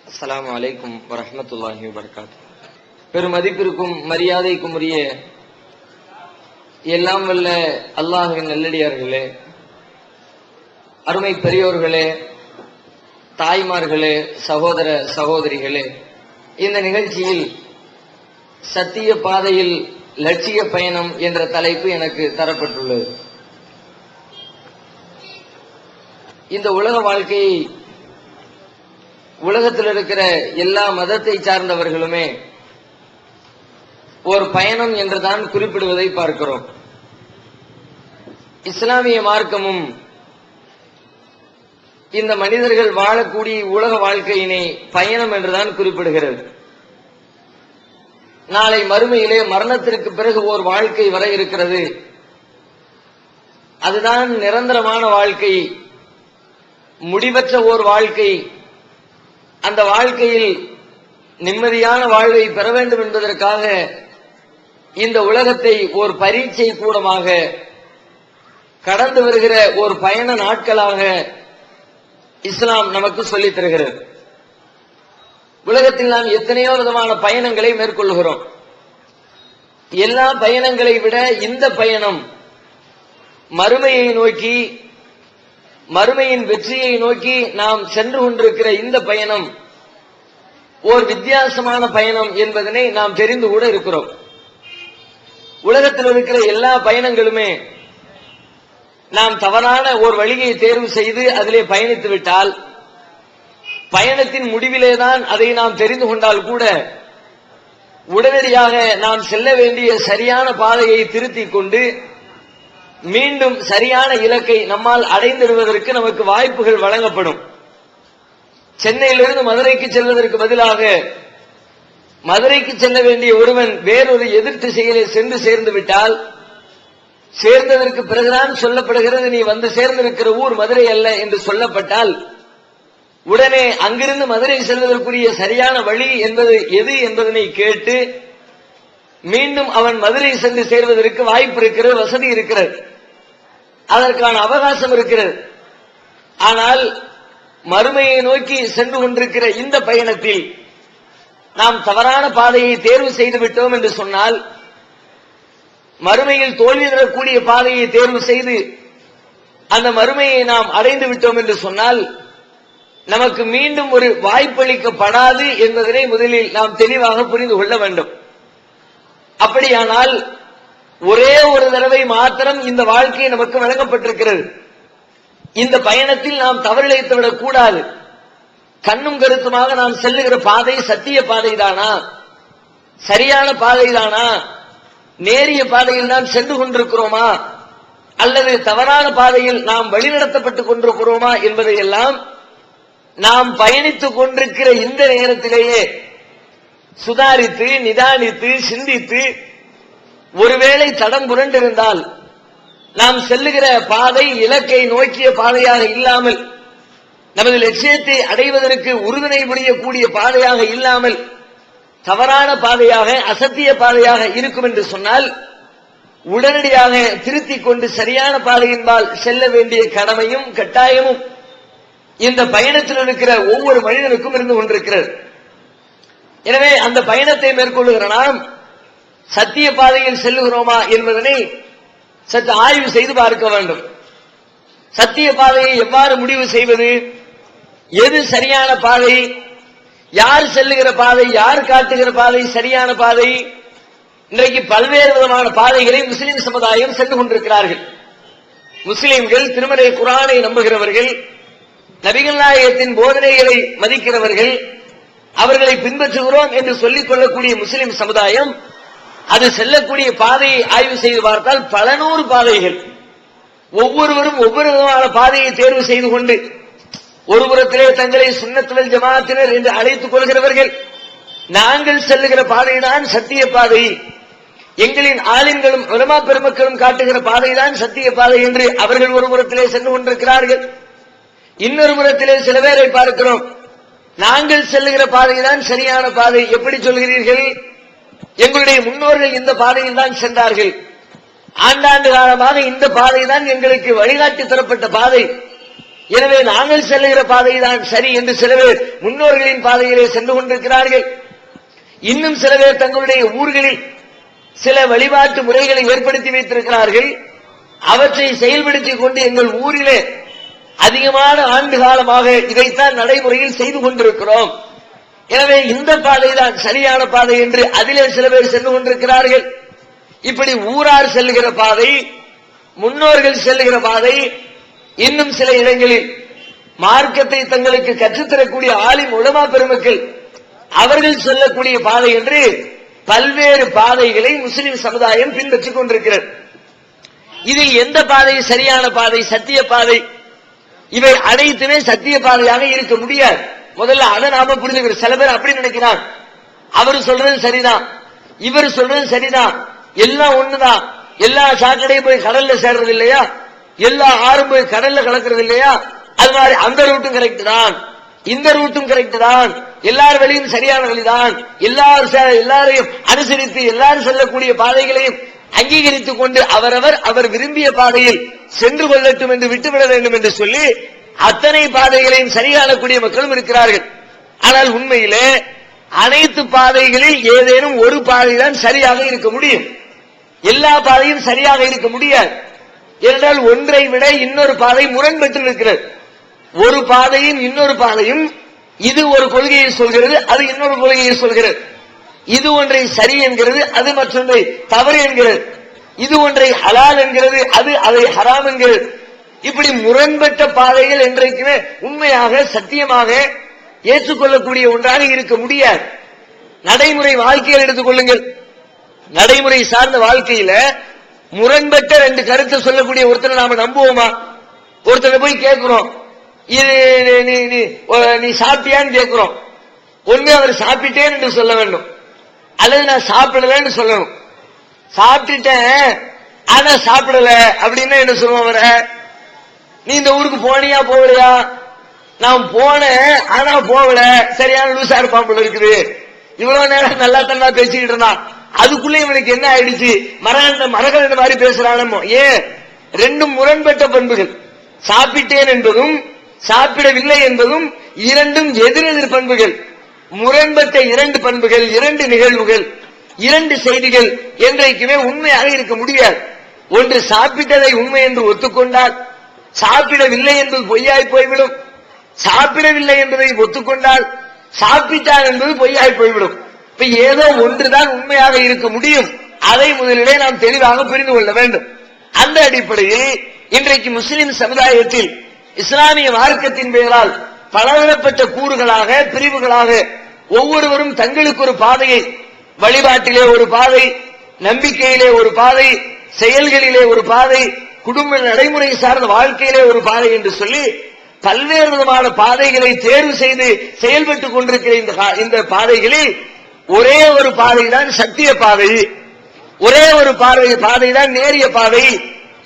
அஸ்ஸலாமு அலைக்கும் வரஹ்மத்துல்லாஹி வபரகாத்துஹு. பெருமதிப்பிற்கும் மரியாதைக்கும் உரிய எல்லாம் வல்ல அல்லாஹ்வின் நல்லடியார்களே, அருமை பெரியோர்களே, தாய்மார்களே, சகோதர சகோதரிகளே, இந்த நிகழ்ச்சியில் சத்திய பாதையில் லட்சிய பயணம் என்ற தலைப்பு எனக்கு தரப்பட்டுள்ளது. இந்த உலக வாழ்க்கையை உலகத்தில் இருக்கிற எல்லா மதத்தை சார்ந்தவர்களுமே ஒரு பயணம் என்றுதான் குறிப்பிடுவதை பார்க்கிறோம். இஸ்லாமிய மார்க்கமும் இந்த மனிதர்கள் வாழக்கூடிய உலக வாழ்க்கையினை பயணம் என்றுதான் குறிப்பிடுகிறது. நாளை மறுமையிலே மரணத்திற்கு பிறகு ஒரு வாழ்க்கை வர இருக்கிறது. அதுதான் நிரந்தரமான வாழ்க்கை, முடிவற்ற ஓர் வாழ்க்கை. அந்த வாழ்க்கையில் நிம்மதியான வாழ்வை பெற வேண்டும் என்பதற்காக இந்த உலகத்தை ஒரு பரீட்சை கூடமாக கடந்து வருகிற ஒரு பயண நாட்களாக இஸ்லாம் நமக்கு சொல்லித் தருகிறது. உலகத்தில் நாம் எத்தனையோ விதமான பயணங்களை மேற்கொள்கிறோம். எல்லா பயணங்களை விட இந்த பயணம் மறுமையை நோக்கி, மறுமையின் வெற்றியை நோக்கி நாம் சென்று கொண்டிருக்கிற இந்த பயணம் ஓர் வித்தியாசமான பயணம் என்பதனை நாம் தெரிந்து கூட இருக்கிறோம். உலகத்தில் இருக்கிற எல்லா பயணங்களுமே நாம் தவறான ஒரு வழியை தேர்வு செய்து அதிலே பயணித்து விட்டால், பயணத்தின் முடிவிலேதான் அதை நாம் தெரிந்து கொண்டால் கூட உடனடியாக நாம் செல்ல வேண்டிய சரியான பாதையை திருத்திக் கொண்டு மீண்டும் சரியான இலக்கை நம்மால் அடைந்திடுவதற்கு நமக்கு வாய்ப்புகள் வழங்கப்படும். சென்னையிலிருந்து மதுரைக்கு செல்வதற்கு பதிலாக மதுரைக்கு செல்ல வேண்டிய ஒருவன் வேறொரு எதிர் திசையிலே சென்று சேர்ந்து விட்டால், சேர்ந்ததற்கு பிறகுதான் சொல்லப்படுகிறது நீ வந்து சேர்ந்திருக்கிற ஊர் மதுரை அல்ல என்று சொல்லப்பட்டால், உடனே அங்கிருந்து மதுரை செல்வதற்குரிய சரியான வழி என்பது எது என்பதனை கேட்டு மீண்டும் அவன் மதுரை சென்று சேர்வதற்கு வாய்ப்பு இருக்கிறது, வசதி இருக்கிறது, அதற்கான அவகாசம் இருக்கிறது. ஆனால் மறுமையை நோக்கி சென்று கொண்டிருக்கிற இந்த பயணத்தில் நாம் தவறான பாதையை தேர்வு செய்து விட்டோம் என்று சொன்னால், மறுமையில் தோல்வி தரக்கூடிய பாதையை தேர்வு செய்து அந்த மறுமையை நாம் அடைந்து விட்டோம் என்று சொன்னால் நமக்கு மீண்டும் ஒரு வாய்ப்பளிக்கப்படாது என்பதனை முதலில் நாம் தெளிவாக புரிந்து கொள்ள வேண்டும். அப்படியானால் ஒரே ஒரு தடவை மாத்திரம் இந்த வாழ்க்கை நமக்கு வழங்கப்பட்டிருக்கிறது. இந்த பயணத்தில் நாம் தவறிழைத்து விடக் கூடாது. கண்ணும் கருத்துமாக நாம் செல்லுகிற பாதை சத்திய பாதை தானா, சரியான பாதை தானா, நேரிய பாதையில் நாம் சென்று கொண்டிருக்கிறோமா அல்லது தவறான பாதையில் நாம் வழிநடத்தப்பட்டுக் கொண்டிருக்கிறோமா என்பதையெல்லாம் நாம் பயணித்துக் கொண்டிருக்கிற இந்த நேரத்திலேயே சுதாரித்து நிதானித்து சிந்தித்து, ஒருவேளை தடம் புரண்டிருந்தால், நாம் செல்லுகிற பாதை இலக்கை நோக்கிய பாதையாக இல்லாமல், நமது லட்சியத்தை அடைவதற்கு உறுதுணை புரியக்கூடிய பாதையாக இல்லாமல் தவறான பாதையாக அசத்திய பாதையாக இருக்கும் என்று சொன்னால், உடனடியாக திருத்திக் கொண்டு சரியான பாதையின்பால் செல்ல வேண்டிய கடமையும் கட்டாயமும் இந்த பயணத்தில் இருக்கிற ஒவ்வொரு மனிதனுக்கும் இருந்து கொண்டிருக்கிறது. எனவே அந்த பயணத்தை மேற்கொள்ளுகிற நாம் சத்திய பாதையில் செல்லுகிறோமா என்பதனை சற்று ஆய்வு செய்து பார்க்க வேண்டும். சத்திய பாதையை எவ்வாறு முடிவு செய்வது, எது சரியான பாதை, யார் செல்லுகிற பாதை, யார் காட்டுகிற பாதை சரியான பாதை? இன்றைக்கு பல்வேறு விதமான பாதைகளை முஸ்லிம் சமுதாயம் சென்று கொண்டிருக்கிறார்கள். முஸ்லிம்கள் திருமறை குர்ஆனை நம்புகிறவர்கள், நபிகள் நாயகத்தின் போதனைகளை மதிக்கிறவர்கள், அவர்களை பின்பற்றுகிறோம் என்று சொல்லிக் கொள்ளக்கூடிய முஸ்லிம் சமுதாயம் அது செல்லக்கூடிய பாதையை ஆய்வு செய்து பார்த்தால் பல நூறு பாதைகள், ஒவ்வொருவரும் ஒவ்வொரு விதமான பாதையை தேர்வு செய்து கொண்டு ஒரு புறத்திலே தங்களை சுன்னத்துல் ஜமாஅத்தினர் என்று அழைத்துக் கொள்கிறவர்கள், நாங்கள் செல்லுகிற பாதைதான் சத்திய பாதை, எங்களின் ஆலிம்களும் உலமா பெருமக்களும் காட்டுகிற பாதைதான் சத்திய பாதை என்று அவர்கள் ஒரு புறத்திலே சென்று கொண்டிருக்கிறார்கள். இன்னொரு புறத்திலே சில பேரை பார்க்கிறோம், நாங்கள் செல்லுகிற பாதைதான் சரியான பாதை. எப்படி சொல்கிறீர்கள்? எங்களுடைய முன்னோர்கள் இந்த பாதையில் தான் சென்றார்கள், ஆண்டாண்டு காலமாக இந்த பாதை தான் எங்களுக்கு வழிகாட்டி தரப்பட்ட பாதை, எனவே நாங்கள் செல்லுகிற பாதைதான் சரி என்று சில பேர் முன்னோர்களின் பாதையிலே சென்று கொண்டிருக்கிறார்கள். இன்னும் சில பேர் தங்களுடைய ஊர்களில் சில வழிபாட்டு முறைகளை ஏற்படுத்தி வைத்திருக்கிறார்கள். அவற்றை செயல்படுத்திக் கொண்டு எங்கள் ஊரிலே அதிகமான ஆண்டு காலமாக இதைத்தான் நடைமுறையில் செய்து கொண்டிருக்கிறோம், எனவே இந்த பாதைதான் சரியான பாதை என்று அதிலே சில பேர் சென்று கொண்டிருக்கிறார்கள். இப்படி ஊரார் செல்லுகிற பாதை, முன்னோர்கள் செல்லுகிற பாதை, இன்னும் சில இடங்களில் மார்க்கத்தை தங்களுக்கு கற்றுத்தரக்கூடிய ஆலிம் உலமா பெருமக்கள் அவர்கள் சொல்லக்கூடிய பாதை என்று பல்வேறு பாதைகளை முஸ்லிம் சமுதாயம் பின்பற்றிக் கொண்டிருக்கிறது. இதில் எந்த பாதை சரியான பாதை, சத்திய பாதை? இவை அனைத்துமே சத்திய பாதையாக இருக்க முடியாது. முதல்ல அதை நாம புரிஞ்சுக்கிறோம். சில பேர் அப்படி நினைக்கிறான், அவர் சொல்றது சரிதான், இவர் சொல்றது சரிதான், எல்லாம் ஒண்ணுதான், எல்லா சாக்கடையும் போய் கடல்ல சேர்றது இல்லையா, எல்லா ஆறும் போய் கடல்ல கலக்கிறது இல்லையா, அது மாதிரி அந்த ரூட்டும் கரெக்ட் தான், இந்த ரூட்டும் கரெக்ட் தான், எல்லார் வழியும் சரியான வழிதான், எல்லாரையும் அனுசரித்து எல்லாரும் செல்லக்கூடிய பாதைகளையும் அங்கீகரித்துக் கொண்டு அவர் விரும்பிய பாதையில் சென்று கொள்ளட்டும் என்று விட்டுவிட வேண்டும் என்று சொல்லி அத்தனை பாதைகளையும் சரியானக்கூடிய மக்களும் இருக்கிறார்கள். ஆனால் உண்மையிலே அனைத்து பாதைகளில் ஏதேனும் ஒரு பாதைதான் சரியாக இருக்க முடியும். எல்லா பாதையும் சரியாக இருக்க முடியாது. என்றால் ஒன்றை விட இன்னொரு பாதை முரண்பட்டு இருக்கிறது. ஒரு பாதையும் இன்னொரு பாதையும் இது ஒரு கொள்கையை சொல்கிறது, அது இன்னொரு கொள்கையை சொல்கிறது. இது ஒன்றை சரி என்கிறது, அது மற்றொன்றை தவறு என்கிறது. இது ஒன்றை ஹலால் என்கிறது, அது அதை ஹராம் என்கிறது. இப்படி முரண்பட்ட பாதைகள் என்றைக்குமே உண்மையாக சத்தியமாக ஏற்றுக்கொள்ளக்கூடிய ஒன்றாக இருக்க முடியாது. நடைமுறை வாழ்க்கையில் எடுத்துக் கொள்ளுங்கள். நடைமுறை சார்ந்த வாழ்க்கையில முரண்பட்ட ரெண்டு கருத்தை சொல்லக்கூடிய ஒருத்தரை நாம நம்புவோமா? ஒருத்தரை போய் கேட்கிறோம், இது நீ சாப்பிட்டியான்னு கேட்கிறோம். ஒண்ணு அவர் சாப்பிட்டேன் என்று சொல்ல வேண்டும், அல்லது நான் சாப்பிடலன்னு சொல்லணும். சாப்பிட்டுட்டேன் ஆனா சாப்பிடல அப்படின்னா என்ன சொல்லுவோம்? அவரை, நீ இந்த ஊருக்கு போனியா போகலையா? நான் போனேன் ஆனா போகல, சரியான லூசா இருப்பான் போல இருக்குது. இவ்வளவு நேரம் நல்லா தன்னா பேசிக்கிட்டு இருந்தான், அதுக்குள்ள இவனுக்கு என்ன ஆயிடுச்சு, மரகண்ட மாதிரி பேசுறானோ. ஏன்? ரெண்டும் முரண்பட்ட பண்புகள். சாப்பிட்டேன் என்பதும் சாப்பிடவில்லை என்பதும் இரண்டும் எதிரெதிர் பண்புகள். முரண்பட்ட இரண்டு பண்புகள், இரண்டு நிகழ்வுகள், இரண்டு செய்திகள் என்றைக்குமே உண்மையாக இருக்க முடியாது. ஒன்று சாப்பிட்டதை உண்மை என்று ஒத்துக்கொண்டால் சாப்பிடவில்லை என்பது பொய்யாய் போய்விடும். சாப்பிடவில்லை என்பதை ஒத்துக்கொண்டால் சாப்பிட்டார் என்பது பொய்யாய் போய்விடும். இப்ப ஏதோ ஒன்றுதான் உண்மையாக இருக்க முடியும். அதை முதலிலே நாம் தெளிவாக புரிந்து கொள்ள வேண்டும். அந்த அடிப்படையில் இன்றைக்கு முஸ்லிம் சமுதாயத்தில் இஸ்லாமிய மார்க்கத்தின் பெயரால் பலதரப்பட்ட கூறுகளாக, பிரிவுகளாக ஒவ்வொருவரும் தங்களுக்கு ஒரு பாதையை, வழிபாட்டிலே ஒரு பாதை, நம்பிக்கையிலே ஒரு பாதை, செயல்களிலே ஒரு பாதை, குடும்ப நடைமுறை சார்ந்த வாழ்க்கையிலே ஒரு பாதை என்று சொல்லி பல்வேறு விதமான பாதைகளை தேர்வு செய்து செயல்பட்டுக் கொண்டிருக்கிற இந்த பாதைகளில் ஒரே ஒரு பாதை தான் சத்திய பாதை, ஒரே ஒரு பாதை தான் நேரிய பாதை.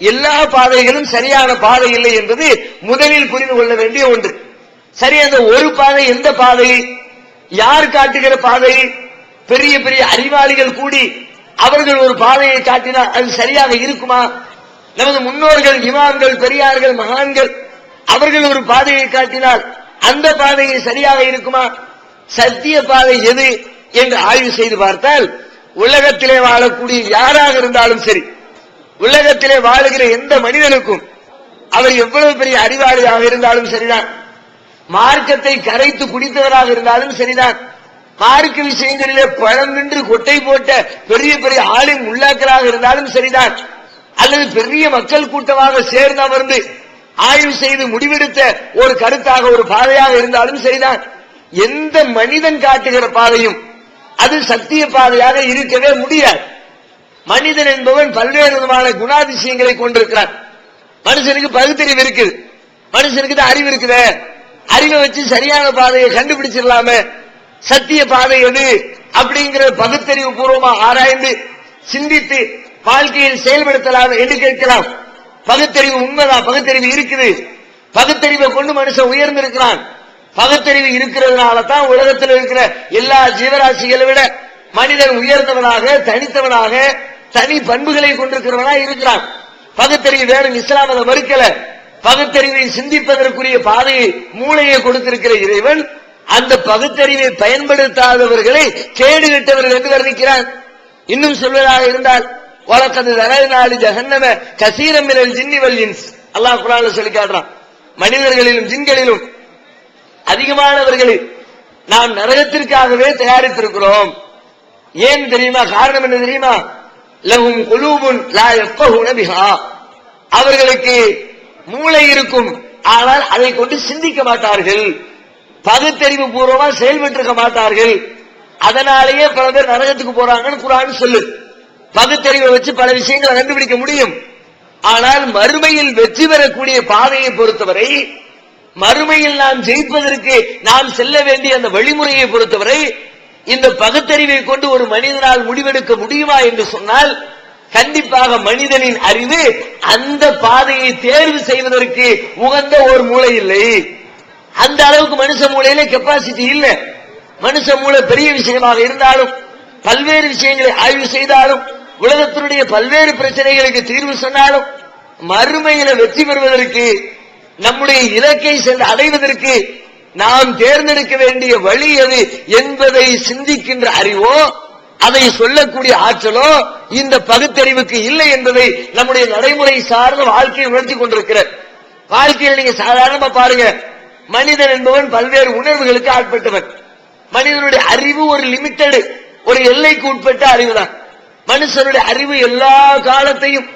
எல்லா பாதைகளும் சரியான பாதை இல்லை என்பது முதலில் புரிந்து கொள்ள வேண்டிய ஒன்று. சரி, அந்த ஒரு பாதை எந்த பாதை? யார் காட்டுகிற பாதை? பெரிய பெரிய அறிவாளிகள் கூடி அவர்கள் ஒரு பாதையை காட்டினால் அது சரியாக இருக்குமா? நமது முன்னோர்கள், இமாம்கள், பெரியார்கள், மகான்கள் அவர்கள் ஒரு பாதையை காட்டினால் அந்த பாதையை சரியாக இருக்குமா? சத்திய பாதை எது என்று ஆய்வு செய்து பார்த்தால் உலகத்திலே வாழக்கூடிய யாராக இருந்தாலும் சரி, உலகத்திலே வாழுகிற எந்த மனிதனுக்கும், அவர் எவ்வளவு பெரிய அறிவாளியாக இருந்தாலும் சரிதான், மார்க்கத்தை கரைத்து குடித்தவராக இருந்தாலும் சரிதான், மார்க்க விஷயங்களிலே பழம் நின்று கொட்டை போட்ட பெரிய பெரிய ஆளின் உள்ளாக்களாக இருந்தாலும் சரிதான், அல்லது பெரிய மக்கள் கூட்டமாக சேர்ந்து அமர்ந்து ஆய்வு செய்து முடிவெடுத்த ஒரு கருத்தாக ஒரு பாதையாக இருந்தாலும் சரிதான், எந்த மனிதன் காட்டுகிற பாதையும் அது சத்திய பாதையாக இருக்கவே முடியாது. மனிதன் என்பவன் பல்வேறு விதமான குணாதிசயங்களை கொண்டிருக்கிறான். மனுஷனுக்கு பகுத்தறிவு இருக்குது, மனுஷனுக்கு அறிவு இருக்குது. அறிவை வச்சு சரியான பாதையை கண்டுபிடிச்சிடலாமே, சத்திய பாதை எது அப்படிங்கிற பகுத்தறிவு பூர்வமா ஆராய்ந்து சிந்தித்து வாழ்க்கையில் செயல்படுத்தலாம் என்று கேட்கலாம். பகுத்தறிவு உண்மைதான், பகுத்தறிவு இருக்குது. பகுத்தறிவை கொண்டு மனுஷன் உயர்ந்திருக்கிறான். பகுத்தறிவு இருக்கிறதுனால தான் உலகத்தில் இருக்கிற எல்லா ஜீவராசிகளை விட மனிதன் உயர்ந்தவனாக, தனித்தவனாக, தனி பண்புகளை கொண்டிருக்கிறவனா இருக்கிறான். பகுத்தறிவு வேணும், இஸ்லாம் அதை மறுக்கல. பகுத்தறிவை சிந்திப்பதற்குரிய பாதையை மூளையை கொடுத்திருக்கிற இறைவன் அந்த பகுத்தறிவை பயன்படுத்தாதவர்களை கேடுகட்டவர்கள் என்று வர்ணிக்கிறான். இன்னும் சொல்வதாக இருந்தால் வலக்கது தரநாடு ஜஹன்னம கசீரம் மினல் ஜின்னி வல் இன்ஸ் அல்லாஹ் குர்ஆன்ல சொல்லி காட்டுறான். மனிதர்களிலும் ஜின்களிலும் அதிகமானவர்களை நாம் நரகத்திற்காகவே தயாரித்திருக்கிறோம். ஏன் தெரியுமா? காரணம் என்ன தெரியுமா? லஹும் குலூபுன் லா யஃபஹூன பிஹா, அவர்களுக்கு மூளை இருக்கும், ஆனால் அதை கொண்டு சிந்திக்க மாட்டார்கள், பகுத்தறிவு பூர்வமா செயல்பட்டிருக்க மாட்டார்கள். அதனாலேயே பல பேர் நரகத்துக்கு போறாங்கன்னு குர்ஆன் சொல்லு. பகுத்தறிவை வச்சு பல விஷயங்களை கண்டுபிடிக்க முடியும். ஆனால் மறுமையில் வெற்றி பெறக்கூடிய பாதையை பொறுத்தவரை, மறுமையில் நாம் ஜெயிப்பதற்கு நாம் செல்ல வேண்டிய அந்த வழிமுறையை பொறுத்தவரை, இந்த பகுத்தறிவை கொண்டு ஒரு மனிதனால் முடிவெடுக்க முடியுமா என்று சொன்னால் கண்டிப்பாக மனிதனின் அறிவு அந்த பாதையை தேர்வு செய்வதற்கு உகந்த ஒரு மூளை இல்லை. அந்த அளவுக்கு மனுஷ மூளையில கெப்பாசிட்டி இல்லை. மனுஷ மூளை பெரிய விஷயமாக இருந்தாலும், பல்வேறு விஷயங்களை ஆய்வு செய்தாலும், உலகத்தினுடைய பல்வேறு பிரச்சனைகளுக்கு தீர்வு சொன்னாலும், மறுமையில வெற்றி பெறுவதற்கு, நம்முடைய இலக்கை சென்று அடைவதற்கு நாம் தேர்ந்தெடுக்க வேண்டிய வழி எது என்பதை சிந்திக்கின்ற அறிவோ, அதை சொல்லக்கூடிய ஆற்றலோ இந்த பகுத்தறிவுக்கு இல்லை என்பதை நம்முடைய நடைமுறை சார்ந்த வாழ்க்கையை உணர்த்தி கொண்டிருக்கிறார். வாழ்க்கையில் நீங்க சாதாரணமா பாருங்க, மனிதன் என்பவன் பல்வேறு உணர்வுகளுக்கு ஆட்பட்டவன். மனிதனுடைய அறிவு ஒரு லிமிட்டடு, ஒரு எல்லைக்கு உட்பட்ட அறிவு தான். மனுஷனுடைய அறிவு எல்லா காலத்தையும்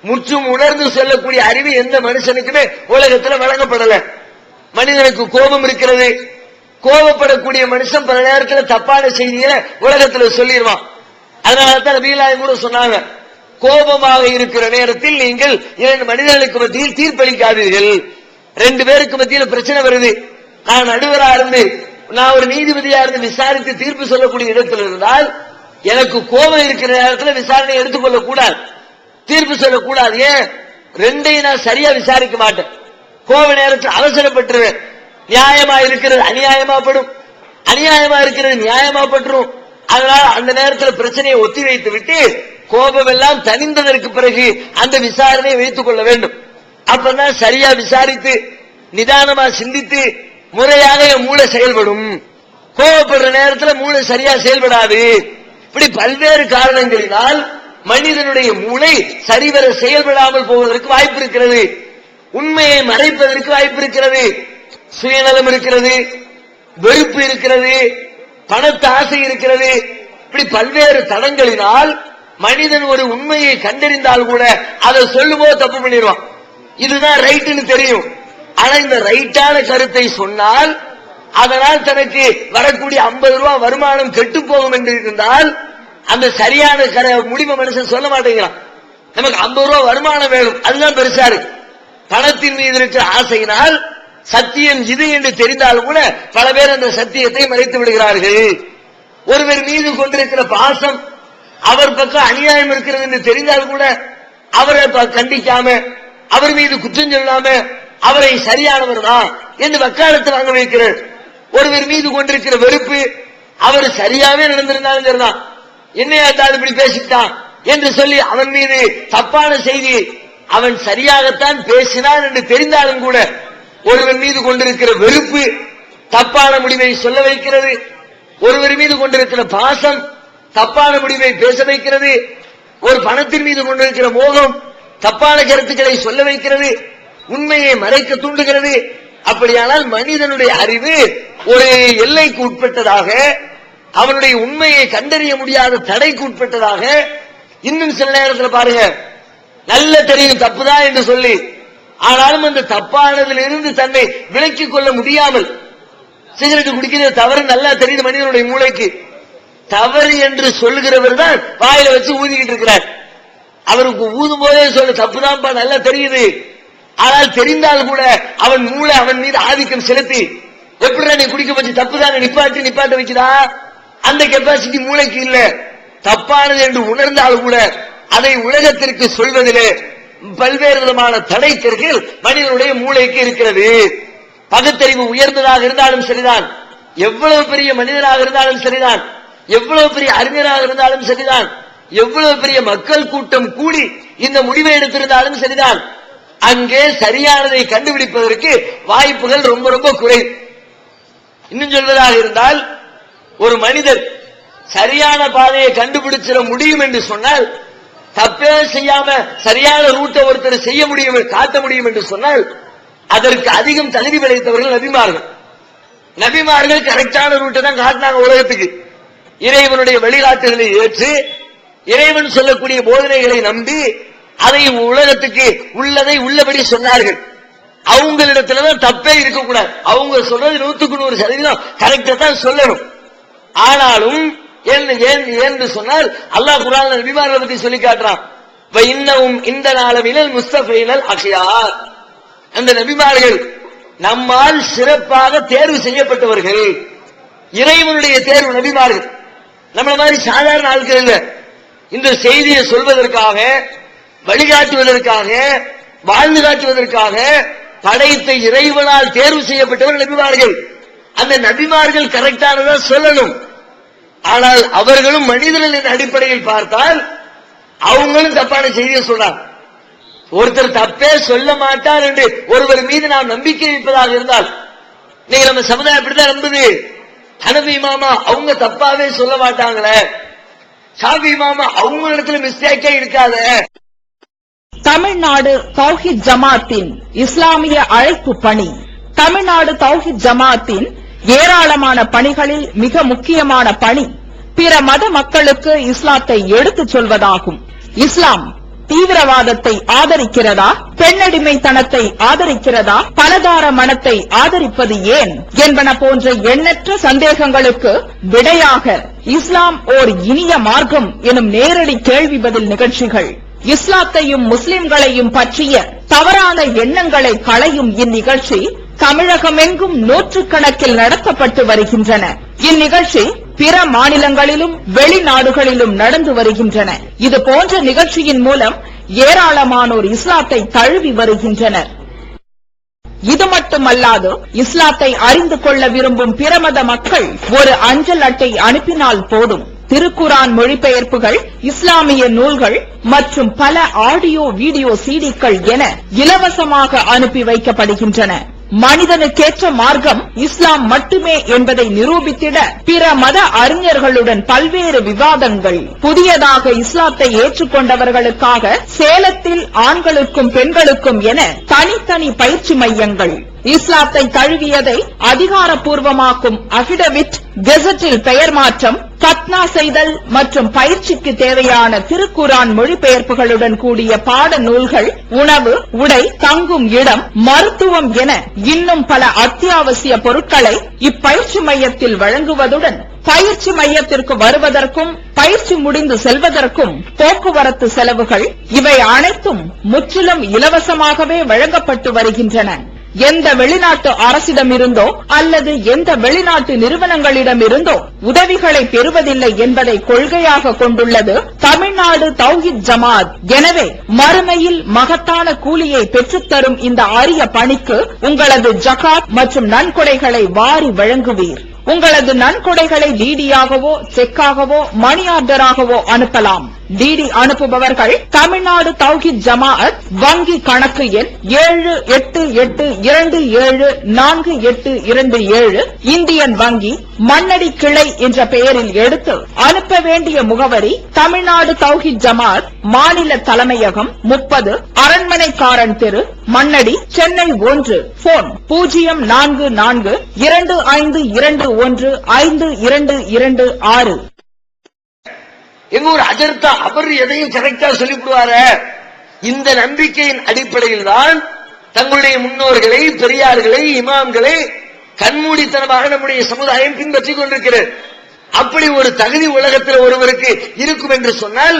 முற்றும் உணர்ந்து செல்லக்கூடிய அறிவு எந்த மனுஷனுக்குமே உலகத்தில் வழங்கப்படல. மனிதனுக்கு கோபம் இருக்கிறது, கோபப்படக்கூடிய மனுஷன் பல நேரத்தில் தப்பான செய்திகளை உலகத்தில் சொல்லிடுவான். அதனாலதான் நபிகளார் கூட சொன்னாங்க, கோபமாக இருக்கிற நேரத்தில் நீங்கள் இரண்டு மனிதர்களுக்கு மத்தியில் தீர்ப்பளிக்காதீர்கள். ரெண்டு பேருக்கு மத்தியில் பிரச்சனை வருது, நான் நடுவரா இருந்து, நான் ஒரு நீதிபதியா இருந்து விசாரித்து தீர்ப்பு சொல்லக்கூடிய இடத்தில் இருந்தால், எனக்கு கோபம் இருக்கிற நேரத்தில் விசாரணை எடுத்துக்கொள்ள கூடாது, தீர்ப்பு சொல்லக்கூடாது. ஏன்? ரெண்டையும் நான் சரியா விசாரிக்க மாட்டேன். கோப நேரத்தில் அவசரப்பட்டுருவேன். நியாயமா இருக்கிறது அநியாயமாப்படும், அநியாயமா இருக்கிறது நியாயமாப்பட்டுரும். அதனால அந்த நேரத்தில் பிரச்சனையை ஒத்தி வைத்து விட்டு கோபம் எல்லாம் தணிந்ததற்கு பிறகு அந்த விசாரணையை வைத்துக் கொள்ள வேண்டும். அப்பதான் சரியா விசாரித்து நிதானமா சிந்தித்து முறையாக மூளை செயல்படும். கோபப்படுற நேரத்தில் மூளை சரியா செயல்படாது. இப்படி பல்வேறு காரணங்களினால் மனிதனுடைய மூளை சரிவர செயல்படாமல் போவதற்கு வாய்ப்பு இருக்கிறது. உண்மையை மறைப்பதற்கு வாய்ப்பு இருக்கிறது. சுயநலம் இருக்கிறது, வெறுப்பு இருக்கிறது, பணத்து ஆசை இருக்கிறது. இப்படி பல்வேறு தடங்களினால் மனிதன் ஒரு உண்மையை கண்டறிந்தால் கூட அதை சொல்லும்போது தப்பு பண்ணிடுவான். இதுதான் ரைட்டுன்னு தெரியும். ஆனா இந்த ரைட்டான கருத்தை சொன்னால் அதனால் தனக்கு வரக்கூடிய 50 ரூபாய் வருமானம் கெட்டு போகும் என்று இருந்தால் அந்த சரியான முடிவை மனுஷன் சொல்ல மாட்டேங்கிறான். நமக்கு 50 ரூபாய் வருமானம் வேணும், அதுதான் பெருசா இருக்கு. பணத்தின் மீது இருக்கிற ஆசையினால் சத்தியம் இது என்று தெரிந்தாலும் கூட பல பேர் அந்த சத்தியத்தை மறைத்து விடுகிறார்கள். ஒருவர் மீது கொண்டிருக்கிற பாசம், அவர் பக்கம் அநியாயம் இருக்கிறது என்று தெரிந்தால் கூட அவரை கண்டிக்காம, அவர் மீது குற்றம் சொல்லாம, அவரை சரியானவர் தான் என்று வக்காலத்து வாங்க வைக்கிறார். ஒருவர் மீது கொண்டிருக்கிற வெறுப்பு, அவர் சரியாவே நடந்திருந்தாலும் சரிதான், என்னையாட்டால் இப்படி பேசிட்டான் என்று சொல்லி அவன் மீது தப்பான செய்தி, அவன் சரியாகத்தான் பேசினான் என்று தெரிந்தாலும் கூட ஒருவர் மீது கொண்டிருக்கிற வெறுப்பு தப்பான முடிவை சொல்ல வைக்கிறது. ஒருவர் மீது கொண்டிருக்கிற பாசம் தப்பான முடிவை பேச வைக்கிறது. ஒரு பணத்தின் மீது கொண்டிருக்கிற மோகம் தப்பான கருத்துக்களை சொல்ல வைக்கிறது, உண்மையை மறைக்க தூண்டுகிறது. அப்படியானால் மனிதனுடைய அறிவு ஒரு எல்லைக்கு உட்பட்டதாக, அவனுடைய உண்மையை கண்டறிய முடியாத தடைக்கு உட்பட்டதாக. இன்னும் சில நேரத்தில் பாருங்க, நல்ல தெரியும் தப்புதான் என்று சொல்லி ஆனாலும் அந்த தப்பானதிலிருந்து தன்னை விலக்கிக் கொள்ள முடியாமல், சிகரெட் குடிக்கிறது தவறு நல்லா தெரியுது மனிதனுடைய மூளைக்கு, தவறு என்று சொல்லுகிறவர் தான் வாயில வச்சு ஊதிக்கிட்டு இருக்கிறார். அவருக்கு ஊதும் போதே சொல்ல தப்புதான்ப்பா நல்லா தெரியுது, ஆனால் தெரிந்தால் கூட அவன் மூளை அவன் மீது ஆதிக்கம் செலுத்தி எப்படி நீ குடிக்க வச்சு தப்புதான் நிப்பாட்ட வைக்கிறா, அந்த கெப்பாசிட்டி மூளைக்கு இல்ல. தப்பானது என்று உணர்ந்தால் கூட அதை உலகத்திற்கு சொல்வதிலே பல்வேறு விதமான தடைக்கற்கள் மனிதனுடைய மூளைக்கு இருக்கிறது. பகுத்தறிவு உயர்ந்ததாக இருந்தாலும் சரிதான், எவ்வளவு பெரிய மனிதனாக இருந்தாலும் சரிதான், எவ்வளவு பெரிய அறிஞராக இருந்தாலும் சரிதான், எவ்வளவு பெரிய மக்கள் கூட்டம் கூடி இந்த முடிவை எடுத்திருந்தாலும் சரிதான், அங்கே சரியானதை கண்டுபிடிப்பதற்கு வாய்ப்புகள் ரொம்ப ரொம்ப குறைவு. இன்னும் சொல்வதாக இருந்தால், ஒரு மனிதர் சரியான பாதையை கண்டுபிடிச்சிட முடியும் என்று சொன்னால், தப்பே செய்யாம சரியான ரூட்டை ஒருத்தர் செய்ய முடியும், காட்ட முடியும் என்று சொன்னால், அதற்கு அதிகம் தகுதி படைத்தவர்கள் நபிமார்கள். நபிமார்கள் கரெக்டான ரூட்டை தான் காட்டினாங்க உலகத்துக்கு. இறைவனுடைய வழிகாட்டுகளை ஏற்று, இறைவன் சொல்லக்கூடிய போதனைகளை நம்பி, அதை உலகத்துக்கு உள்ளதை உள்ளபடி சொன்னார்கள். அவங்களிடத்துலதான் தப்பே இருக்கக்கூடாது. அவங்க சொல்றது 100% கரெக்டா தான் சொல்லணும். ஆனாலும் என்று சொன்னால், அல்லாஹ் குர்ஆன்ல நபிமார்களை பத்தி சொல்லி காட்டுறான். இன்னவும் இந்த நாளவிலல் முஸ்தஃபைனல் அக்யார். அந்த நபிமார்கள் நம்மால் சிறப்பாக தேர்வு செய்யப்பட்டவர்கள். இறைவனுடைய தேர்வு நபிமார்கள். நம்மள மாதிரி சாதாரண ஆட்கள் இல்ல. இந்த செய்தியை சொல்வதற்காக, வழிகாட்டுவதற்காக, வாழ்ந்து காட்டுவதற்காக படைத்த இறைவனால் தேர்வு செய்யப்பட்டவர்கள் நபிமார்கள். அந்த நபிமார்கள் கரெக்டானதா சொல்லணும். ஆனால் அவர்களும் மனிதர்களின் அடிப்படையில் பார்த்தால் அவங்களும் தப்பான செய்தியை சொல்றாங்க. ஒருத்தர் தப்பே சொல்ல மாட்டார் என்று ஒருவர் மீது நாம் நம்பிக்கை வைப்பதாக இருந்தால், நீங்க நம்ம சமுதாயம் எப்படிதான் நம்புது? ஹனபி மாமா அவங்க தப்பாவே சொல்ல மாட்டாங்களே, ஷாஃபி மாமா அவங்க இடத்துல மிஸ்டேக்கே இருக்காத. தமிழ்நாடு தௌஹீத் ஜமாத்தின் இஸ்லாமிய அழைப்பு பணி. தமிழ்நாடு தௌஹீத் ஜமாத்தின் ஏராளமான பணிகளில் மிக முக்கியமான பணி பிற மத மக்களுக்கு இஸ்லாத்தை எடுத்துச் சொல்வதாகும். இஸ்லாம் தீவிரவாதத்தை ஆதரிக்கிறதா, பெண்ணடிமைத்தனத்தை ஆதரிக்கிறதா, பலதார மனத்தை ஆதரிப்பது ஏன் என்பன போன்ற எண்ணற்ற சந்தேகங்களுக்கு விடையாக இஸ்லாம் ஓர் இனிய மார்க்கம் எனும் நேரடி கேள்வி பதில் நிகழ்ச்சிகள், இஸ்லாத்தையும் முஸ்லிம்களையும் பற்றிய தவறான எண்ணங்களை களையும் இந்நிகழ்ச்சி தமிழகமெங்கும் நூற்றுக்கணக்கில் நடத்தப்பட்டு வருகின்றன. இந்நிகழ்ச்சி பிற மாநிலங்களிலும் வெளிநாடுகளிலும் நடந்து வருகின்றன. இது போன்ற நிகழ்ச்சியின் மூலம் ஏராளமானோர் இஸ்லாத்தை தழுவி வருகின்றனர். இது மட்டுமல்லாது, இஸ்லாத்தை அறிந்து கொள்ள விரும்பும் பிற மத மக்கள் ஒரு அஞ்சல் அட்டை அனுப்பினால் போதும், திருக்குரான் மொழிபெயர்ப்புகள், இஸ்லாமிய நூல்கள் மற்றும் பல ஆடியோ வீடியோ சிடிக்கள் என இலவசமாக அனுப்பி வைக்கப்படுகின்றன. மனிதனுக்கேற்ற மார்க்கம் இஸ்லாம் மட்டுமே என்பதை நிரூபித்திட பிற மத அறிஞர்களுடன் பல்வேறு விவாதங்கள். புதியதாக இஸ்லாத்தை ஏற்றுக்கொண்டவர்களுக்காக சேலத்தில் ஆண்களுக்கும் பெண்களுக்கும் என தனித்தனி பயிற்சி மையங்கள். இஸ்லாத்தை தழுவியதை அதிகாரப்பூர்வமாக்கும் அபிடவிட், கெசட்டில் பெயர் மாற்றம், கத்னா செய்தல் மற்றும் பயிற்சிக்கு தேவையான திருக்குரான் மொழிபெயர்ப்புகளுடன் கூடிய பாட நூல்கள், உணவு, உடை, தங்கும் இடம், மருத்துவம் என இன்னும் பல அத்தியாவசிய பொருட்களை இப்பயிற்சி மையத்தில் வழங்குவதுடன், பயிற்சி மையத்திற்கு வருவதற்கும் பயிற்சி முடிந்து செல்வதற்கும் போக்குவரத்து செலவுகள், இவை அனைத்தும் முற்றிலும் இலவசமாகவே வழங்கப்பட்டு வருகின்றன. எந்த வெளிநாட்டு அரசிடமிருந்தோ அல்லது எந்த வெளிநாட்டு நிறுவனங்களிடமிருந்தோ உதவிகளை பெறுவதில்லை என்பதை கொள்கையாக கொண்டுள்ளது தமிழ்நாடு தௌஹீத் ஜமாத். எனவே மறுமையில் மகத்தான கூலியை பெற்றுத்தரும் இந்த அரிய பணிக்கு உங்களது ஜகாத் மற்றும் நன்கொடைகளை வாரி வழங்குவீர். உங்களது நன்கொடைகளை டிடியாகவோ, செக்காகவோ, மணி ஆர்டராகவோ அனுப்பலாம். டிடி அனுப்புபவர்கள் தமிழ்நாடு தௌஹீத் ஜமாஅத், வங்கி கணக்கு எண் 7882748227, இந்தியன் வங்கி, மண்ணடி கிளை என்ற பெயரில் எடுத்து அனுப்ப வேண்டிய முகவரி தமிழ்நாடு தௌஹீத் ஜமாஅத், மாநில தலைமையகம், 30 அரண்மனைக்காரன் தெரு, மண்ணடி, சென்னை 1. போன் 044225215226. எங்க ஒரு அஜர்த்தா அவர் எதையும் கரெக்டா சொல்லிவிடுவார. இந்த நம்பிக்கையின் அடிப்படையில் தான் தங்களுடைய முன்னோர்களை, பெரியார்களை, இமாம்களை கண்மூடித்தனமாக நம்முடைய சமுதாயம் பின்பற்றிக் கொண்டிருக்கிறது. அப்படி ஒரு தகுதி உலகத்தில் ஒருவருக்கு இருக்கும் என்று சொன்னால்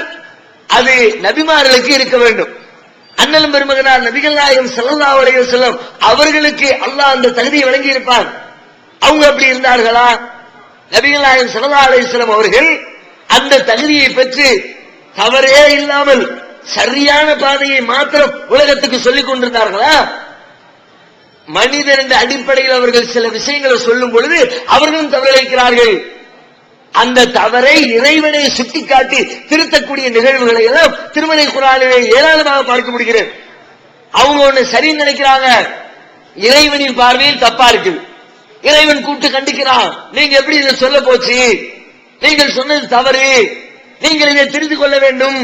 அது நபிமார்களுக்கு இருக்க வேண்டும். அண்ணல் பெருமகனார் நபிகள் நாயகம் ஸல்லல்லாஹு அலைஹி வஸல்லம் அவர்களுக்கு அல்லாஹ் அந்த தகுதியை வழங்கி இருப்பார். அவங்க அப்படி இருந்தார்களா? நபிகள் நாயகம் ஸல்லல்லாஹு அலைஹி வஸல்லம் அவர்கள் அந்த தகுதியை பெற்று தவறே இல்லாமல் சரியான பாதையை மாத்திரம் உலகத்துக்கு சொல்லிக் கொண்டிருந்தார்களா? மனிதன் என்ற அடிப்படையில் அவர்கள் சில விஷயங்களை சொல்லும் பொழுது அவர்களும் தவறிழைக்கிறார்கள். அந்த தவறை இறைவனை சுட்டிக்காட்டி திருத்தக்கூடிய நிகழ்வுகளை எல்லாம் திருமலை குர்ஆனிலே ஏராளமாக பார்க்க முடிகிறது. அவங்க ஒண்ணு சரின்னு நினைக்கிறாங்க, இறைவனின் பார்வையில் தப்பா இருக்குது. இறைவன் கூப்பிட்டு கண்டிக்கிறான், நீங்க எப்படி இதை சொல்ல போச்சு, நீங்கள் சொன்னது தவறு, நீங்கள் இதை தெரிந்து கொள்ள வேண்டும்,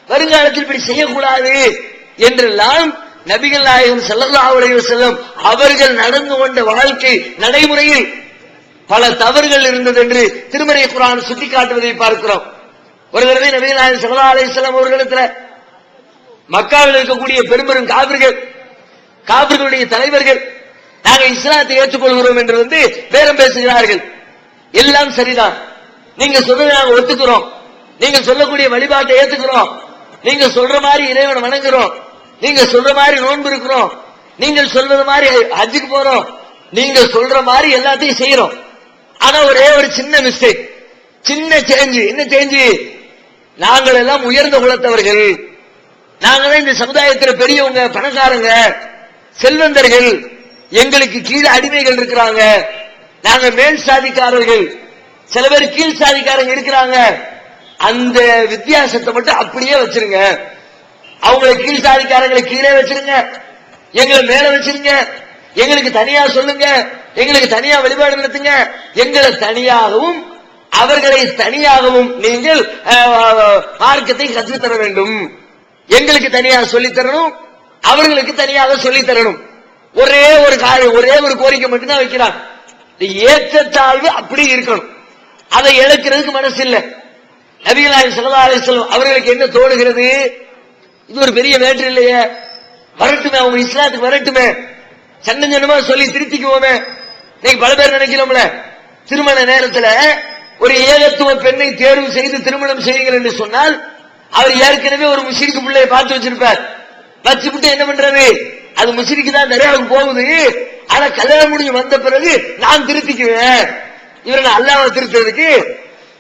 வருங்காலத்தில் இப்படி செய்யக்கூடாது என்றெல்லாம் நபிகள் நாயகம் ஸல்லல்லாஹு அலைஹி வஸல்லம் அவர்கள் நடந்து கொண்ட வாழ்க்கை நடைமுறையில் பல தவறுகள் இருந்தது என்று திருமறை குர்ஆன் சுட்டிக்காட்டுவதை பார்க்கிறோம். ஒரு தடவை நபிகள் நாயகம் ஸல்லல்லாஹு அலைஹி வஸல்லம் அவர்களிடத்துல மக்காவில் இருக்கக்கூடிய பெரும்பெரும் காபிர்களுடைய தலைவர்கள் நாங்கள் இஸ்லாத்தை ஏற்றுக்கொள்கிறோம் என்று வந்து பேரம் பேசுகிறார்கள். எல்லாம் சரிதான், நீங்க சொல்றதை நாங்கள் ஒத்துக்கிறோம், நீங்க சொல்லக்கூடிய வழிபாட்டை ஏத்துக்கிறோம், நீங்க சொல்ற மாதிரி இறைவனை வணங்குறோம், நீங்க சொல்ற மாதிரி நோன்பு இருக்கிறோம், நீங்கள் சொல்றது மாதிரி ஹஜ்ஜுக்கு போறோம், நீங்க சொல்ற மாதிரி எல்லாத்தையும் செய்யறோம். ஆனா ஒரே ஒரு சின்ன மிஸ்டேக், சின்ன சேஞ்ச். என்ன சேஞ்ச்? நாங்கள் எல்லாம் உயர்ந்த குலத்தவர்கள், நாங்கள் இந்த சமுதாயத்தில் பெரியவங்க, பணக்காரங்க, செல்வந்தர்கள், எங்களுக்கு கீழே அடிமைகள் இருக்கிறாங்க, நாங்க மேல் சாதிக்காரர்கள், சில பேர் கீழ் சாதிக்காரங்க இருக்கிறாங்க. அந்த வித்தியாசத்தை மட்டும் அப்படியே வச்சிருங்க. அவங்களை கீழ் சாதிக்காரங்களை கீழே வச்சிருங்க, எங்களை மேல வச்சிருங்க, எங்களுக்கு தனியா சொல்லுங்க, எங்களுக்கு தனியா வழிபாடு நடத்துங்க, எங்களை தனியாகவும் அவர்களை தனியாகவும் நீங்கள் மார்க்கத்தை கற்றுத்தர வேண்டும், எங்களுக்கு தனியாக சொல்லித் தரணும், அவர்களுக்கு தனியாக சொல்லித் தரணும். ஒரே ஒரு கோரிக்கை மட்டும்தான் வைக்கிறாங்க, ஏற்றத்தாழ்வு அப்படி இருக்கணும், அதை இழக்கிறதுக்கு மனசு இல்லை. நபிகள் நாயகம் ஸல்லல்லாஹு அலைஹி வஸல்லம் அவர்களுக்கு என்ன தோணுகிறது, இது ஒரு பெரிய மேட்டர் இல்லையே, வரட்டுமே, அவங்க இஸ்லாத்துக்கு வரட்டுமே, சன்னமா சொல்லி திருத்திக்குவோமே. இன்னைக்கு பல பேர் நினைக்கிறோம்ல, திருமண நேரத்தில் ஒரு ஏகத்துவ பெண்ணை தேர்வு செய்து திருமணம் செய்யுங்கள் என்று சொன்னால் அவர் ஏற்கனவே ஒரு முஸ்லிக்கு பிள்ளையை பார்த்து வச்சிருப்பார், வச்சுக்கிட்டு என்ன பண்றது, அது முஸ்லிக்கு தான் நிறையாவுக்கு போகுது, ஆனா கல்யாணம் முடிஞ்சு வந்த பிறகு நான் திருத்திக்குவேன், இவரை அல்லாஹ்வை திருத்துறதுக்கு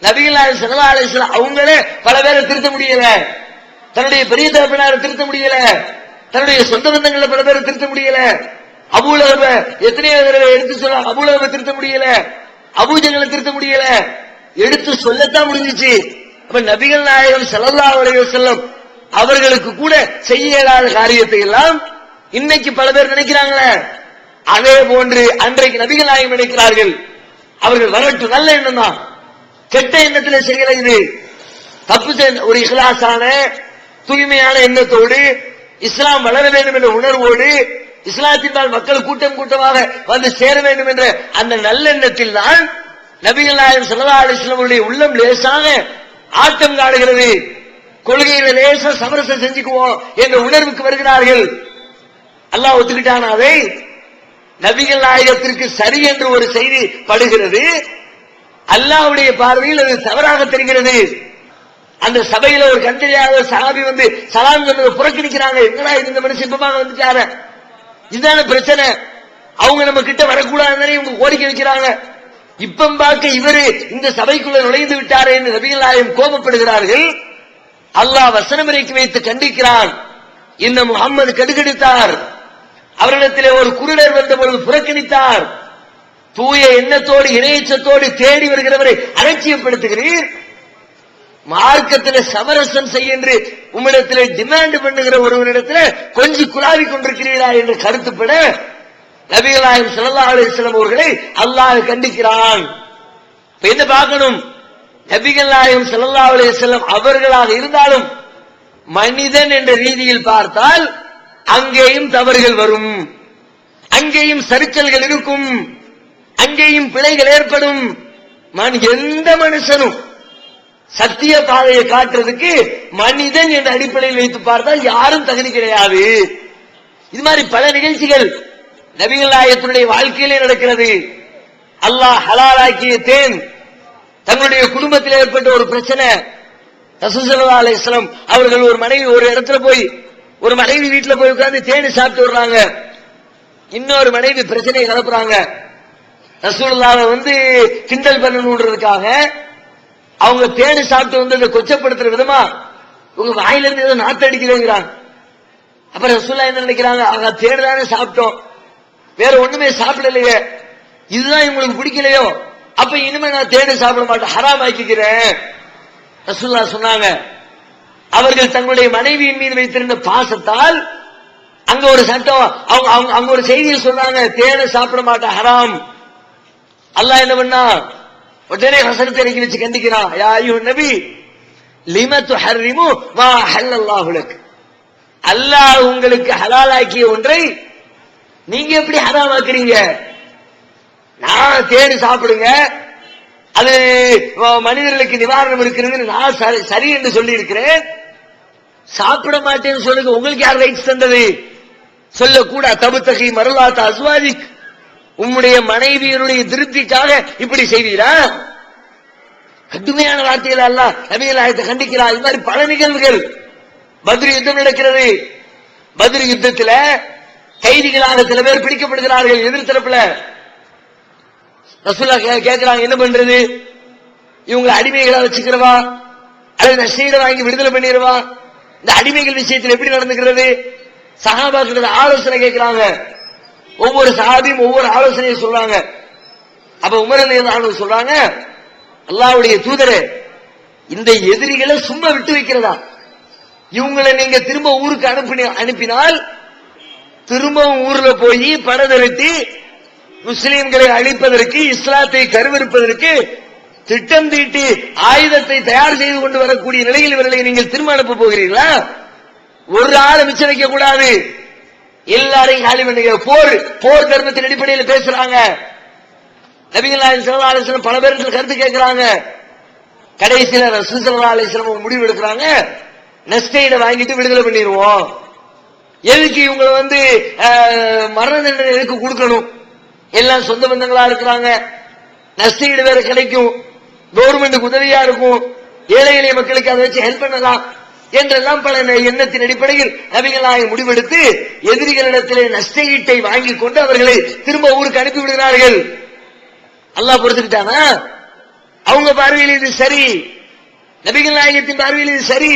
நபிகள் நாயகம் ஸல்லல்லாஹு அலைஹி வஸல்லம் அவங்களே பல பேரை திருத்த முடியல, தன்னுடைய பெரிய தகப்பனாரை திருத்த முடியல, தன்னுடைய சொந்த பந்தங்களை பல பேரை திருத்த முடியல, அபூலஹப எத்தனையோ தடவை எடுத்து சொல்ல அபூலஹப திருத்த முடியல, அபூஜஹலை திருத்த முடியல, எடுத்து சொல்லத்தான் முடிஞ்சிச்சு. அப்ப நபிகள் நாயகம் ஸல்லல்லாஹு அலைஹி வஸல்லம் அவர்களுக்கு கூட செய்ய இயலாத காரியத்தை எல்லாம் இன்னைக்கு பல பேர் நினைக்கிறாங்களே, அதே போன்று அன்றைக்கு நபிகள் நாயகம் நினைக்கிறார்கள். அவர்கள் வரட்டும், நல்ல எண்ணம் தான், கெட்ட எண்ணத்தில் செய்கிற இது தப்பு. ஒரு இஹ்லாஸான தூய்மையான எண்ணத்தோடு இஸ்லாம் வளர வேண்டும் என்ற உணர்வோடு இஸ்லாத்தினால் மக்கள் கூட்டம் கூட்டமாக வந்து சேர வேண்டும் என்ற அந்த நல்லெண்ணத்தில் தான் நபிகள் நாயகம் ஸல்லல்லாஹு அலைஹி வஸல்லம் அவருடைய உள்ளம் லேசாக ஆட்டம் காடுகிறது. கொள்கையில லேசா சமரசம் செஞ்சுக்குவோம் என்ற உணர்வுக்கு வருகிறார்கள். அல்லாஹ் ஒத்துக்கிட்டான அதை நபிகள் நாயகத்திற்கு சரி என்று ஒரு செய்தி படுகிறது, அல்லாஹ்வுடைய பார்வையில் அது தவறாக தெரிகிறது. அந்த சபையில ஒரு கண்டறியாத சஹாபி வந்து சலாம் சொன்னதை புறக்கணிக்கிறாங்க. என்னடா இந்த மனுஷன் இப்பமாக வந்துட்டார, இதுதான பிரச்சனை, அவங்க நம்ம கிட்ட வரக்கூடாதுன்னு இவங்க கோரிக்கை வைக்கிறாங்க. இப்ப பார்க்க இவரு இந்த சபைக்குள்ள நுழைந்து விட்டாரே என்று நபிகள் நாயகம் கோபப்படுகிறார்கள். அல்லாஹ் வசனம் இறக்கி வைத்து கண்டிக்கிறான். இந்த முஹம்மது கடுகெடுத்தார், அவரிடத்திலே ஒரு குருடர் வந்த பொழுது புறக்கணித்தார், தூய எண்ணத்தோடு இணையச்சத்தோடு தேடி வருகிறவரை அலட்சியப்படுத்துகிறீர், மார்க்கத்தில் சமரசம் செய்ய என்று உம்மிடத்தில் டிமாண்ட் பண்ணுகிற ஒருவரிடத்தில் கொஞ்சம் குழாவி கொண்டிருக்கிறீரா என்று கருத்துப்பட நபிகள் நாயகம் ஸல்லல்லாஹு அலைஹி வஸல்லம் அவர்களை அல்லாஹ் கண்டிக்கிறான். என்ன பார்க்கணும், நபிகள் நாயகம் ஸல்லல்லாஹு அலைஹி வஸல்லம் அவர்களாக இருந்தாலும் மனிதன் என்ற ரீதியில் பார்த்தால் அங்கேயும் தவறுகள் வரும், அங்கேயும் சறுக்கல்கள் இருக்கும், அங்கேயும் பிழைகள் ஏற்படும். எந்த மனுஷனும் சத்திய பாதையை காட்டுறதுக்கு மனிதன் என்ற அடிப்படையில் வைத்து பார்த்தால் யாரும் தகுதி கிடையாது. இது மாதிரி பல நிகழ்ச்சிகள் நபிகள் நாயகத்தினுடைய வாழ்க்கையிலே நடக்கிறது. அல்லாஹ் ஹலாலாக்கிய தேன் தங்களுடைய குடும்பத்தில் ஏற்பட்ட ஒரு பிரச்சனை. ரசூல் ஸல்லல்லாஹு அலைஹி வஸல்லம் அவர்கள் ஒரு மனைவி ஒரு இடத்துல போய் ஒரு மனைவி வீட்டுல போய் உட்கார்ந்து தேன் சாப்பிட்டு வர்றாங்க, இன்னொரு மனைவி பிரச்சனையை கலப்புறாங்க. ரசூலுல்லாஹ் வந்து கிண்டல் பண்ணணுன்றதுக்காக அவங்க தேன் சாப்பிட்டு வந்து கொச்சப்படுத்துற விதமா உங்க வாயில இருந்து ஏதோ நாத்து அடிக்கிறேங்கிறாங்க. அப்ப ரசூலுல்லாஹ் என்ன நினைக்கிறாங்க, ஆக தேன் தானே சாப்பிட்டோம், வேற ஒண்ணுமே சாப்பிடலையே, இதுதான் இவங்களுக்கு பிடிக்கலையோ, அப்ப இனிமே நான் தேன் சாப்பிட மாட்டேன், ஹராம் ஆக்கிக்கிறேன். ரசூலுல்லாஹ் சொன்னாங்க, அவர்கள் தங்களுடைய மனைவியின் மீது வைத்திருந்த பாசத்தால் அங்க ஒரு சட்டம், அங்க ஒரு செய்தியை சொல்றாங்க, தேனை சாப்பிட மாட்டேன் ஹராம். அல்லாஹ் என்ன பண்ணா, உடனே வசனத்தை இறக்கி வச்சு கண்டிக்கிறான். யா அய்யுஹன் நபி லிம துஹர்ரிமு மா ஹல்லல்லாஹு லக். அல்லாஹ் உங்களுக்கு ஹலாலாக்கிய ஒன்றை நீங்க எப்படி ஹராமாக்குறீங்க? நான் தேடி சாப்பிடுங்க, அது மனிதர்களுக்கு நிவாரணம் இருக்கிறது நான் சரி என்று சொல்லி இருக்கிறேன், சாப்பிட மாட்டேன்னு சொல்லுங்க, உங்களுக்கு யார் ரைட்ஸ் தந்தது? சொல்லக்கூட தபுத்தகி மருளாத்த அஸ்வாதிக், உம்முடைய மனைவியருடைய திருப்திக்காக இப்படி செய்வீரா? கடுமையான வார்த்தைகள் அல்லாஹ் நபிகள் நாயகத்தை கண்டிக்கிறார். இது மாதிரி பல நிகழ்வுகள். பத்ர் யுத்தம் நடக்கிறது. பத்ர் யுத்தத்தில் கைதிகளாக சில பேர் பிடிக்கப்படுகிறார்கள் எதிர்த்தரப்புல. ரசூலுல்லாஹ் கேட்கிறாங்க, என்ன பண்றது? இவங்களை அடிமைகளா வச்சுக்கிறவா அல்லது நஷ்டீட வாங்கி விடுதலை பண்ணிடுவா? இந்த அடிமைகள் விஷயத்தில் எப்படி நடந்துக்கிறது? சஹாபாக்கள் ஆலோசனை கேட்கிறாங்க. ஒவ்வொரு சஹாபியும் ஒவ்வொரு ஆலோசனையை சொல்றாங்க. அப்ப உமர் ரலியல்லாஹு அன்ஹு சொல்றாங்க, அல்லாஹ்வுடைய தூதரே, இந்த எதிரிகளை சும்மா விட்டு வைக்கிறதா? இவங்களை நீங்க திரும்ப ஊருக்கு அனுப்பினால் திரும்பவும் ஊர்ல போய் படை திரட்டி முஸ்லிம்களை அழிப்பதற்கு, இஸ்லாத்தை கருவறுப்பதற்கு திட்டம் தீட்டி ஆயுதத்தை தயார் செய்து கொண்டு வரக்கூடிய நிலையில் இவர்களை நீங்கள் திரும்ப அனுப்ப போகிறீர்களா? ஒரு ஆளை மிச்சம் வைக்க கூடாது, எல்லாரையும் காலி பண்ணுங்க. போர் தர்மத்தின் அடிப்படையில் பேசுறாங்க. நபிகள் நாயகம் ஸல்லல்லாஹு அலைஹி வஸல்லம் பல பேருக்கு கருத்து கேட்கிறாங்க. கடைசியில ரசூல் ஸல்லல்லாஹு அலைஹி வஸல்லம் முடிவு எடுக்கிறாங்க, நஷ்டஈட வாங்கிட்டு விடுதலை பண்ணிடுவோம். எதுக்கு இவங்களை மரண தண்டனை எதுக்கு கொடுக்கணும்? எல்லாம் சொந்த பந்தங்களா இருக்கிறாங்க, நஷ்டஈடு வேற கிடைக்கும், கவர்மெண்ட்டுக்கு உதவியா இருக்கும், ஏழை எளிய மக்களுக்கு அதை வச்சு ஹெல்ப் பண்ணலாம் என்றெல்லாம் பல எண்ணத்தின் அடிப்படையில் நபிகள் நாயகம் முடிவெடுத்து எதிரிகளிடத்திலே நஷ்டஈட்டை வாங்கி கொண்டு அவர்களை திரும்ப ஊருக்கு அனுப்பி விடுகிறார்கள். அல்லாஹ் பொறுத்துக்கிட்டானா? அவங்க பார்வையில் இது சரி, நபிகள் நாயகத்தின் பார்வையில் இது சரி,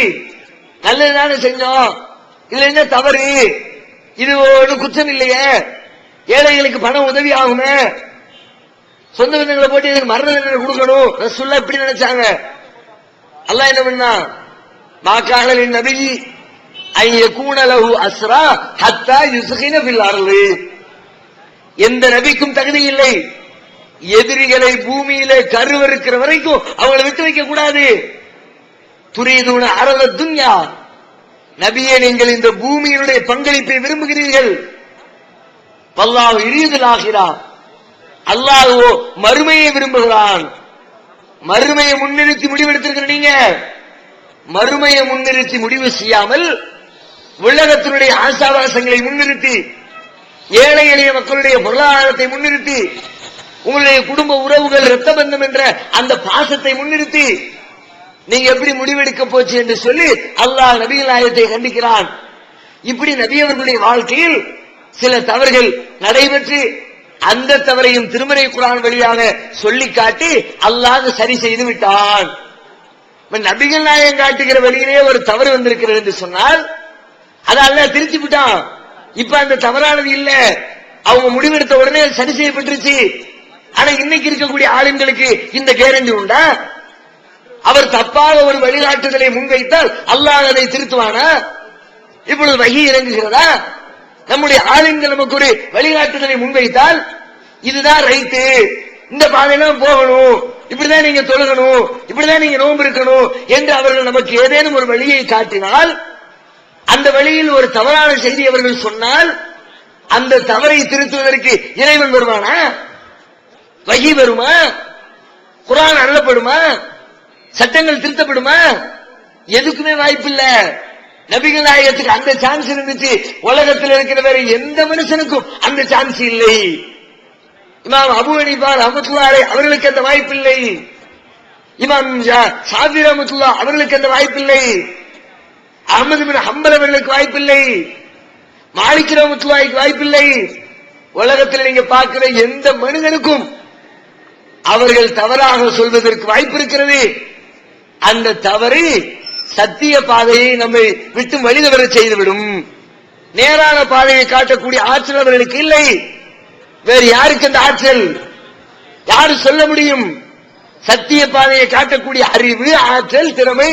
நல்லதுதானே செஞ்சோம், இதுல என்ன தவறு? இது ஒரு குற்றம் இல்லையே, ஏழைகளுக்கு பணம் உதவி ஆகுமே, சொந்த பந்தங்களை போட்டு இதுக்கு மரண தண்டனை கொடுக்கணும். ரசூலுல்லாஹ் இப்படி நினைச்சாங்க. அல்லாஹ் என்ன பண்ணா, மாகாணலின் நபி ஐயகூன லஹு அஸ்ரா ஹத்தா யுஸ்கின ஃபில் அர்ளி. எந்த நபிக்கும் தகுதி இல்லை எதிரிகளை பூமியிலே கருவறுக்கிற வரைக்கும் அவங்களை விட்டு வைக்க கூடாது. துரீதுன அரத துன்யா, நபியே நீங்கள் இந்த பூமியினுடைய பங்களிப்பை விரும்புகிறீர்கள். வல்லாஹு யுரீதுல் ஆகிரா, அல்லாஹ் மறுமையை விரும்புகிறான். மறுமையை முன்னிறுத்தி முடிவெடுத்திருக்கிற நீங்க மறுமையை முன்னிறுத்தி முடிவு செய்யாமல் உலகத்தினுடைய ஆசாவாசங்களை முன்னிறுத்தி, ஏழை எளிய மக்களுடைய பொருளாதாரத்தை முன்னிறுத்தி, உங்களுடைய குடும்ப உறவுகள் இரத்த பந்தம் என்ற அந்த பாசத்தை முன்னிறுத்தி நீங்க எப்படி முடிவெடுக்க போச்சு என்று சொல்லி அல்லாஹ் நபிகள் நாயகத்தை கண்டிக்கிறான். இப்படி நபி அவர்களுடைய வாழ்க்கையில் சில தவறுகள் நடைபெற்று அந்த தவறையும் திருமறை குர்ஆன் வழியாக சொல்லி காட்டி அல்லாஹ் சரி செய்து விட்டான். நபிகள் நாயகம் காட்டுகிற வழியிலே ஒரு தவறு வந்திருக்கிறது என்று சொன்னால் அதை அல்லாஹ் திருத்தி விட்டான். இப்ப அந்த தவறானது இல்ல, அவங்க முடிவெடுத்த உடனே சரி செய்யப்பட்டுருச்சு. ஆனா இன்னைக்கு இருக்கக்கூடிய ஆளுங்களுக்கு இந்த கேரண்டி உண்டா? அவர் தப்பாக ஒரு வழிகாட்டுதலை முன்வைத்தால் அல்லாஹ் அதை திருத்துவானா? இப்பொழுது வஹி இறங்குகிறதா? நம்முடைய ஆளுங்கள் நமக்கு ஒரு வழிகாட்டுதலை முன்வைத்தால் இதுதான் ரைட்டு, இந்த பாதையெல்லாம் போகணும், இப்படிதான் நீங்க தொழுகணும், இப்படிதான் நீங்க நோன்பு இருக்கணும் என்று அவர்கள் நமக்கு ஏதேனும் ஒரு வழியை காட்டினால், அந்த வழியில் ஒரு தவறான செய்தி அவர்கள் சொன்னால் அந்த தவறை திருத்துவதற்கு இறைவன் வருவானா? வஹி வருமா? குர்ஆன் அருளப்படுமா? சட்டங்கள் திருத்தப்படுமா? எதுக்குமே வாய்ப்பில்ல. நபிகள் நாயகத்துக்கு அந்த சான்ஸ் இருந்துச்சு, உலகத்தில் இருக்கிற வேற எந்த மனுஷனுக்கும் அந்த சான்ஸ் இல்லை. இமாம் அபூ ஹனீஃபா ரஹ்மத்துல்லாஹி அலைஹி அவர்களுக்கு அந்த வாய்ப்பில்லை. இமாம் ஷாஃபி ரஹ்மத்துல்லாஹி அவர்களுக்கு அந்த வாய்ப்பில்லை. அஹ்மத் பின் ஹம்பல் அவர்களுக்கு வாய்ப்பில்லை. மாலிக் ரஹ்மத்துல்லாஹிக்கு வாய்ப்பில்லை. உலகத்தில் நீங்க பார்க்கிற எந்த மனிதனுக்கும் அவர்கள் தவறாக சொல்வதற்கு வாய்ப்பு இருக்கிறது. அந்த தவறு சத்திய பாதையை நம்மை விட்டு வழிதவர செய்துவிடும். நேரான பாதையை காட்டக்கூடிய ஆற்றல் அவர்களுக்கு இல்லை. வேறு யாருக்கு அந்த ஆற்றல்? யாரு சொல்ல முடியும்? சத்திய பாதையை காட்டக்கூடிய அறிவு, ஆற்றல், திறமை,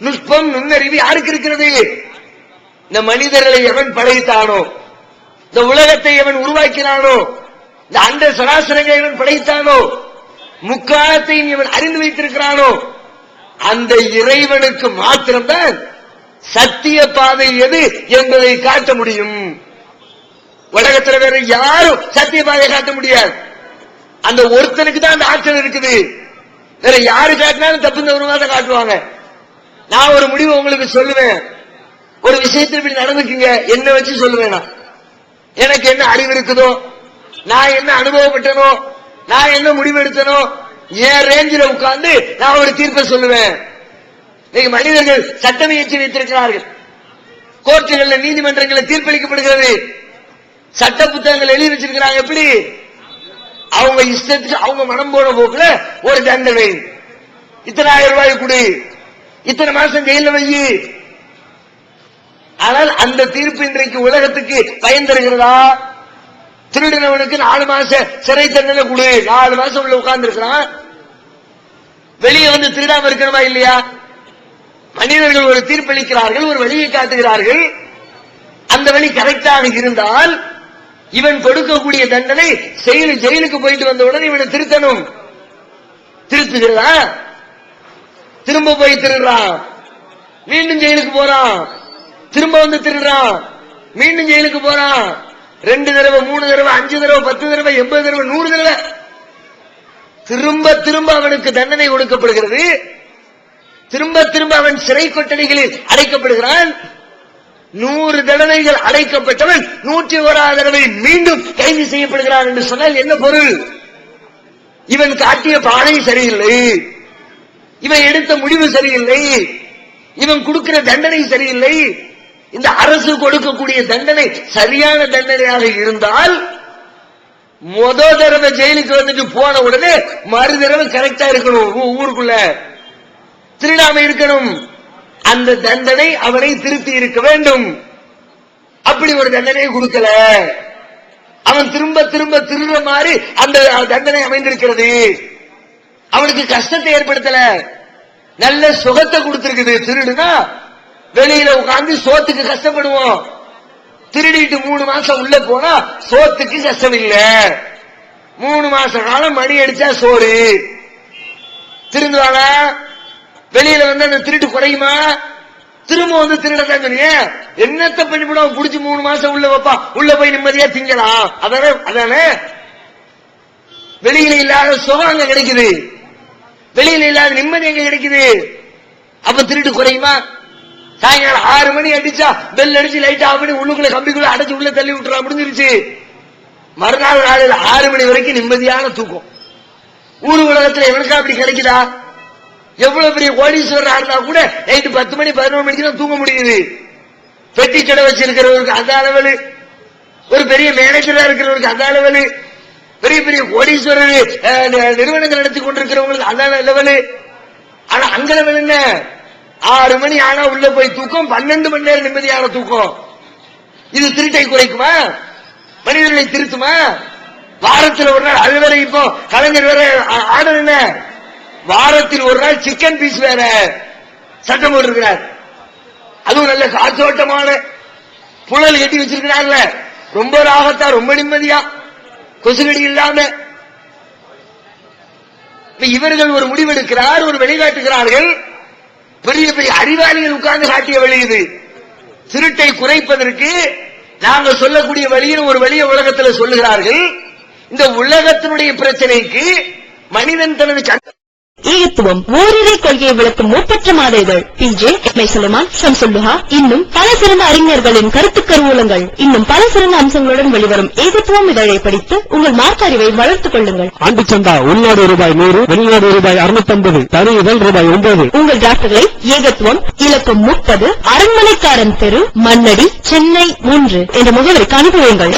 நுட்பம், நுண்ணறிவு யாருக்கு இருக்கிறது? இந்த மனிதர்களை எவன் படைத்தானோ, இந்த உலகத்தை எவன் உருவாக்கினானோ, இந்த அண்ட சராசரங்களை எவன் படைத்தானோ, முக்காலத்தையும் இவன் அறிந்து வைத்திருக்கிறானோ, அந்த இறைவனுக்கு மாத்திரம்தான் சத்திய பாதை எது என்பதை காட்ட முடியும். உலகத்தில் வேற யாரும் சத்திய பாதையை காட்ட முடியாது. அந்த ஒருத்தனுக்கு தான் அந்த ஆற்றல் இருக்குது. வேற யாரு காட்டினாலும் தப்பு தவறுமாக காட்டுவாங்க. நான் ஒரு முடிவு உங்களுக்கு சொல்லுவேன், ஒரு விஷயத்தில் இப்படி நடந்துக்குங்க, என்ன வச்சு சொல்லுவேன். எனக்கு என்ன அறிவு இருக்குதோ, நான் என்ன அனுபவப்பட்டனோ, நான் என்ன முடிவு எடுத்தனோ, என் ரேஞ்சில் உட்கார்ந்து நான் ஒரு தீர்ப்பை சொல்லுவேன். இன்னைக்கு மனிதர்கள் சட்டம் இயற்றி வைத்திருக்கிறார்கள், கோர்ட்டுகளில் நீதிமன்றங்களில் தீர்ப்பளிக்கப்படுகிறது, சட்ட புத்தகங்கள் எழுதி வச்சிருக்கிறாங்க. எப்படி அவங்க இஷ்டத்துக்கு அவங்க மனம் போன போக்குல ஒரு தண்டனை, இத்தனை ஆயிரம் ரூபாய் கொடு, இத்தனை மாசம் ஜெயில வை. ஆனால் அந்த தீர்ப்பு இன்றைக்கு உலகத்துக்கு பயன் தருகிறதா? திருடினவனுக்கு 4 மாச சிறை தண்டனை கொடு, 4 மாசம் உள்ள உட்கார்ந்து இருக்கிறான், வெளியே வந்து திருடாம இருக்கணுமா இல்லையா? மனிதர்கள் ஒரு தீர்ப்பளிக்கிறார்கள், ஒரு வழியை காட்டுகிறார்கள். அந்த வழி கரெக்டாக இருந்தால் இவன் கொடுக்கக்கூடிய தண்டனை ஜெயிலுக்கு போயிட்டு வந்தவுடன் இவனை திருத்தணும். திருத்துகிறதா? திரும்ப போய் திருடுறான், மீண்டும் ஜெயிலுக்கு போறான், திரும்ப வந்து திருடுறான், மீண்டும் ஜெயிலுக்கு போறான். 2 தடவை 3 தடவை 5 தடவை 10 தடவை 80 தடவை 100 தடவை திரும்ப திரும்ப அவனுக்கு தண்டனை கொடுக்கப்படுகிறது. திரும்ப திரும்ப அவன் சிறை கொட்டடிகளில் அடைக்கப்படுகிறான். 100 தடவைகள் அடைக்கப்பட்டவன் 101வது தடவை மீண்டும் கைது செய்யப்படுகிறான் என்று சொன்னால் என்ன பொருள்? இவன் காட்டிய பாதை சரியில்லை, இவன் எடுத்த முடிவு சரியில்லை, இவன் கொடுக்கிற தண்டனை சரியில்லை. இந்த அரசு கொடுக்கக்கூடிய தண்டனை சரியான தண்டனையாக இருந்தால் முதல் தடவை ஜெயிலுக்கு வந்துட்டு போன உடனே மறு தடவை கரெக்டா இருக்கணும், ஊருக்குள்ள திருடாம இருக்கணும். அந்த தண்டனை அவனை திருத்தி இருக்க வேண்டும். அப்படி ஒரு தண்டனையை கொடுக்கல, அவன் திரும்ப திரும்ப திருடுற மாதிரி அந்த தண்டனை அமைந்திருக்கிறது. அவனுக்கு கஷ்டத்தை ஏற்படுத்தல, நல்ல சுகத்தை கொடுத்திருக்குது. திருடுனா வெளியில உட்கார்ந்து சோத்துக்கு கஷ்டப்படுவோம், திருடிட்டு 3 மாசம் உள்ள போனா சோத்துக்கு கஷ்டம் இல்ல. 3 மாச காலம் மணி அடிச்சா சோறு. திருந்துவானா? வெளியில வந்து அந்த திருட்டு குறையுமா? திரும்ப வந்து திருடத்தான் சொன்னீங்க. என்னத்த பண்ணிவிடும், புடிச்சு 3 மாசம் உள்ள வைப்பா, உள்ள போய் நிம்மதியா திங்கலாம். அதானே வெளியில இல்லாத சுகம் அங்க கிடைக்குது, வெளியில இல்லாத நிம்மதி எங்க கிடைக்குது. அப்ப திருட்டு குறையுமா? சாயங்காலம் 6 மணி அடிச்சா பெல் அடிச்சு லைட் ஆஃப் பண்ணி உள்ளுக்குள்ள கம்பிக்குள்ள அடைச்சு உள்ள தள்ளி விட்டுறா, முடிஞ்சிருச்சு. மறுநாள் காலையில் 6 மணி வரைக்கும் நிம்மதியான தூக்கம். ஊர் உலகத்துல எவனுக்கா அப்படி கிடைக்குதா? எவ்வளவு பெரிய கோடீஸ்வரர் இருந்தா கூட நைட்டு 10 மணி 11 மணிக்கு தான் தூங்க முடியுது. பெட்டி கடை வச்சிருக்கிறவருக்கு அந்த அளவு, ஒரு பெரிய மேனேஜரா இருக்கிறவருக்கு அந்த அளவு, பெரிய பெரிய கோடீஸ்வரர் நிறுவனங்கள் நடத்தி கொண்டிருக்கிறவங்களுக்கு அந்த லெவலு. ஆனா அங்க லெவல் என்ன? 6 மணி ஆனா உள்ள போய் தூக்கம், 12 மணி நேரம் நிம்மதியான தூக்கம். இது திருட்டை குறைக்குமா? மனிதர்களை திருத்துமா? வாரத்தில் ஒரு நாள், அது வேற இப்போ கலைஞர் வேற ஆர்டர் என்ன, வாரத்தில் ஒரு நாள் சிக்கன் பீஸ் வேற சட்டம் போட்டிருக்கிறார். அதுவும் நல்ல காற்றோட்டமான புழல் கட்டி வச்சிருக்கிறார்ல, ரொம்ப ராகத்தா, ரொம்ப நிம்மதியா, கொசுகடி இல்லாம. இவர்கள் ஒரு முடிவெடுக்கிறார், ஒரு வழிகாட்டுகிறார்கள். பெரிய பெரிய அறிவாளிகள் உட்கார்ந்து காட்டிய வழி இது. திருட்டை குறைப்பதற்கு நாங்கள் சொல்லக்கூடிய வழியில் ஒரு வழியை உலகத்தில் சொல்லுகிறார்கள். இந்த உலகத்தினுடைய பிரச்சனைக்கு மனிதன் தனது ஏகத்துவம் ஓரிரை கொள்கையை விளக்கும் ஒப்பற்ற மாத இதழ் PJ சுலைமான், ஷம்சுல்லுஹா, இன்னும் பல சிறந்த அறிஞர்களின் கருத்து கருவூலங்கள், இன்னும் பல சிறந்த அம்சங்களுடன் வெளிவரும் ஏகத்துவம் இதழை படித்து உங்கள் மார்க்க அறிவை வளர்த்துக் கொள்ளுங்கள். ஆண்டு சந்தா உள்நாடு ரூபாய் 100, வெளிநாடு ரூபாய் 650, தனி இதழ் ரூபாய் 9. உங்கள் டிராப்டுகளை ஏகத்துவம், இலக்கம் 30, அரண்மனைக்காரன் தெரு, மண்ணடி, சென்னை 3 என்ற முகவரிக்கு அனுப்புவீர்கள்.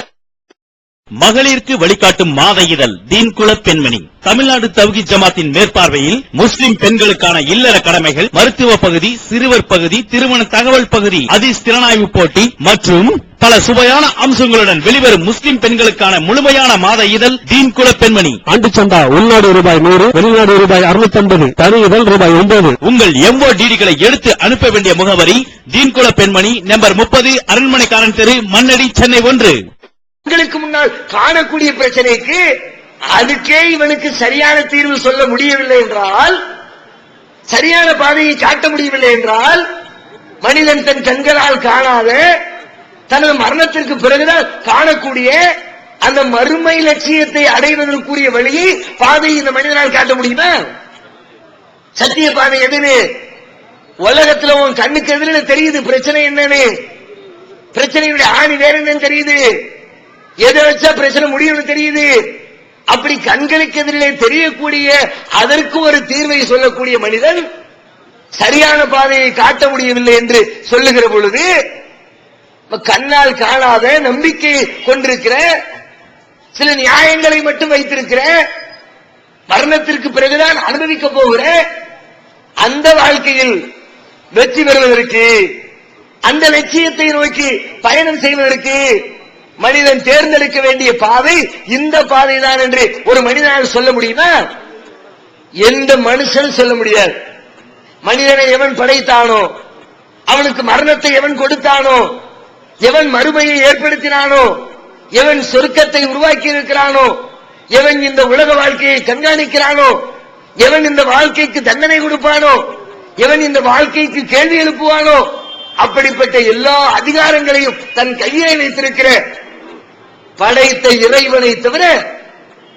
மகளிருக்கு வழிகாட்டும் மாத இதழ் தீன்குல பெண்மணி. தமிழ்நாடு தவ்ஹீத் ஜமாத்தின் மேற்பார்வையில் முஸ்லிம் பெண்களுக்கான இல்லற கடமைகள், மருத்துவ பகுதி, சிறுவர் பகுதி, திருமண தகவல் பகுதி, ஹதீஸ் திறனாய்வு போட்டி மற்றும் பல சுவையான அம்சங்களுடன் வெளிவரும் முஸ்லிம் பெண்களுக்கான முழுமையான மாத இதழ் தீன் குல பெண்மணி. ஆண்டு சந்தா உள்நாடு ரூபாய் 100, வெளிநாடு ரூபாய் 650, தனி இதழ் ரூபாய் 9. உங்கள் MODD-களை எடுத்து அனுப்ப வேண்டிய முகவரி தீன் குல பெண்மணி, நம்பர் 30, அரண்மனைக்காரன் தெரு, மண்ணடி, சென்னை 1. உங்களுக்கு முன்னால் காணக்கூடிய பிரச்சனைக்கு அதுக்கே இவனுக்கு சரியான தீர்வு சொல்ல முடியவில்லை என்றால், சரியான பாதையை காட்ட முடியவில்லை என்றால், மனிதன் தன் கண்களால் காணாத தனது மரணத்திற்கு பிறகுதான் காணக்கூடிய அந்த மறுமை லட்சியத்தை அடைவதற்குரிய வழியை பாதையை இந்த மனிதனால் காட்ட முடியுமா? சத்திய பாதை எதுன்னு உலகத்துல உன் கண்ணுக்கு எதிரில் தெரியுது. பிரச்சனை என்னன்னு, பிரச்சனையுடைய ஆணி வேற என்னன்னு தெரியுது. எதை வச்சா பிரச்சனை முடியும்னு தெரியுது. அப்படி கண்களுக்கு எதிரிலே தெரியக்கூடிய அதற்கு ஒரு தீர்வை சொல்லக்கூடிய மனிதன் சரியான பாதையை காட்ட முடியவில்லை என்று சொல்லுகிற பொழுது, கண்ணால் காணாத நம்பிக்கை கொண்டிருக்கிற சில நியாயங்களை மட்டும் வைத்திருக்கிற மரணத்திற்கு பிறகுதான் அனுபவிக்க போகிற அந்த வாழ்க்கையில் வெற்றி பெறுவதற்கு, அந்த லட்சியத்தை நோக்கி பயணம் செய்வதற்கு மனிதன் தேர்ந்தெடுக்க வேண்டிய பாதை இந்த பாதை தான் என்று ஒரு மனிதனால் சொல்ல முடியுமா? எந்த மனுஷன் சொல்ல முடியாது. மனிதனை எவன் படைத்தானோ, அவனுக்கு மரணத்தை எவன் கொடுத்தானோ, எவன் மறுமையை ஏற்படுத்தினானோ, எவன் சொர்க்கத்தை உருவாக்கி இருக்கிறானோ, எவன் இந்த உலக வாழ்க்கையை கண்காணிக்கிறானோ, எவன் இந்த வாழ்க்கைக்கு தண்டனை கொடுப்பானோ, எவன் இந்த வாழ்க்கைக்கு கேள்வி எழுப்புவானோ, அப்படிப்பட்ட எல்லா அதிகாரங்களையும் தன் கையிலே வைத்திருக்கிற படைத்த இறைவனை தவிர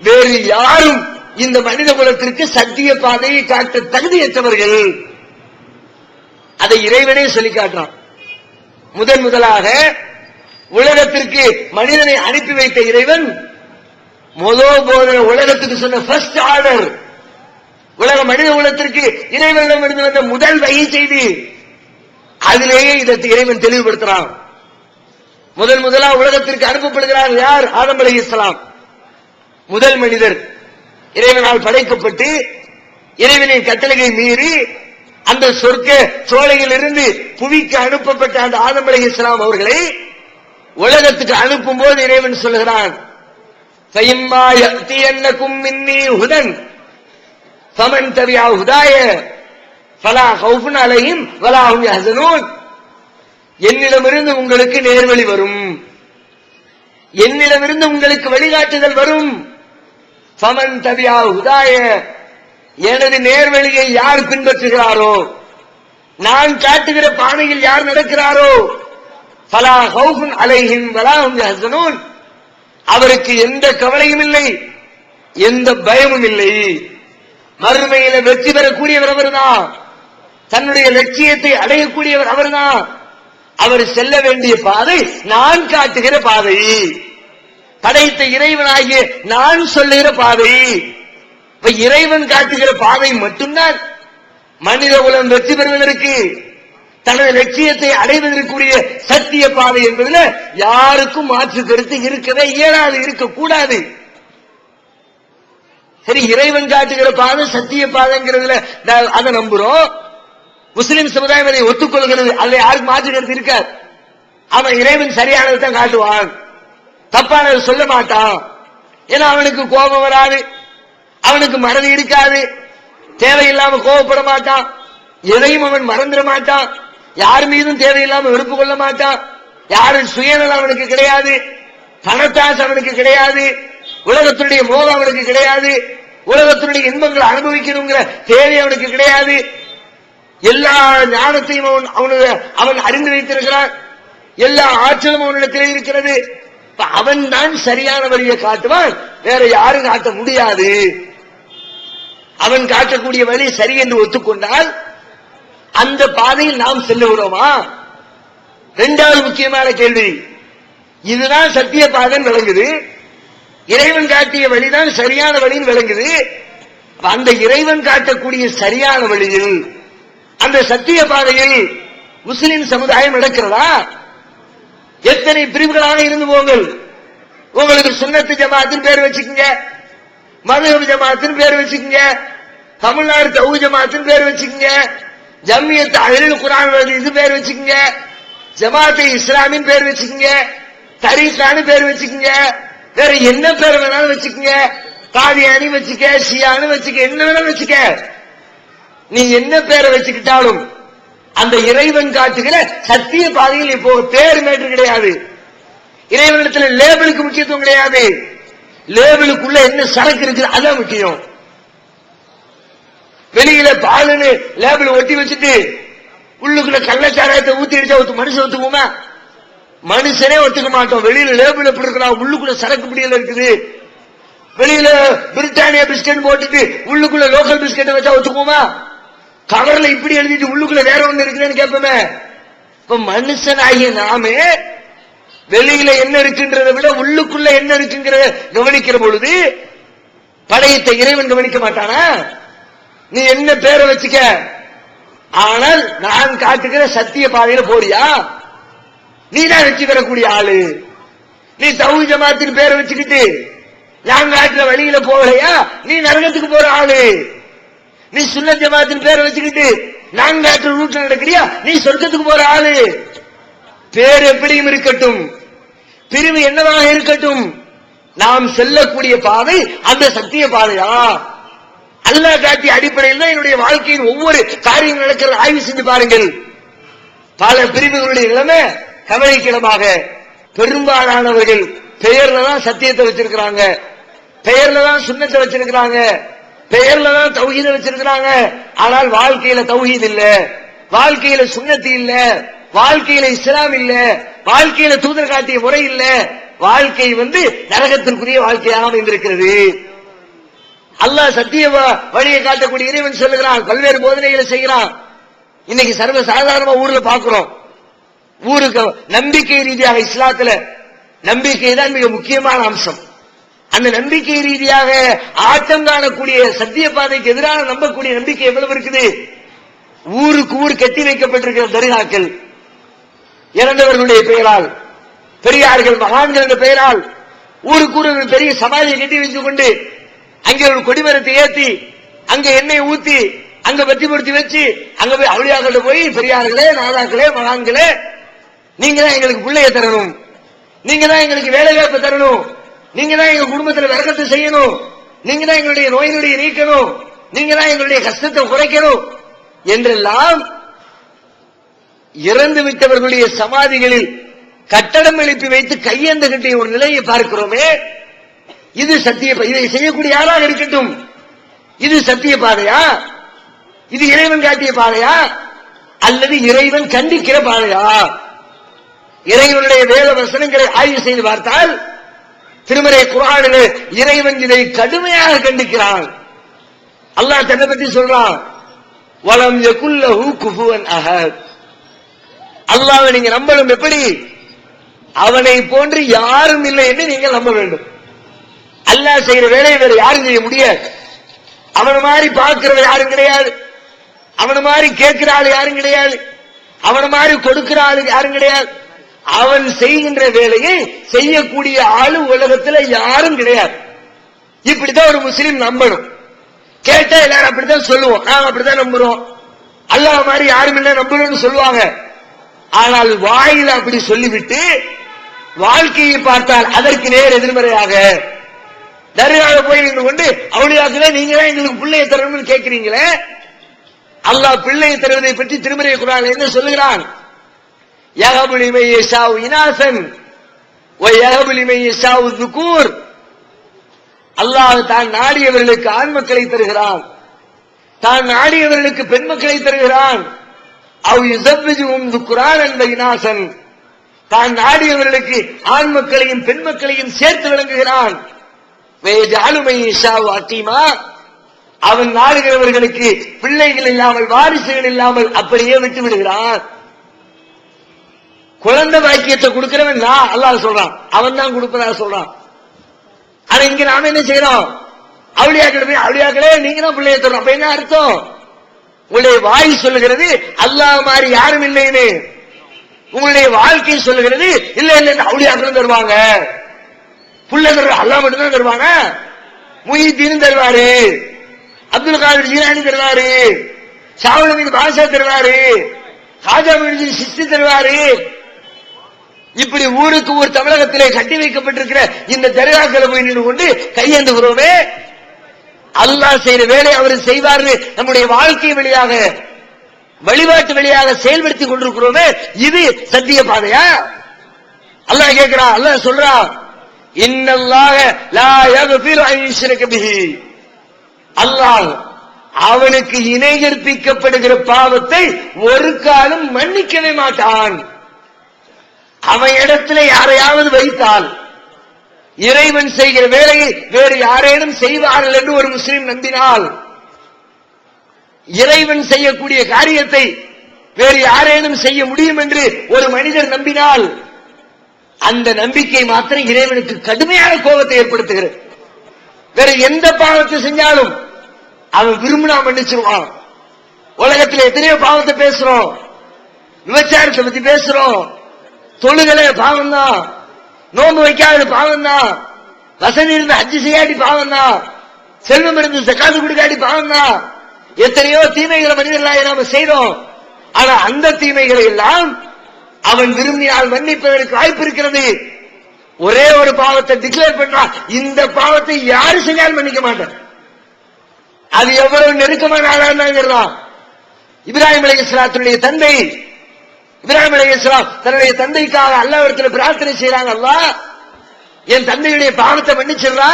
வேறு யாரும் இந்த மனித குலத்திற்கு சத்திய பாதையை காட்ட தகுதியற்றவர்கள். அதை இறைவனே சொல்லி காட்டுறான். முதலாக உலகத்திற்கு மனிதனை அனுப்பி வைத்த இறைவன் முதல் போதனை உலகத்துக்கு சொன்ன ஃபர்ஸ்ட் ஆர்டர், உலக மனித குலத்திற்கு இறைவனிடமிருந்து வந்த முதல் வகை செய்தி. அதிலேயே இதற்கு இறைவன் தெளிவுபடுத்துறான். முதலா உலகத்திற்கு அனுப்பப்படுகிறார் யார்? ஆதம் அலைஹிஸ்ஸலாம். முதல் மனிதர் இறைவனால் படைக்கப்பட்டு இறைவனின் கட்டளையை மீறி அந்த சொர்க்க சோலையில் இருந்து புவிக்கு அனுப்பப்பட்ட அந்த ஆதம் அலைஹிஸ்ஸலாம் அவர்களை உலகத்துக்கு அனுப்பும் போது இறைவன் சொல்லுகிறான், ஃபைம்மா யஅதியன்னகும் மின்னி ஹுதன் ஃபமன் தபிஅ ஹுதாய ஃபலா கௌஃபுன் அலைஹிம் வலா ஹும் யஹ்ஸனூன். என்னிடமிருந்து உங்களுக்கு நேர்வழி வரும், என்னிடமிருந்து உங்களுக்கு வழிகாட்டுதல் வரும். ஃபமன் தபிஅ ஹுதாய, எனது நேர்வழியை யார் பின்பற்றுகிறாரோ, நான் காட்டுகிற பாதையில் யார் நடக்கிறாரோ, ஃபலா கௌஃபுன் அலைஹிம் வலா ஹும் யஹ்ஸனூன், அவருக்கு எந்த கவலையும் இல்லை, எந்த பயமும் இல்லை. மறுமையில வெற்றி பெறக்கூடியவர் அவர்தான், தன்னுடைய லட்சியத்தை அடையக்கூடியவர் அவர்தான். அவர் செல்ல வேண்டிய பாதை நான் காட்டுகிற பாதை, படைத்த இறைவனாகிய நான் சொல்லுகிற பாதை. இறைவன் காட்டுகிற பாதை மட்டும்தான் மனித குலம் வெற்றி பெறுவதற்கு, தனது லட்சியத்தை அடைவதற்குரிய சத்திய பாதை என்பதில் யாருக்கும் மாற்று கருத்து இருக்கவே இயலாது, இருக்கக்கூடாது. சரி, இறைவன் காட்டுகிற பாதை சத்திய பாதைங்கிறதுல அதை நம்புறோம். முஸ்லிம் சமுதாயம் அதை ஒத்துக்கொள்கிறது, அதுல யாருக்கு மாற்று கருத்து இருக்காது. அவன் இறைவன் சரியானதை தான் காட்டுவான், தப்பானதை சொல்ல மாட்டான். ஏன்னா அவனுக்கு கோபம் வராது, அவனுக்கு மறதி இருக்காது, தேவையில்லாம கோபப்பட மாட்டான், எதையும் அவன் மறந்துட மாட்டான், யார் மீதும் தேவையில்லாம வெறுப்பு கொள்ள மாட்டான், யாரும் சுயநலம் அவனுக்கு கிடையாது, பணத்தாசை அவனுக்கு கிடையாது, உலகத்தினுடைய மோகம் அவனுக்கு கிடையாது, உலகத்தினுடைய இன்பங்களை அனுபவிக்கணுங்கிற தேவை அவனுக்கு கிடையாது. எல்லா ஞானத்தையும் அவன் அறிந்து வைத்திருக்கிறான், எல்லா ஆற்றலும் அவனிடத்தில் இருக்கிறது. அவன் தான் சரியான வழியை காட்டுவான், வேற யாரும் காட்ட முடியாது. அவன் காட்டக்கூடிய வழி சரி என்று ஒத்துக்கொண்டால் அந்த பாதையில் நாம் செல்லுகிறோமா? இரண்டாவது முக்கியமான கேள்வி, இதுதான் சத்திய பாதைன்னு விளங்குது, இறைவன் காட்டிய வழிதான் சரியான வழின்னு விளங்குது. அந்த இறைவன் காட்டக்கூடிய சரியான வழியில், அந்த சத்திய பாதையில் முஸ்லிம் சமுதாயம் நடக்கிறதா? எத்தனை பிரிவுகளாக இருந்து போங்கள், உங்களுக்கு சுன்னத்து ஜமாத்தின் பேர் வச்சுக்கோங்க, மதுஹப் ஜமாத்தின் பேர் வச்சுக்கோங்க, தமிழ்நாடு தௌஹீத் ஜமாத்தின் பேர் வச்சுக்கோங்க, ஜம்மியத் அஹ்லுல் குர்ஆன் இது பேர் வச்சுக்கோங்க, ஜமாத்தை இஸ்லாமின் பேர் வச்சுக்கங்க, தரீகான்னு பேர் வச்சுக்கங்க, வேற என்ன பேர் வேணாலும் வச்சுக்கங்க, காதியானி வச்சுக்க, ஷியான்னு வச்சுக்க, என்ன வேணாலும் வச்சுக்க. நீ என்ன பேரை வச்சுக்கிட்டாலும் அந்த இறைவன் காட்டுகிற சத்திய பாதையில் இப்போ பேர் மேற்று கிடையாது. இறைவனிடத்தில் லேபிளுக்கு முக்கியத்துவம் கிடையாது. லேபிளுக்குள்ள என்ன சரக்கு இருக்குது அதான் முக்கியம். வெளியில பாலுன்னு லேபிள் ஒட்டி வச்சுட்டு உள்ளுக்குள்ள கள்ளச்சாராயத்தை ஊத்தி அடிச்சா மனுஷன் ஒத்துக்குமா? மனுஷனே ஒத்துக்க மாட்டோம். வெளியில லேபிள் எப்படி இருக்கலாம், உள்ளுக்குள்ள சரக்கு பிடியில இருக்குது. வெளியில பிரிட்டானியா பிஸ்கட் போட்டுட்டு உள்ளுக்குள்ள லோக்கல் பிஸ்கட் வச்சா ஒத்துக்குமா? கவர்ல இப்படி எழுதிட்டு உள்ளுக்குள்ள வேற ஒண்ணு இருக்குன்னு கேட்போமே. இப்ப மனுஷனாகிய நாமே வெளியில என்ன இருக்குன்றதை விட உள்ளுக்குள்ள என்ன இருக்குங்கிற கவனிக்கிற பொழுது படைத்த இறைவன் கவனிக்க மாட்டானா? நீ என்ன பேரை வச்சுக்க, ஆனால் நான் காட்டுகிற சத்திய பாதையில போறியா? நீ தான் வெற்றி பெறக்கூடிய ஆளு. நீ தௌஹீத் ஜமாத்தின் பேரை வச்சுக்கிட்டு நான் காட்டுற வழியில போகலையா, நீ நரகத்துக்கு போற ஆளு. நீ சுன்னத் ஜமாத்தின் பேரை வச்சுக்கிட்டு நான் காட்டுற ரூட்ல நடக்கிறியா, நீ சொர்க்கத்துக்கு போற ஆளு. பேர் எப்படியும் இருக்கட்டும், பிரிவு என்னவாக இருக்கட்டும், நாம் செல்லக்கூடிய பாதை அந்த சத்திய பாதையா? அல்லாஹ் காட்டிய அடிப்படையில் தான் என்னுடைய வாழ்க்கையின் ஒவ்வொரு காரியம் நடக்கிறது. ஆய்வு செஞ்சு பாருங்கள். பல பிரிவுகளுடைய நிலைமை கவலைக்கிடமாக. பெரும்பாலானவர்கள் பெயர்ல தான் சத்தியத்தை வச்சிருக்கிறாங்க, பெயர்ல தான் சுன்னத்தை வச்சிருக்கிறாங்க, பெயர்ல தான் தௌஹீத வச்சிருக்கிறாங்க. ஆனால் வாழ்க்கையில தௌஹீத் இல்ல, வாழ்க்கையில சுன்னத்து இல்ல, வாழ்க்கையில இஸ்லாம் இல்ல, வாழ்க்கையில தூதர் காட்டிய முறை இல்ல. வாழ்க்கை நரகத்திற்குரிய வாழ்க்கையாக அமைந்திருக்கிறது. அல்லாஹ் சத்திய வழியை காட்டக்கூடிய இறைவன் சொல்லுகிறான், பல்வேறு போதனைகளை செய்கிறான். இன்னைக்கு சர்வ சாதாரணமா ஊர்ல பாக்குறோம். ஊருக்கு நம்பிக்கை ரீதியாக இஸ்லாத்துல நம்பிக்கை தான் மிக முக்கியமான அம்சம். அந்த நம்பிக்கை ரீதியாக ஆட்டம் காணக்கூடிய சத்திய பாதைக்கு எதிரான நம்பக்கூடிய நம்பிக்கை எவ்வளவு இருக்குது? ஊருக்கு ஊர் கட்டி வைக்கப்பட்டிருக்கிற தர்காக்கள், இறந்தவர்களுடைய பெயரால், பெரியார்கள் மகான்கள் என்ற பெயரால் ஊருக்கு ஊர் பெரிய சமாதியை கட்டி வைத்துக் கொண்டு அங்கே ஒரு கொடிமரத்தை ஏற்றி அங்க எண்ணெய் ஊத்தி அங்க பத்திப்படுத்தி வச்சு அங்க போய் அவளியாக்கள் போய் பெரியார்களே, நாதாக்களே, மகான்களே, நீங்க தான் எங்களுக்கு பிள்ளைய தரணும், நீங்க தான் எங்களுக்கு வேலை வாய்ப்பு தரணும், நீங்க தான் எங்க குடும்பத்தில் வரக்கத்தை செய்யணும், நீங்க தான் எங்களுடைய நோயினுடைய நீக்கணும், நீங்க தான் எங்களுடைய கஷ்டத்தை குறைக்கணும் என்றெல்லாம் இறந்து விட்டவர்களுடைய சமாதிகளில் கட்டடம் எழுப்பி வைத்து கையேந்த கட்டிய ஒரு நிலையை பார்க்கிறோமே. இது சத்திய, இதை செய்யக்கூடிய யாராக இருக்கட்டும், இது சத்திய பாதையா? இது இறைவன் காட்டிய பாதையா அல்லது இறைவன் கண்டிக்கிற பாதையா? இறைவனுடைய வேத வசனங்களை ஆய்வு செய்து பார்த்தால் திருமறை குர்ஆனில் இறைவன் இதை கடுமையாக கண்டிக்கிறான். அல்லாஹ் தன்னை பற்றி சொல்றான், வலம் யகுல்லஹு குஃபுவன் அஹத். அல்லாஹ்வை நீங்க நம்பணும். எப்படி? அவனை போன்று யாரும் இல்லை என்று நீங்கள் நம்ப வேண்டும். அல்லாஹ் செய்யற வேலையை வேற யாரும் செய்ய முடியாது. அவன மாதிரி பார்க்கிறவர் யாரும் கிடையாது, அவன மாதிரி கேட்கிற ஆள் யாரும் கிடையாது, அவன மாதிரி கொடுக்கிற ஆள் யாரும் கிடையாது. அவன் செய்கின்ற வேலையை செய்யக்கூடிய ஆளு உலகத்துல யாரும் கிடையாது. இப்படித்தான் ஒரு முஸ்லீம் நம்பணும். கேட்டா எல்லாரும் அப்படித்தான் சொல்லுவோம், நாங்க அப்படித்தான் நம்புறோம், அல்லாஹ் மாதிரி யாரும் இல்லை நம்பணும்னு சொல்லுவாங்க. ஆனால் வாயில அப்படி சொல்லிவிட்டு வாழ்க்கையை பார்த்தால் அதற்கு நேர் எதிர்மறையாக தர்கால போய் நின்று கொண்டு அவளியாக்களே நீங்க தான் எங்களுக்கு பிள்ளையை தரணும்னு கேட்கிறீங்களே. அல்லாஹ் பிள்ளையை தருவதை பற்றி திருமறை குர்ஆன் என்ன சொல்லுகிறான்? யஹபு லிமன் யஷாஉ இனாசன் வ யஹபு லிமன் யஷாஉ ذுகூர். அல்லாஹ் தான் நாடியவர்களுக்கு ஆண் மக்களை தருகிறான், தான் நாடியவர்களுக்கு பெண் மக்களை தருகிறான். அவ் யுஸவ்விஜுஹும் ذுக்ரானன் வ இனாசன், தான் நாடியவர்களுக்கு ஆண் மக்களையும் பெண் மக்களையும் சேர்த்து வழங்குகிறான். வயஜஅலு மன் யஷாஉ அகீமா, அவன் நாடுகிறவர்களுக்கு பிள்ளைகள் இல்லாமல் வாரிசுகள் இல்லாமல் அப்படியே விட்டு விடுகிறான். குழந்தை பாக்கியத்தை கொடுக்கிறவன் நான், அல்லாஹ் சொல்றான், அவன் தான் கொடுப்பதா சொல்றான். ஆனா இங்க நாம என்ன செய்யறோம்? அவளியாக்களே நீங்க தான் பிள்ளையை தரணும். அப்ப என்ன அர்த்தம்? உங்களுடைய வாய் சொல்லுகிறது அல்லாஹ் மாதிரி யாரும் இல்லைன்னு, உங்களுடைய வாழ்க்கை சொல்லுகிறது இல்ல இல்ல அவளியாக்களும் தருவாங்க, புள்ள தருவா அல்லாஹ் மட்டும்தான் தருவாங்க. முஹிதீன் தருவாரு, அப்துல் காதர் ஜீலானி தருவாரு, ஷாவுல் மீது பாஷா தருவாரு, ஹாஜா மீது சிஸ்தி தருவாரு, இப்படி ஊருக்கு ஊர் தமிழகத்திலே கட்டி வைக்கப்பட்டிருக்கிற இந்த தர்காக்களை போய் நின்று கொண்டு கையேந்துகிறோமே, அல்லாஹ் செய்யற வேலை அவர் செய்வார்னு நம்முடைய வாழ்க்கை வழியாக வழிபாட்டு வழியாக செயல்படுத்திக் கொண்டிருக்கிறோமே, இது சத்திய பாதையா? அல்லாஹ் கேட்கிறான், அல்லாஹ் சொல்றான், இன்னல்லாஹ லா யக்ஃபிரு அன் யுஷ்ரக பிஹி, அல்லாஹ் அவனுக்கு இணை கற்பிக்கப்படுகிற பாவத்தை ஒரு காலம் மன்னிக்கவே மாட்டான். அவன் இடத்துல யாரையாவது வைத்தால் இறைவன் செய்கிற வேலையை வேறு யாரேனும் செய்வார்கள் என்று ஒரு முஸ்லிம் நம்பினால், இறைவன் செய்யக்கூடிய காரியத்தை வேறு யாரேனும் செய்ய முடியும் என்று ஒரு மனிதர் நம்பினால், அந்த நம்பிக்கை மாத்திரம் இறைவனுக்கு கடுமையான கோபத்தை ஏற்படுத்துகிறது. வேற எந்த பாவத்தை செஞ்சாலும் அவன் விரும்பினா மன்னிச்சிருவான். உலகத்தில் எத்தனையோ பாவத்தை பேசுறோம், விபச்சாரத்தை பத்தி பேசுறோம், தொழுகலை பாவம் தான், நோன்பு வைக்காத பாவம் தான், வசதி இருந்து ஹஜ் செய்யாடி பாவம் தான், செல்வம் இருந்து ஜகாத் கொடுக்காடி பாவம் தான், எத்தனையோ தீமைகளை மனிதர்களாக நாம செய்றோம். ஆனா அந்த தீமைகளை எல்லாம் அவன் விரும்பினால் மன்னிப்பதற்கு வாய்ப்பு இருக்கிறது. ஒரே ஒரு பாவத்தை டிக்ளேர் பண்றான், இந்த பாவத்தை யாரு செஞ்சாலும் மன்னிக்க மாட்டான். அது எவ்வளவு நெருக்கமான ஆளாக இப்ராஹிம் அலைஹிஸ்ஸலாத்துடைய தந்தை, இப்ராஹிம் அலைஹிஸ்ஸலாம் தன்னுடைய தந்தைக்காக அல்லாஹ்விடத்தில் பிரார்த்தனை செய்யறாங்க, அல்லாஹ் என் தந்தையுடைய பாவத்தை மன்னிச்சிடுறா.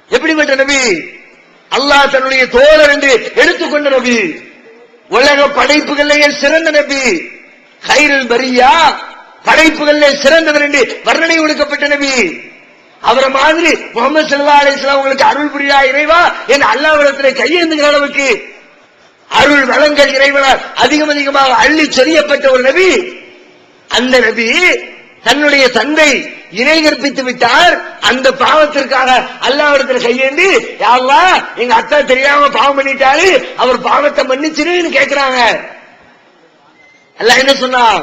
எப்படிப்பட்ட நபி? அல்லாஹ் தன்னுடைய தோழர் என்று எடுத்துக்கொண்ட நபி, உலக படைப்புகளிலேயே சிறந்த நபி, கைருல் பரியா, படைப்புகளிலே சிறந்தவர் என்று வர்ணனை கொடுக்கப்பட்ட நபி. அவரை மாதிரி முகமது ஸல்லல்லாஹு அலைஹி வஸல்லம் உங்களுக்கு அருள் புரியா இறைவா என்று அல்லாஹ்விடத்தில் கையேந்துகிற அளவுக்கு அருள் வளங்கள் இறைவனால் அதிகம் அதிகமாக அள்ளி சொரியப்பட்ட ஒரு நபி. அந்த நபி தன்னுடைய தந்தை இணை கற்பித்து விட்டார், அந்த பாவத்திற்காக அல்லாஹ்விடத்தில் கையேந்தி, யா அல்லாஹ் எங்க அத்தா தெரியாம பாவம் பண்ணிட்டாரு, அவர் பாவத்தை மன்னிச்சிருன்னு கேட்கிறாங்க. அல்லாஹ் என்ன சொன்னான்?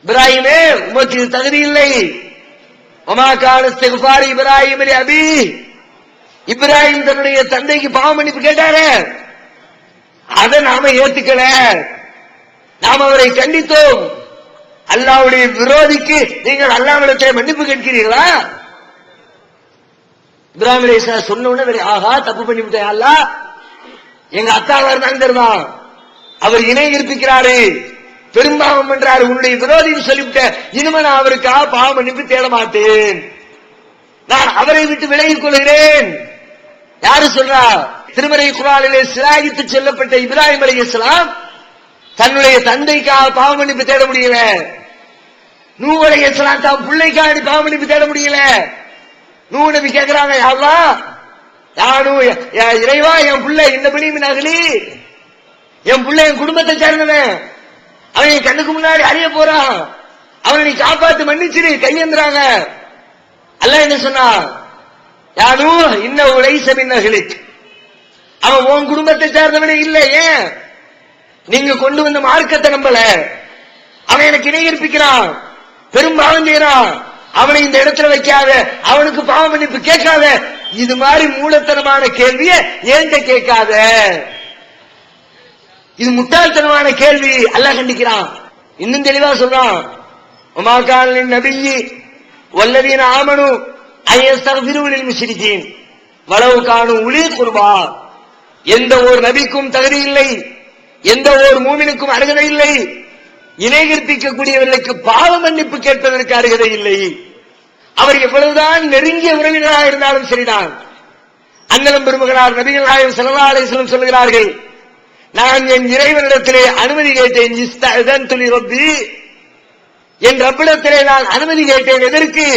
இப்ராஹிமே உமக்கு தகுதி இல்லை. வமா கான இஸ்திக்ஃபார் இப்ராஹிம் லி அபி, இப்ராஹிம் தன்னுடைய தந்தைக்கு பாவ மன்னிப்பு கேட்டாரு, அதை நாம ஏத்துக்கல, நாம் அவரை கண்டித்தோம். அல்லாஹ்வுடைய விரோதிக்கு நீங்கள் அல்லாஹ்விடத்தில் மன்னிப்பு கேட்கிறீர்களா? இப்ராஹிம் அலைஹிஸ்ஸலாம் சொன்ன உடனே ஆஹா தப்பு பண்ணிவிட்டேன், அல்லாஹ் எங்க அத்தாவா இருந்தாங்க, அவர் இணை கற்பிக்கிறாரு, பெரும்பாவம் பண்றாரு, உன்னுடைய விரோதின்னு சொல்லிவிட்ட, இனிமே நான் அவருக்காக பாவ மன்னிப்பு தேட மாட்டேன், நான் அவரை விட்டு விலகிக் கொள்கிறேன். யாரு சொல்றா? திருமறை குர்ஆனிலே சிலாகித்து சொல்லப்பட்ட இப்ராஹிம் அலைஹிஸ்ஸலாம் தன்னுடைய தந்தைக்காக பாவ மன்னிப்பு தேட முடியல, நூஹ் அலைஹிஸ்ஸலாம் தான் பிள்ளைக்காக பாவ மன்னிப்பு தேட முடியல. நூஹ் நபி கேட்கிறாங்க, யா அல்லாஹ் இறைவா என் பிள்ளை இந்த பணியின் அகலி, என் பிள்ளை என் குடும்பத்தை சேர்ந்தவன், அவன் என் கண்ணுக்கு முன்னாடி அழிய போறான், அவனை நீ காப்பாத்து மன்னிச்சிரு கையேந்துறாங்க. அல்லாஹ் என்ன சொன்னா? யானூ இன்ன உலைஸ மின் அஹ்லிக், அவன் உன் குடும்பத்தை சேர்ந்தவனே இல்லை. ஏன்? நீங்க கொண்டு வந்த மார்க்கத்தை நம்பல, அவன் எனக்கு இணை கற்பிக்கிறான், பெரும் பாவம் செய்யறான், அவனை இந்த இடத்துல வைக்காத, அவனுக்கு பாவ மன்னிப்பு கேட்காத, இது மாதிரி மூலத்தனமான கேள்விய ஏன்ட்ட கேட்காத, இது முட்டாள்தனமான கேள்வி. அல்லாஹ் கண்டிக்கிறான். இன்னும் தெளிவா சொல்றான், வமா கான லின்னபிய்யி வல்லதீன ஆமனு அய்யஸ்தக்ஃபிரு லில் முஷ்ரிகீன் வலவ் கானு உலி குர்பா, எந்த ஒரு நபிக்கும் தகுதி இல்லை, எந்த ஒரு மூமினுக்கும் அருகதை இல்லை, இணை கற்பிக்கக்கூடியவர்களுக்கு பாவ மன்னிப்பு கேட்பதற்கு அருகதை இல்லை. அவர் எவ்வளவுதான் நெருங்கிய உறவினராக இருந்தாலும் சரிதான். அண்ணலம் பெருமகனார் நபிகள் நாயகம் ஸல்லல்லாஹு அலைஹி வஸல்லம் சொல்கிறார்கள், நான் என் இறைவனிடத்திலே அனுமதி கேட்டேன், இஸ்தஅதன்து லி ரப்பி, என் ரப்பிடத்திலே நான் அனுமதி கேட்டேன். எதற்கு?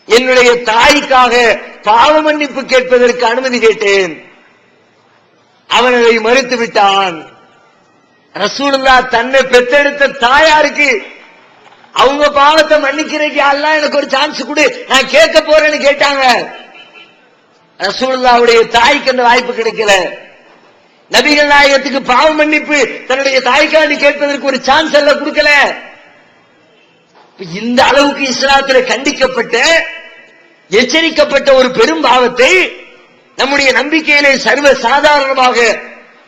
என்னுடைய தாய்க்காக பாவ மன்னிப்பு கேட்பதற்கு அனுமதி கேட்டேன். அவன் அதை மறுத்து விட்டான். ரசூலுல்லாஹ் தன்னை பெற்றெடுத்த தாயாருக்கு அவங்க பாவத்தை மன்னிக்கிறதுக்கு அல்லாஹ் எனக்கு ஒரு சான்ஸ் கொடு, நான் கேட்க போறேன்னு கேட்டாங்க. ரசூலுல்லாஹ்வுடைய தாய்க்கு அந்த வாய்ப்பு கிடைக்கல. நபிகள் நாயகத்துக்கு பாவ மன்னிப்பு தன்னுடைய தாய்க்காண்டி கேட்பதற்கு ஒரு சான்ஸ் எல்லாம் கொடுக்கல. இந்த அளவுக்கு இஸ்லாத்தில் கண்டிக்கப்பட்ட எச்சரிக்கப்பட்ட ஒரு பெரும் பாவத்தை நம்முடைய நம்பிக்கையிலே சர்வ சாதாரணமாக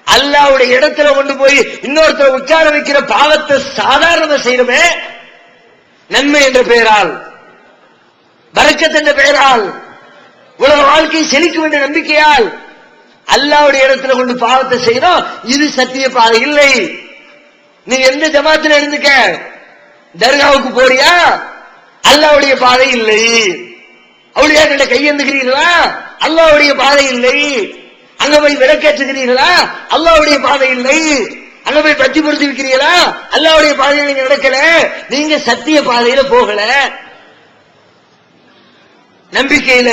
அல்லாஹ்வுடைய இடத்துல கொண்டு போய் இன்னொருத்தர் உட்கார வைக்கிற பாவத்தை சாதாரணமா செய்யறமே, நன்மை என்ற பெயரால், பரக்கத் என்ற பெயரால், உலக வாழ்க்கை செழிக்கும் என்ற நம்பிக்கையால் அல்லாஹ்வுடைய இடத்துல கொண்டு பாவத்தை செய்யணும். இது சத்திய பாதை இல்லை. நீ எந்த ஜமாத்துல இருந்துக்க, தர்காவுக்கு போறியா, அல்லாஹ்வுடைய பாதை இல்லை. அவளியா கிட்ட கையெழுந்துகிறீர்களா, அல்லாஹ்வுடைய பாதை இல்லை. அங்க போய் விளக்கேற்றுகிறீர்களா, அல்லாஹ்வுடைய பாதை இல்லை. அங்க போய் பத்தி பொறுத்து வைக்கிறீங்களா, அல்லாஹ்வுடைய பாதையில நீங்க நடக்கல. நீங்க சத்திய பாதையில போகல. நம்பிக்கையில,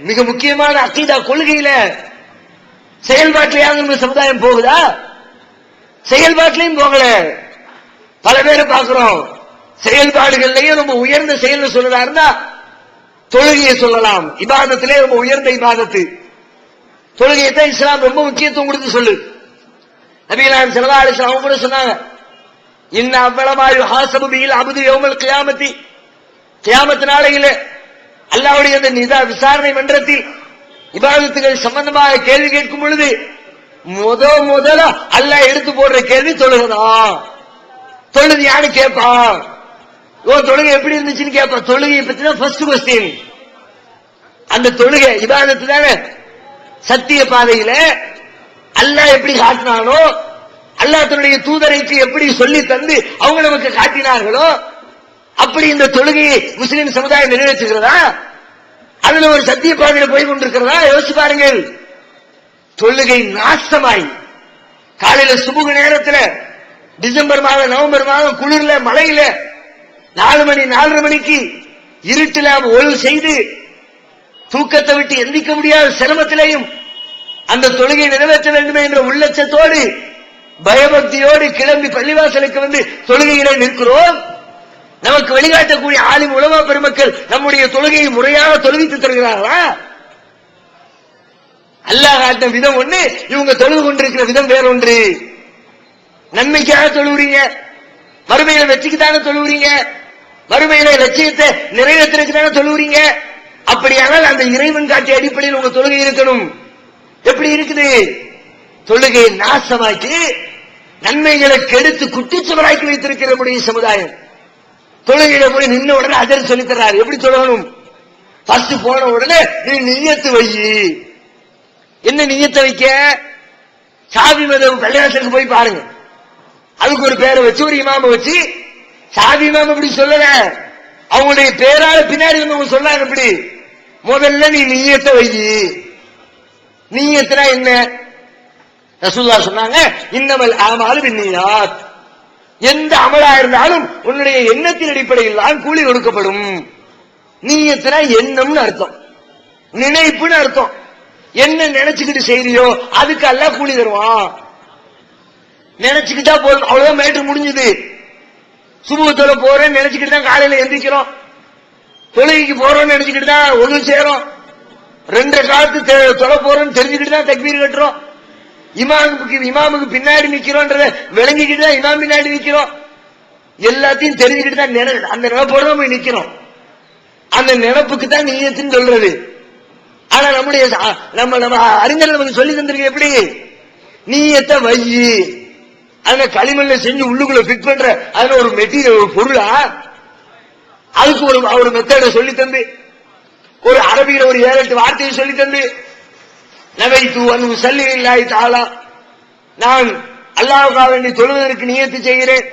மிக முக்கியமான அகீதா கொள்கையில, செயல்பாட்டிலேயாவது நம்ம சமுதாயம் போகுதா? செயல்பாட்டிலையும் போகல. பல பேரை பார்க்கிறோம், செயல்பாடுகள்லயும் ரொம்ப உயர்ந்த செயல் சொல்றதா இருந்தா தொழுகையை சொல்லலாம். இபாதத்திலே ரொம்ப உயர்ந்த இபாதத்து தொழுகையத்தான் இஸ்லாம் ரொம்ப முக்கியத்துவம் கொடுத்து சொல்லு. நபிகள் ஸல்லல்லாஹு அலைஹி வஸல்லம் கூட சொன்னாங்க, இன்ன அவ்வளமா யுஹாஸபு பில் அப்து யௌமல் கியாமத்தி, கியாமத் நாளையில அல்லாஹ்வுடைய அந்த விசாரணை மன்றத்தில் இபாதத்துகள் சம்பந்தமாக கேள்வி கேட்கும் பொழுது முதல்ல அல்லாஹ் எடுத்து போடுற கேள்வி தொழுகைதான். தொழுது யாரு கேட்பான், தொழுகை எப்படி இருந்துச்சுன்னு கேட்பான். தொழுகையை பத்தி தான் ஃபர்ஸ்ட் கொஸ்டின். அந்த தொழுகை இபாதத்து தானே. சத்திய பாதையில அல்லாஹ் எப்படி காட்டினானோ, அல்லாஹ் தன்னுடைய தூதரைக்கு எப்படி சொல்லி தந்து அவங்க நமக்கு காட்டினார்களோ, அப்படி இந்த தொழுகையை முஸ்லிம் சமுதாயம் நிறைவேற்றுகிறதா? அதுல ஒரு சத்திய பாதையில போய் கொண்டிருக்கிறதா? யோசிச்சு பாருங்கள். தொழுகை நாசமாய் காலையில சுபுக நேரத்துல, டிசம்பர் மாதம், நவம்பர் மாதம், குளிர்ல, மழையில 4 மணி 4:30 மணிக்கு இருட்டில் ஒழுங்கு செய்து தூக்கத்தை விட்டு எந்திக்க முடியாத சிரமத்திலையும் அந்த தொழுகை நிறைவேற்ற வேண்டுமே என்ற உள்ளச்சத்தோடு பயபக்தியோடு கிளம்பி பள்ளிவாசலுக்கு வந்து தொழுகையில நிற்கிறோம். நமக்கு வழிகாட்டக்கூடிய ஆலிம் உலமா பெருமக்கள் நம்முடைய தொழுகையை முறையாக தொழுவித்து தருகிறார்களா? அல்லாஹ் காட்டின விதம் ஒண்ணு, இவங்க தொழுது கொண்டிருக்கிற விதம் வேறொன்று. நன்மைக்காக தொழுகிறீங்க, மறுமையில வெற்றிக்குத்தானே தொழுகிறீங்க, மறுமையில லட்சியத்தை நிறைவேற்றுறதுக்கு தானே தொழுகிறீங்க. அப்படியானால் அந்த இறைவன் காட்டிய அடிப்படையில் உங்க தொழுகை இருக்கணும். எப்படி இருக்குது? தொழுகையை நாசமாக்கி நன்மைகளை கெடுத்து குட்டிச்சுவராக்கி வைத்திருக்கிற நம்முடைய சமுதாயம். தொழுகையில போய் நின்ன உடனே அஜர் சொல்லி தர்றாரு, எப்படி தொழணும். ஃபர்ஸ்ட் போன உடனே நீ நிய்யத்து வை. என்ன நிய்யத்தை வைக்க? சாவி மதம் பள்ளிவாசலுக்கு போய் பாருங்க, அதுக்கு ஒரு பேரை வச்சு ஒரு இமாம வச்சு, சாவி இமாம் இப்படி சொல்லல, அவங்களுடைய பேரால பின்னாடி வந்து சொல்லாங்க. இப்படி முதல்ல நீ நிய்யத்தை வை. நிய்யத்துனா என்ன? ரசூலுல்லாஹ் சொன்னாங்க, இன்னமல் அமாலு பின்னியாத், எந்த அமலா இருந்தாலும் உன்னுடைய எண்ணத்தின் அடிப்படையில் தான் கூலி கொடுக்கப்படும். நிய்யத்துனா எண்ணம்னு அர்த்தம், நினைப்புன்னு அர்த்தம். என்ன நினைச்சுக்கிட்டு செய்யறியோ அதுக்கு அல்லாஹ் கூலி தருவான். நினைச்சுக்கிட்டா போதும், அவ்வளவுதான் மேட்டர் முடிஞ்சது. சுபுகத்தோட போறேன்னு நினைச்சுக்கிட்டு தான் காலையில எந்திரிக்கிறோம், தொழுகைக்கு போறோம்னு நினைச்சுக்கிட்டு தான் ஒண்ணு சேரும், 2 காலத்து தொலை போறோம்னு தெரிஞ்சுக்கிட்டு தான் தக்பீர் கட்டுறோம், இமாமுக்கு பின்னாடி நிக்கிறோன்றத விளங்கிக்கிட்டு தான் இமாம் பின்னாடி நிக்கிறோம், எல்லாத்தையும் தெரிஞ்சுக்கிட்டு தான் அந்த நினைப்போட தான் போய் நிக்கிறோம். அந்த நினைப்புக்கு தான் நிய்யத்துன்னு சொல்றது. ஆனா நம்முடைய நம்ம அறிஞர்கள் நமக்கு சொல்லி தந்திருக்க எப்படி? நிய்யத்தை வை, அந்த களிமண்ல செஞ்சு உள்ளுக்குள்ள ஃபிட் பண்ற அதுல ஒரு மெட்டீரியல், ஒரு பொருளா? அதுக்கு ஒரு மெத்தட சொல்லி தந்து, ஒரு அரபியில ஒரு 7-8 வார்த்தையை சொல்லி தந்து, நவைத்து அன் உஸல்லி லில்லாஹி தஆலா, நான் அல்லாஹ்வுக்காக வேண்டி தொழுவதற்கு நியத்து செய்கிறேன்.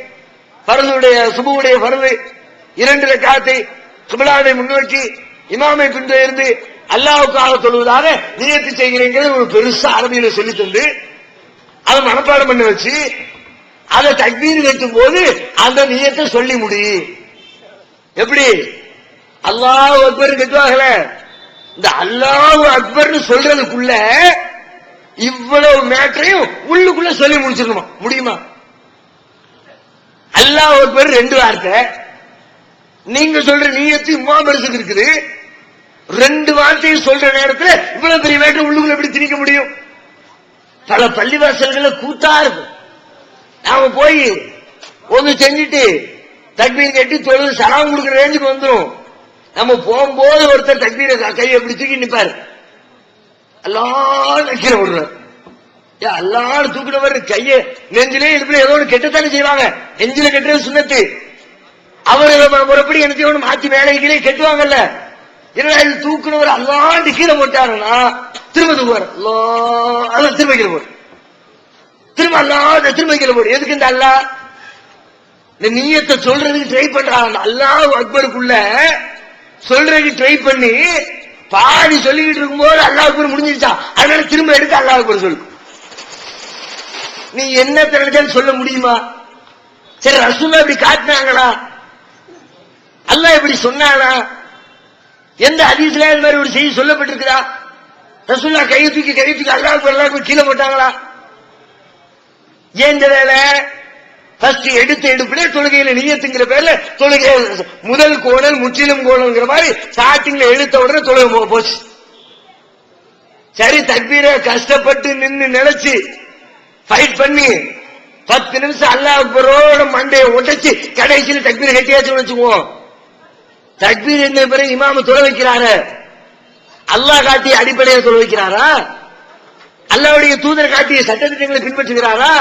ஃபர்துடைய சுபுவுடைய ஃபர்து 2 ரக்காத்தை கிப்லாவை முன்னோக்கி இமாமை பின்தொடர்ந்து அல்லாஹ்வுக்காக தொழுவதாக நியத்து செய்கிறேங்கிறது ஒரு பெருசா அரபியில சொல்லி தந்து, அதை மனப்பாடம் பண்ண வச்சு, அதை தக்பீர் கட்டும் போது அந்த நியத்தை சொல்லி முடி. எப்படி? அல்லாஹ் அக்பர் கட்டுவாங்கல, இந்த அல்லாஹ் அக்பர்னு சொல்றதுக்குள்ள இவ்வளவு மேட்டரையும் உள்ளுக்குள்ள சொல்லி முடிச்சிடணுமா? முடியுமா? அல்லாஹ் அக்பர் 2 வார்த்தை, நீங்க சொல்ற நியத்து இமாமருக்கு இருக்குது, 2 வார்த்தையை சொல்ற நேரத்தில் இவ்வளவு பெரிய மேட்டர் உள்ளுக்குள்ள எப்படி திணிக்க முடியும்? பல பள்ளிவாசல்கள் கூத்தா இருக்கும். நாம போய் ஒண்ணு செஞ்சுட்டு தக்பீர் கட்டி தொழுது சலாம் கொடுக்கிற ரேஞ்சுக்கு வந்துடும். நம்ம போகும்போது ஒருத்தர் தக்பீரை கையை எப்படி தூக்கி நிப்பாரு, அல்லாஹ் நக்கீர விடுறாரு. அல்லாஹ் தூக்கினவர் கையை நெஞ்சிலே இடுப்புல ஏதோ ஒன்று கெட்டத்தானே செய்வாங்க. நெஞ்சில கெட்டது சுண்ணத்து, அவர்கள் முறைப்படி என்ன மாத்தி வேலைகளே கெட்டுவாங்கல்ல. ஏன்னா இது தூக்குனவர் அல்லாண்டு கீழே போட்டாருன்னா திரும்ப தூக்குவார், அதான் திரும்ப கீழே போடு, திரும்ப அல்லாத திரும்ப கீழே போடு. எதுக்கு இந்த அல்லா இந்த நீயத்தை சொல்றதுக்கு ட்ரை பண்றாங்க. அல்லாஹ் அக்பருக்குள்ள சொல்றதுக்கு ட்ரை பண்ணி பாதி சொல்லிக்கிட்டு இருக்கும்போது அல்லாஹ் அக்பர் முடிஞ்சிருச்சா, அதனால திரும்ப எடுத்து அல்லாஹ் அக்பர் சொல்லு. நீ என்ன நினைச்சாலும் சொல்ல முடியுமா? சரி, ரசூலுல்லாஹ் இப்படி காட்டினாங்களா? அல்லாஹ் இப்படி சொன்னானா? எந்த ஹதீஸ்ல இந்த மாதிரி ஒரு செய்தி சொல்லப்பட்டிருக்குதா? ரசூலுல்லாஹ் கையை தூக்கி அல்லாஹ் அக்பர் கீழே போட்டாங்களா? ஏன் இந்த வேலை? ஃபர்ஸ்ட் எடுத்த எடுப்புல தொழுகையில நியத்துங்கிற பேர்ல தொழுகை முதல் கோணல் முற்றிலும் கோணல்ங்கிற மாதிரி ஸ்டார்டிங்ல எடுத்த உடனே தொழுகை போச்சு. சரி, தக்பீரை கஷ்டப்பட்டு நின்று நினைச்சு ஃபைட் பண்ணி 10 நிமிஷம் அல்லாஹ் அக்பரோட மண்டையை உடைச்சு கடைசியில் தக்பீர் கட்டியாச்சு வச்சுக்குவோம். தக்பீர் என்ன பிறகு இமாம தொழ வைக்கிறாரு, அல்லாஹ் காட்டிய அடிப்படையை தொழ வைக்கிறாரா? அல்லாஹ்வுடைய தூதர் காட்டிய சட்டத்திட்டங்களை பின்பற்றுகிறாரா?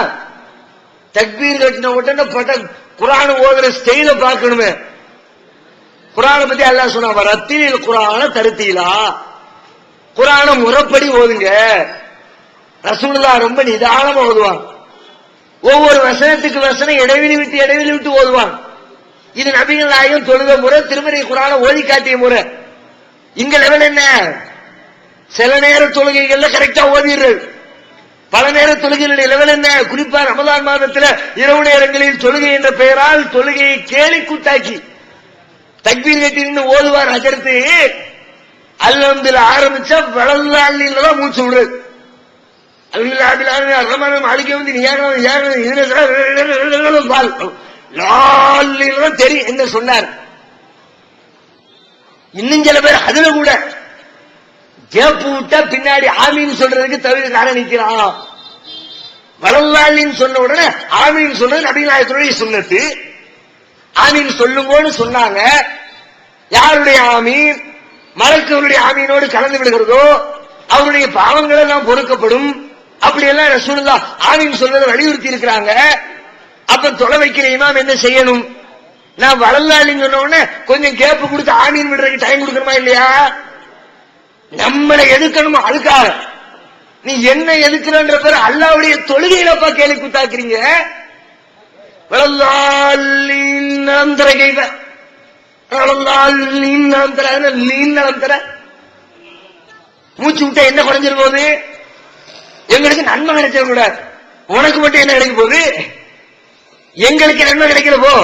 தக்பீர் கட்டின உடனே குர்ஆன் ஓதுற ஸ்டைல பார்க்கணுமே. குர்ஆனை பத்தி அல்லாஹ் சொன்னா ரத்தீல் குர்ஆன தருத்தீலா, குர்ஆனை முறைப்படி ஓதுங்க. ரசூலுல்லாஹ் ரொம்ப நிதானமா ஓதுவாங்க. ஒவ்வொரு வசனத்துக்கு வசனம் இடைவெளி விட்டு ஓதுவாங்க. இது நபிகள் நாயகம் தொழுத முறை, திருமறை குர்ஆனை ஓதி காட்டிய முறை. இங்க லெவல் என்ன? சில நேர தொழுகைகள்ல கரெக்டா ஓதிடுறது, பல நேர தொழுகைகளுடைய லெவல் என்ன? குறிப்பா ரமலான் மாதத்துல இரவு நேரங்களில் தொழுகை என்ற பெயரால் தொழுகையை கேலி கூத்தாக்கி தக்பீர் கட்டி ஓதுவார். அதற்கு அல்ஹம்துலில்லாஹ் ஆரம்பிச்சா வலல்லாஹில தான் மூச்சு விடுறது. அல்ஹம்துலில்லாஹ் ரஹ்மான் மாலிகி வந்து தெரியும் என்ன சொன்னார். இன்னும் சில பேர் அதுல கூட கேப்பு விட்டா பின்னாடி ஆமீன் சொல்றதுக்கு தவிர நிக்கிறான். வலல்லாஹின்னு சொன்ன உடனே ஆமீன் சொன்னது நபிகள் நாயகத்துடைய சுன்னத்து. ஆமீன் சொல்லுங்கன்னு சொன்னாங்க. யாருடைய ஆமீன் மலக்குகளுடைய ஆமீனோடு கலந்து விடுகிறதோ அவருடைய பாவங்கள் எல்லாம் பொறுக்கப்படும். அப்படி எல்லாம் ரசூலுல்லாஹ் ஆமீன் சொல்றதை வலியுறுத்தி இருக்கிறாங்க. அப்ப தொலை வைக்கிற இமாம் என்ன செய்யணும்? நான் வலல்லாஹின்னு சொன்ன உடனே கொஞ்சம் கேப்பு கொடுத்து ஆமீன் விடுறதுக்கு டைம் கொடுக்கணுமா இல்லையா? நம்மளை எதுக்கணுமா? அதுக்காக நீ என்ன எதுக்குறன்ற பேர் அல்லாஹ்வுடைய தொழுகையிலப்பா கேலி கூத்தாக்குறீங்க. மூச்சு விட்டா என்ன குறைஞ்சிரு போகுது? எங்களுக்கு நன்மை கிடைச்ச கூட உனக்கு மட்டும் என்ன கிடைக்க போகுது? எங்களுக்கு நன்மை கிடைக்கிற போ.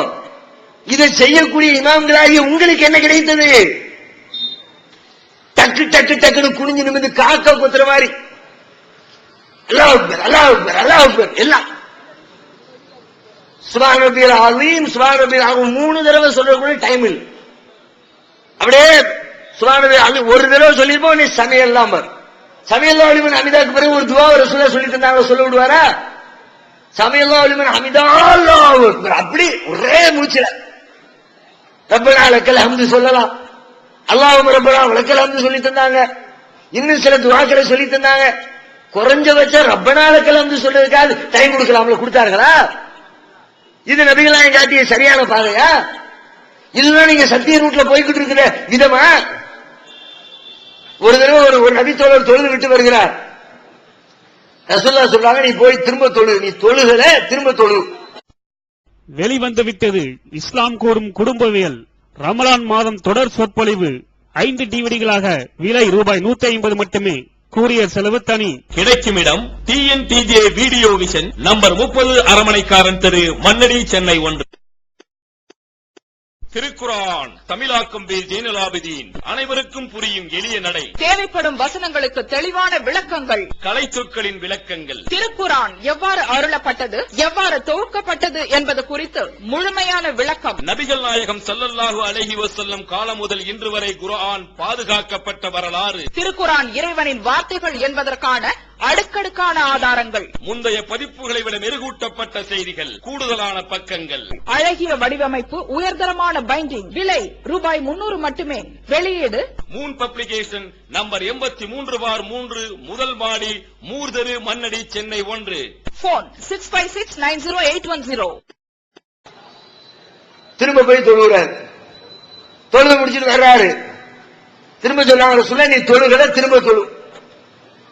இதை செய்யக்கூடிய இமாம்களாகிய உங்களுக்கு என்ன கிடைத்தது? டக்கு டக்கு டக்குன்னு குனிஞ்சு நிமிந்து காக்கா குத்துற மாதிரி அல்லாஹ் அக்பர் அல்லாஹ் அக்பர் அல்லாஹ் அக்பர் எல்லாம் சுப்ஹான ரப்பியல் அஸீம் சுப்ஹான ரப்பியல் அஸீம் 3 தடவை சொல்றதுக்கு டைம் இல்லை. அப்படியே சுப்ஹான ரப்பியல் அஸீம் ஒரு தடவை சொல்லிருப்போம். நீ சமையல்லாம் பார், சமையல்லாஹு லிமன் ஹமிதாக்கு பிறகு ஒரு துஆ ரசூலுல்லாஹ் சொல்லி தந்தாங்க, சொல்ல விடுவாரா? சமையல்லாஹு லிமன் ஹமிதா அல்லாஹு அக்பர் அப்படி ஒரே மூச்சுல ரப்பனா லக்கல் ஹம்து சொல்லலாம், அல்லாஹும்ம ரப்பனா வலக்கல் ஹம்து சொல்லி தந்தாங்க. இன்னும் சில துஆக்களை சொல்லி தந்தாங்க. குறைஞ்சபட்சம் ரப்பனா லக்கல் ஹம்து சொல்றதுக்காக டைம் கொடுக்கலாம்ல, கொடுத்தார்களா? இது நபிகள் நாயகம் காட்டிய சரியான பாதையா? இதுதான் நீங்க சத்திய ரூட்ல போய்கிட்டு இருக்கிற விதமா? ஒரு தடவை ஒரு நபி தோழர் தொழுது விட்டு வருகிறார். ரசூலுல்லாஹ் சொல்றாங்க, நீ போய் திரும்ப தொழு, நீ தொழுகல திரும்ப தொழு. வெளிவந்து விட்டது இஸ்லாம் கூறும் குடும்பவியல் ரமலான் மாதம் தொடர் சொற்பொழிவு 5 டிவிடிகளாக விலை ரூபாய் 150 மட்டுமே. கூரியர் செலவு தனி. கிடைக்கும் இடம் TNTJ வீடியோ விஷன், நம்பர் 30, அரமனைக்காரன் தெரு, மண்ணடி, சென்னை 1. திருக்குர்ஆன் தமிழாக்கம் பி ஜெய்னுலாபிதீன். அனைவருக்கும் புரியும் எளிய நடை. தேவைப்படும் வசனங்களுக்கு தெளிவான விளக்கங்கள். கலைச்சொற்களின் விளக்கங்கள். திருக்குர்ஆன் எவ்வாறு அருளப்பட்டது, எவ்வாறு தொகுக்கப்பட்டது என்பது குறித்து முழுமையான விளக்கம். நபிகள் நாயகம் ஸல்லல்லாஹு அலைஹி வஸல்லம் காலம் முதல் இன்று வரை குர்ஆன் பாதுகாக்கப்பட்ட வரலாறு. திருக்குர்ஆன் இறைவனின் வார்த்தைகள் என்பதற்கான அடுக்கடுக்கான ஆதாரங்கள். முந்தைய பதிப்புகளை விட மெருகூட்டப்பட்ட செய்திகள், கூடுதலான பக்கங்கள், அழகிய வடிவமைப்பு, உயர்தரமான பைண்டிங். விலை ரூபாய் 300 மட்டுமே. வெளியீடு மூன் பப்ளிகேஷன், நம்பர் 83/3, முதல் மாடி, மூர்தரு, மண்ணடி, சென்னை 1. போன் 65690810. திரும்ப போய் தொழுகிறாரு. தொழுது முடிச்சுட்டு வர்றாரு. திரும்ப சொன்னாங்க சொல்ல நீ தொழுகிற திரும்ப தொழு.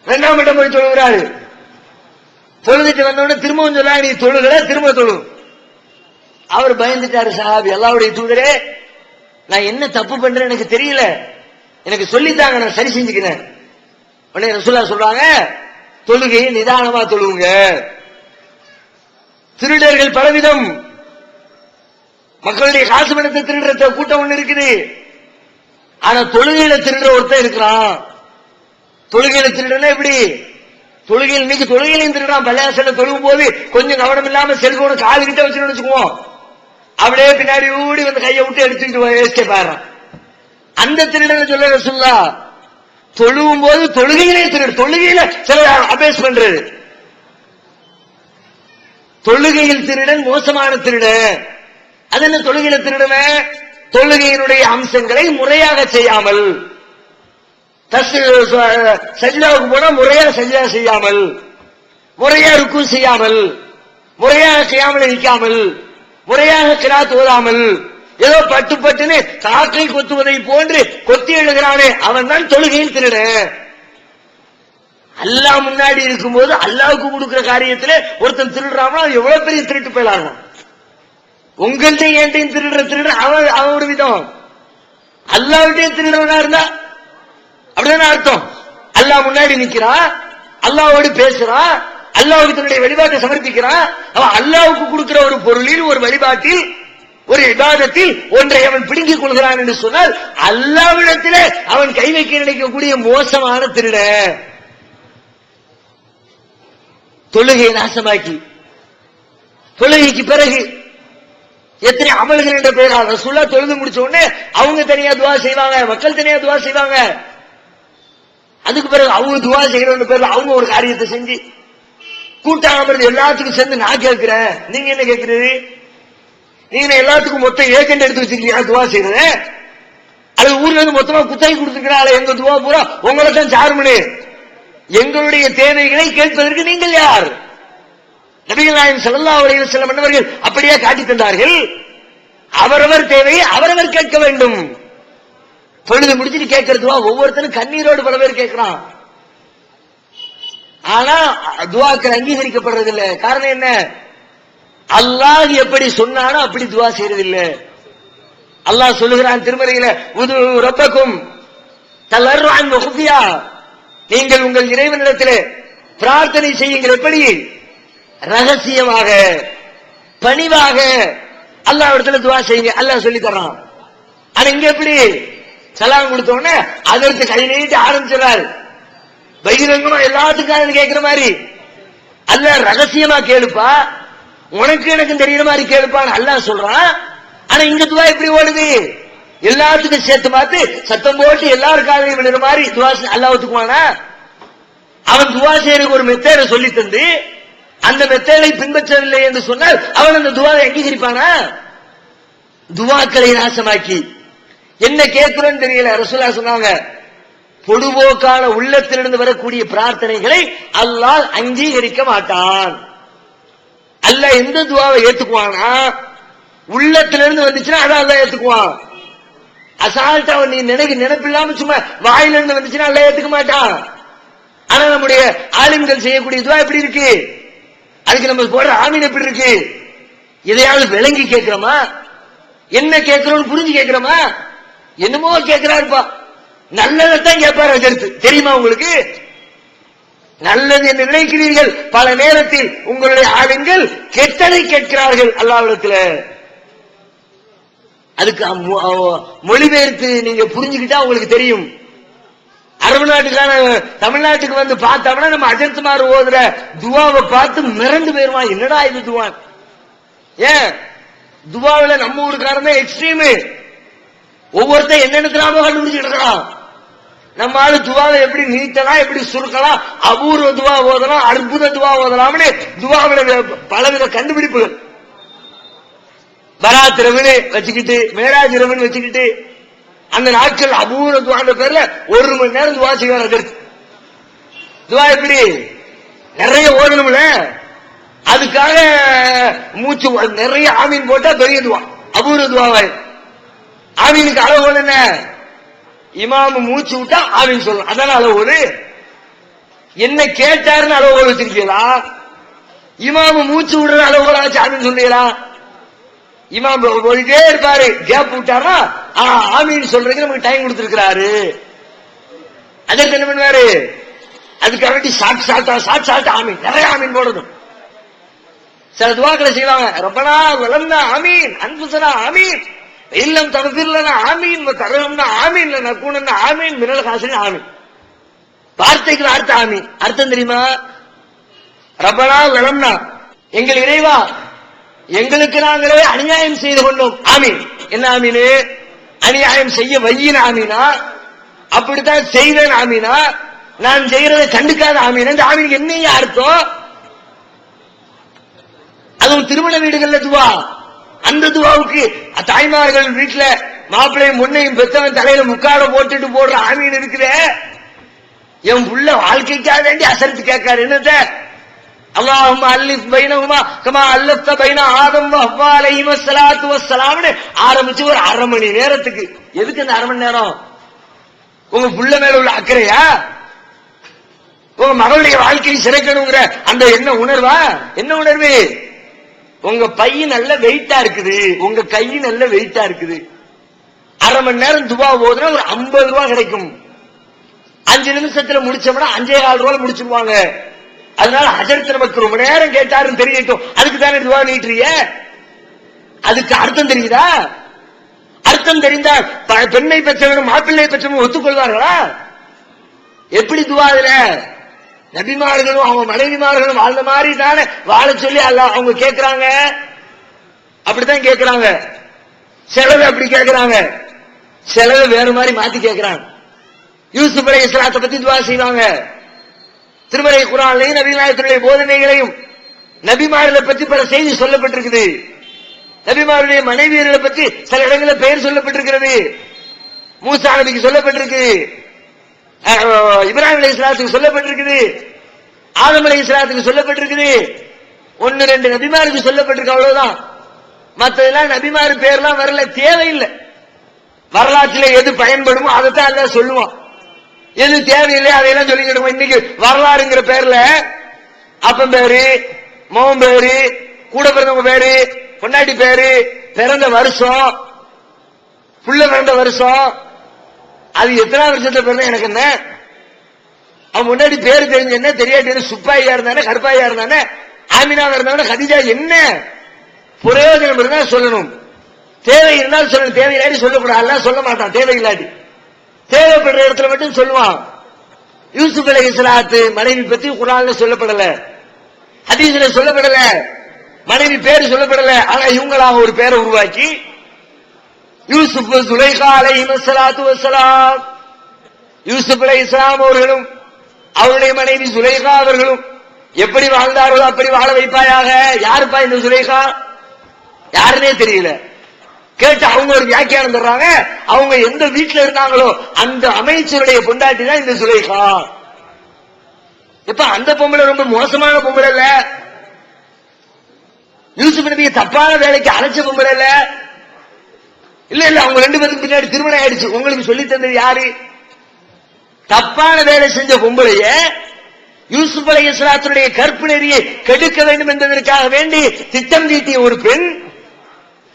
ரெண்டாம் இடம் போய் தொழுகிறாரு. தொழுதுட்டு வந்தோடனே திரும்பவும் சொல்ல நீ தொழுகிற திரும்ப தொழு. அவர் பயந்துட்டாரு. சஹாபி, அல்லாஹ்வுடைய தூதரே நான் என்ன தப்பு பண்றேன் எனக்கு தெரியல, எனக்கு சொல்லித்தாங்க, நான் சரி செஞ்சுக்கிறேன். உடனே ரசூலுல்லாஹ் சொல்றாங்க தொழுகையை நிதானமா தொழுவுங்க. திருடர்கள் பலவிதம், மக்களுடைய காசு பணத்தை திருடுற கூட்டம் ஒண்ணு இருக்குது. ஆனா தொழுகையில திருடுற ஒருத்தன் இருக்கிறான். தொழுகையில திருடனா எப்படி? தொழுகையில் இன்னைக்கு தொழுகையிலையும் திருடான். பள்ளியாசல தொழுகும் போது கொஞ்சம் கவனம் இல்லாம செல்போன கால் கிட்ட வச்சுன்னு வச்சுக்குவோம், அப்படியே பின்னாடி ஓடி வந்து கையை விட்டு எடுத்துக்கிட்டு பாடுறான். அந்த திருடனை சொல்ல ரசூலுல்லாஹ் தொழுவும் போது தொழுகையிலே திருடு. தொழுகையில சில அபேஸ் பண்றது. தொழுகையில் திருடன் மோசமான திருடன். அது என்ன தொழுகையில திருடுவன்? தொழுகையினுடைய அம்சங்களை முறையாக செய்யாமல், சஜ்தாவுக்கு போனா முறையா சஜ்தா செய்யாமல், முறையா ருக்கு செய்யாமல், முறையாக கியாமல் நிற்காமல், முறையாக கிராத் ஓதாமல், ஏதோ பட்டு பட்டுன்னு காக்கை கொத்துவதை போன்று கொத்தி எழுகிறானே அவன் தான் தொழுகையில் திருட. அல்லாஹ் முன்னாடி இருக்கும்போது அல்லாஹ்வுக்கு கொடுக்கிற காரியத்திலே ஒருத்தன் திருடுறான்னா எவ்வளவு பெரிய திருட்டு போயிடலாம். உங்கள்கிட்ட என்கிட்டையும் திருடுற அவன் ஒரு விதம். அல்லாஹ்விட்டையும் திருடுறவனா இருந்தா அப்படிதானே அர்த்தம். அல்லாஹ் முன்னாடி நிக்கிறான், அல்லாஹ்வோடு பேசுறான், அல்லாஹ்வுக்கு தன்னுடைய வழிபாட்டை சமர்ப்பிக்கிறான். அவன் அல்லாஹ்வுக்கு கொடுக்கிற ஒரு பொருளில், ஒரு வழிபாட்டில், ஒரு இபாதத்தில் ஒன்றை அவன் பிடுங்கிக் கொள்கிறான் என்று சொன்னால் அல்லாஹ்விடத்திலே அவன் கை வைக்க நினைக்கக்கூடிய மோசமான திருட. தொழுகையை நாசமாக்கி, தொழுகைக்கு பிறகு எத்தனை அமல்கள் என்ற பெயரால் ரசூலுல்லாஹ் தொழுது முடிச்ச உடனே அவங்க தனியா துவா செய்வாங்க, மக்கள் தனியா துவா செய்வாங்க. அதுக்கு பிறகு அவங்க துவா செய்யற பேர்ல அவங்க ஒரு காரியத்தை செஞ்சு கூட்டாமல் எல்லாத்துக்கும் சேர்ந்து நான் கேட்கிறேன், நீங்க என்ன கேட்கிறது? நீங்க எல்லாத்துக்கும் மொத்தம் ஏகண்ட் எடுத்து வச்சிருக்கீங்க துவா செய்யறது. அது ஊர்ல இருந்து மொத்தமா குத்தகை கொடுத்துருக்கிறாள். எங்க துவா பூரா உங்களை தான் சார்மனு. எங்களுடைய தேவைகளை கேட்பதற்கு நீங்கள் யார்? நபிகள் நாயகம் ஸல்லல்லாஹு அலைஹி வஸல்லம் அவர்கள் அப்படியே காட்டி தந்தார்கள். அவரவர் தேவையை அவரவர் கேட்க வேண்டும். தொழுது முடிச்சுட்டு கேட்கறதுவா ஒவ்வொருத்தரும் கண்ணீரோடு பல பேர் கேட்கிறான். ஆனா துவாக்கள் அங்கீகரிக்கப்படுறது இல்ல. காரணம் என்ன? அல்லாஹ் எப்படி சொன்னானோ அப்படி துவா செய்யறதில்லை. அல்லாஹ் சொல்லுகிறான் திருமறையில, உது ரப்பக்கும் தலர்ருஅன் வ குஃபியா, நீங்கள் உங்கள் இறைவனிடத்திலே பிரார்த்தனை செய்யுங்கள். எப்படி? ரகசியமாக, பணிவாக அல்லாஹ் இடத்துல துவா செய்யுங்க. அல்லாஹ் சொல்லி தர்றான். ஆனா இங்க எப்படி? சலாம் கொடுத்தோடனே அதற்கு கை நீட்டி ஆரம்பிச்சார். பகிரங்கமா எல்லாத்துக்கும் கேட்கிற மாதிரி அல்லாஹ் ரகசியமா கேளுப்பா, உனக்கு எனக்கு தெரியுற மாதிரி கேளுப்பான்னு அல்லாஹ் சொல்றான். ஆனா இங்க துவா எப்படி ஓடுது? எல்லாத்துக்கும் சேர்த்து பார்த்து சத்தம் போட்டு எல்லாரும் காலையும் விழுற மாதிரி துவா அல்லாஹ் ஒத்துக்குவானா? அவன் துவா செய்யறதுக்கு ஒரு மெத்தேடை சொல்லி தந்து அந்த மெத்தேடை பின்பற்றவில்லை என்று சொன்னால் அவன் அந்த துவாவை அங்கீகரிப்பானா? துவாக்களை நாசமாக்கி என்ன கேட்கிறோன்னு தெரியல. ரசூலுல்லாஹ் சொன்னாங்க, பொதுபோக்கான உள்ளத்திலிருந்து வரக்கூடிய பிரார்த்தனைகளை அல்லாஹ் அங்கீகரிக்க மாட்டான். அல்லாஹ் எந்த துவாவை ஏத்துக்குவானா? உள்ளத்திலிருந்து வந்துச்சுன்னா அதான் அல்லாஹ் ஏத்துக்குவான். அசால்ட்டா நீ நினைப்பில்லாம சும்மா வாயிலிருந்து வந்துச்சுன்னா அல்லாஹ் ஏத்துக்க மாட்டான். ஆனா நம்முடைய ஆலிம்கள் செய்யக்கூடிய துவா எப்படி இருக்கு? அதுக்கு நம்ம போடுற ஆமீன் எப்படி இருக்கு? எதையாவது விளங்கி கேட்கிறோமா? என்ன கேட்கிறோம்னு புரிஞ்சு கேட்கிறோமா? என்னமோ கேட்கிறாருப்பா, நல்லதான் கேட்பாரு. அதற்கு தெரியுமா உங்களுக்கு? நல்லது என்று நினைக்கிறீர்கள், பல நேரத்தில் உங்களுடைய ஆளுங்கள் கெட்டதை கேட்கிறார்கள் அல்லாஹ்விடத்தில். அதுக்கு மொழிபெயர்த்து நீங்க புரிஞ்சுக்கிட்டா உங்களுக்கு தெரியும். அரபு நாட்டுக்கான தமிழ்நாட்டுக்கு வந்து பார்த்தோம்னா நம்ம அஜர்த்துமார் ஓதுற துவாவை பார்த்து மிரண்டு போயிருவான். என்னடா இது துவான்? ஏன் துவாவில நம்ம ஊருக்காரன் தான் எக்ஸ்ட்ரீம். ஒவ்வொருத்தர் என்னென்னலாமோ கண்டுபிடிச்சிட்டு இருக்கலாம். நம்ம ஆளு துவாவை எப்படி நீட்டலாம், எப்படி சுருக்கலாம், அபூர்வ துவா ஓதலாம், அற்புத துவா ஓதலாம்னு துவாவில பலவித கண்டுபிடிப்புகள். பராத் இரவுன்னு வச்சுக்கிட்டு, மேராஜ் இரவுன்னு வச்சுக்கிட்டு, அந்த நாட்கள் அபூர்வ துவான்ற பேர்ல 1 மணி நேரம் துவா செய்வார். அதற்கு துவா எப்படி? நிறைய ஓதணும்ல, அதுக்காக மூச்சு நிறைய ஆமீன் போட்டா பெரிய துவா. அபூர்வ துவாவை. ஆமீனுக்கு அளவுகோல் என்ன? இமாமு மூச்சு விட்டா ஆமீன் சொல்லணும், அதான அளவுகோல். என்ன கேட்டாருன்னு அளவுகோல் வச்சிருக்கீங்களா? இமாமு மூச்சு விடுற அளவுகோல் வச்சு ஆமீன் சொல்றீங்களா? இமாம் போயிட்டே இருப்பாரு, கேப் விட்டாரா ஆமீன் சொல்றதுக்கு நமக்கு டைம் கொடுத்திருக்கிறாரு. அதற்கு என்ன பண்ணுவாரு? அதுக்காக வேண்டி சாட் ஆமீன், நிறைய ஆமீன் போடணும். சில துவாக்களை செய்வாங்க, ரப்பனா வலம்னா ஆமீன், அன்புசனா ஆமீன், இல்லம் தகுதிர்லனா ஆமீன், தரம்னா ஆமீன், நக்கூனா ஆமீன், மின்னல் காசுனா ஆமீன். வார்த்தைக்கு வார்த்தை ஆமீன். அர்த்தம் தெரியுமா? ரப்பனா வலம்னா, எங்கள் இறைவா எங்களுக்கு நாங்களே அநியாயம் செய்து கொண்டோம் ஆமீன். என்ன ஆமீனு? அநியாயம் செய்ய வையின் ஆமீனா, அப்படித்தான் செய்வேன் ஆமீனா, நான் செய்யறதை கண்டுக்காத ஆமீனா. இந்த ஆமீனுக்கு என்னைய அர்த்தம்? அதுவும் திருமண வீடுகள்ல துவா. அந்த துவாவுக்கு தாய்மார்கள் வீட்டுல மாப்பிள்ளையும் முன்னையும் பெத்தவன் தலையில முக்காட போட்டுட்டு போடுற ஆமீன் இருக்கிற. என் புள்ள வாழ்க்கைக்காக வேண்டி அசரித்து கேட்காரு. என்னத்த? அல்லாஹும்ம அல்லிஃப் பைனஹுமா கமா அல்லஃப்த பைன ஆதம் வ ஹவ்வா அலைஹிம ஸலாத்து வஸ்ஸலாம்னு ஆரம்பிச்சு ஒரு அரை மணி நேரத்துக்கு. எதுக்கு அந்த அரை மணி நேரம்? உங்க புள்ள மேல உள்ள அக்கறையா? உங்க மகளுடைய வாழ்க்கையை சிறைக்கணுங்கிற அந்த என்ன உணர்வா? என்ன உணர்வு? உங்க பையன் நல்ல வெயிட்டா இருக்குது, உங்க கை நல்ல வெயிட்டா இருக்குது. அரை மணி நேரம் துவா போதுனா ஒரு 50 ரூபாய் கிடைக்கும். 5 நிமிஷத்துல முடிச்சோம்னா 5.25 ரூபாய் முடிச்சிருவாங்க. அதனால ஹஜரத் நமக்கு ரொம்ப நேரம் கேட்டாருன்னு தெரியட்டும், அதுக்கு தானே துவா நீட்டுறிய. அதுக்கு அர்த்தம் தெரியுதா? அர்த்தம் தெரிந்தால் பெண்ணை பெற்றவனும் மாப்பிள்ளை பெற்றவனும் ஒத்துக்கொள்வார்களா? எப்படி துவா? அதுல நபிமார்களும் அவங்க மனைவிமார்களும் வாழ்ந்த மாதிரி தானே வாழ சொல்லி அல்லாஹ் அவங்க கேட்கிறாங்க. அப்படித்தான் கேட்கிறாங்க. சிலது அப்படி கேட்கிறாங்க, சிலது வேற மாதிரி மாத்தி கேட்கிறாங்க. யூசுப் அலைஹிஸ்ஸலாத்தை பத்தி துவா செய்வாங்க. திருமறை குர்ஆன்லயும் நபிநாயகத்துடைய போதனைகளையும் நபிமார்களை பற்றி பல செய்தி சொல்லப்பட்டிருக்குது. நபிமாருடைய மனைவியர்களை பற்றி சில இடங்களில் பெயர் சொல்லப்பட்டிருக்கிறது. மூசா நபிக்கு சொல்லப்பட்டிருக்கு, இப்ராஹிம் அலைஹிஸ்ஸலாத்துக்கு சொல்லப்பட்டிருக்குது, ஆதம் அலைஹிஸ்ஸலாத்துக்கு சொல்லப்பட்டிருக்குது. 1-2 நபிமாருக்கு சொல்லப்பட்டிருக்கு, அவ்வளவுதான். மற்றதெல்லாம் நபிமாரு பேர்லாம் வரல, தேவையில்லை. வரலாற்றில் எது பயன்படுமோ அதைத்தான் எல்லாம் சொல்லுவான். எது தேவையில்லை அதையெல்லாம் சொல்லிக்கிட்டு இன்னைக்கு வரலாறுங்கிற பேர்ல அப்பன் பேரு, மோகம் பேரு, கூட பிறந்தவங்க பேரு, பொண்டாட்டி பேரு, பிறந்த வருஷம், புள்ள பிறந்த வருஷம், அது எத்தனை வருஷத்துல பிறந்த எனக்கு என்ன? அவன் முன்னாடி பேரு தெரிஞ்ச என்ன, தெரியாட்டி சுப்பாயா இருந்தானே, கருப்பாயா இருந்தானே, ஆமினாவா இருந்தானே, கதிஜா, என்ன பிரயோஜனம் இருந்தா சொல்லணும், தேவை இருந்தால் சொல்லணும். தேவையில்லாட்டி சொல்லக்கூடாது, சொல்ல மாட்டான். தேவையில்லாட்டி தேவைப்படுற இடத்துல மட்டும் சொல்லுவான். யூசுப் அலைஹிஸ்ஸலாத்து மனைவி பத்தி குர்ஆன்ல சொல்லப்படல, ஹதீஸ்ல சொல்லப்படல, மனைவி பேரு சொல்லப்படல. ஆனா இவங்களாக ஒரு பேரை உருவாக்கி யூசுப் சுலைஹா அலைஹிஸ்ஸலாத்து வஸ்ஸலாம், யூசுப் அலைஹிஸ்ஸலாம் அவர்களும் அவருடைய மனைவி சுலைஹா அவர்களும் எப்படி வாழ்ந்தார்களோ அப்படி வாழ வைப்பாயாக. யாருப்பா இந்த சுலைஹா? யாருன்னே தெரியல. கேட்டு அவங்க ஒரு வியாக்கியானம் தர்றாங்க, அவங்க எந்த வீட்டுல இருந்தாங்களோ அந்த அமைச்சருடைய பொண்டாட்டி தான் இந்த சுலைஹா. இப்ப அந்த பொம்பளை ரொம்ப மோசமான பொம்பளை இல்ல, யூசுப் நபியை தப்பான வேலைக்கு அழைச்ச பொம்பளை இல்ல. இல்ல இல்ல, அவங்க 2 பேருக்கு பின்னாடி திருமணம் ஆயிடுச்சு. உங்களுக்கு சொல்லி தந்தது யாரு? தப்பான வேலை செஞ்ச பொம்பளைய யூசுப் அலைஹிஸ்ஸலாத்துடைய கற்பு நெறியை கெடுக்க வேண்டும் என்பதற்காக வேண்டி திட்டம் தீட்டிய ஒரு பெண்.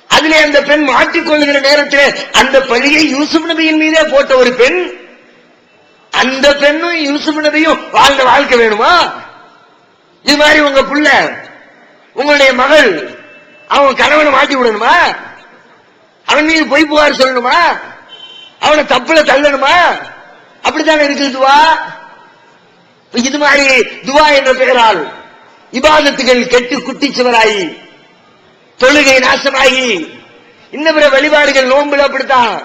அதிலே அந்த பெண் மாட்டிக்கொள்கிற நேரத்தில் அந்த பழியை யூசுப் நபியின் மீதே போட்ட ஒரு பெண். அந்த பெண்ணும் யூசுப் நபியும் வாழ்ந்த வாழ்க்கை வேணுமா? இது மாதிரி உங்க புள்ள, உங்களுடைய மகள், அவங்க கணவனை மாட்டி விடணுமா? அவன் மீது பொய் புகார் சொல்லணுமா? அவனை தப்புல தள்ளணுமா? அப்படித்தானே இருக்குது துவா. இது மாதிரி துவா என்ற பெயரால் இபாதத்துகள் கெட்டு குட்டிச்சுவராகி, தொழுகை நாசமாகி, இன்னும் பிற வழிபாடுகள், நோன்புல அப்படித்தான்.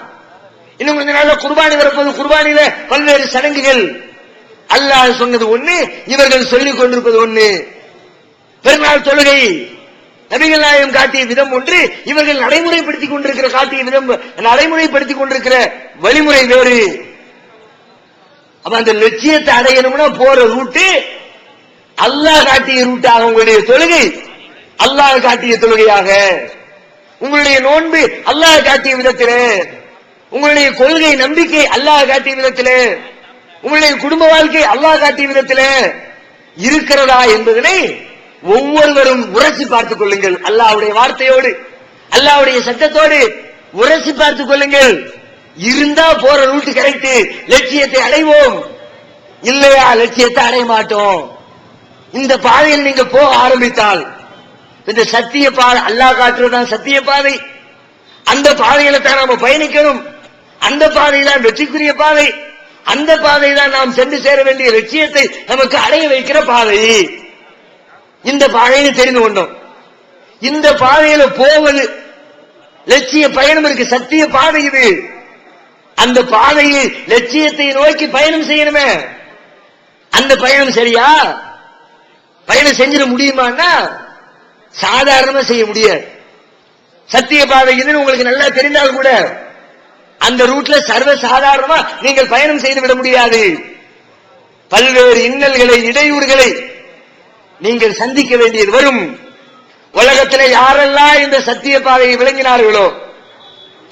இன்னும் கொஞ்ச நாள் குர்பானி வரப்போது, குர்பானில பல்வேறு சடங்குகள். அல்லாஹ் சொன்னது ஒண்ணு, இவர்கள் சொல்லிக் கொண்டிருப்பது ஒண்ணு. பெருநாள் தொழுகை நபிகள் நாயகம் காட்டிய விதம் ஒன்று, இவர்கள் நடைமுறைப்படுத்திக் கொண்டிருக்கிற காட்டிய விதம், நடைமுறைப்படுத்திக் கொண்டிருக்கிற வழிமுறை வேறு. அப்ப அந்த லட்சியத்தை அடையணும்னா போற ரூட்டு அல்லாஹ் காட்டிய ரூட்டாக உங்களுடைய தொழுகை அல்லாஹ் காட்டிய தொழுகையாக, உங்களுடைய நோன்பு அல்லாஹ் காட்டிய விதத்திலே, உங்களுடைய கொள்கை நம்பிக்கை அல்லாஹ் காட்டிய விதத்திலே, உங்களுடைய குடும்ப வாழ்க்கை அல்லாஹ் காட்டிய விதத்திலே இருக்கிறதா என்பதனை ஒவ்வொருவரும் உரசி பார்த்துக் கொள்ளுங்கள். அல்லாஹ்வுடைய வார்த்தையோடு, அல்லாஹ்வுடைய சட்டத்தோடு உரசி பார்த்துக் கொள்ளுங்கள். இருந்தா போற ரூட் கரெக்ட், லட்சியத்தை அடைவோம். இல்லையா லட்சியத்தை அடைய மாட்டோம். இந்த பாதையில் நீங்க போக ஆரம்பித்தால், இந்த சத்திய பாதை அல்லாஹ் காட்டுறதுதான் சத்திய பாதை. அந்த பாதையில தான் நாம பயணிக்கணும். அந்த பாதை தான் வெற்றிக்குரிய பாதை. அந்த பாதை தான் நாம் சென்று சேர வேண்டிய லட்சியத்தை நமக்கு அடைய வைக்கிற பாதை. இந்த பாதையை தெரிந்து கொண்டோம். இந்த பாதையில போவது லட்சிய பயணம் இருக்கு, சத்திய பாதை இது. அந்த பாதையை லட்சியத்தை நோக்கி பயணம் செய்யணுமே. அந்த பயணம் சரியா? பயணம் செஞ்சிட முடியுமான்னா சாதாரணமா செய்ய முடியாது. சத்திய பாதை இதுன்னு உங்களுக்கு நல்லா தெரிந்தால் கூட அந்த ரூட்ல சர்வ சாதாரணமா நீங்கள் பயணம் செய்து விட முடியாது. பல்வேறு இன்னல்களை, இடையூறுகளை நீங்கள் சந்திக்க வேண்டியது வரும். உலகத்தில் யாரெல்லாம் இந்த சத்திய பாதையை விளங்கினார்களோ,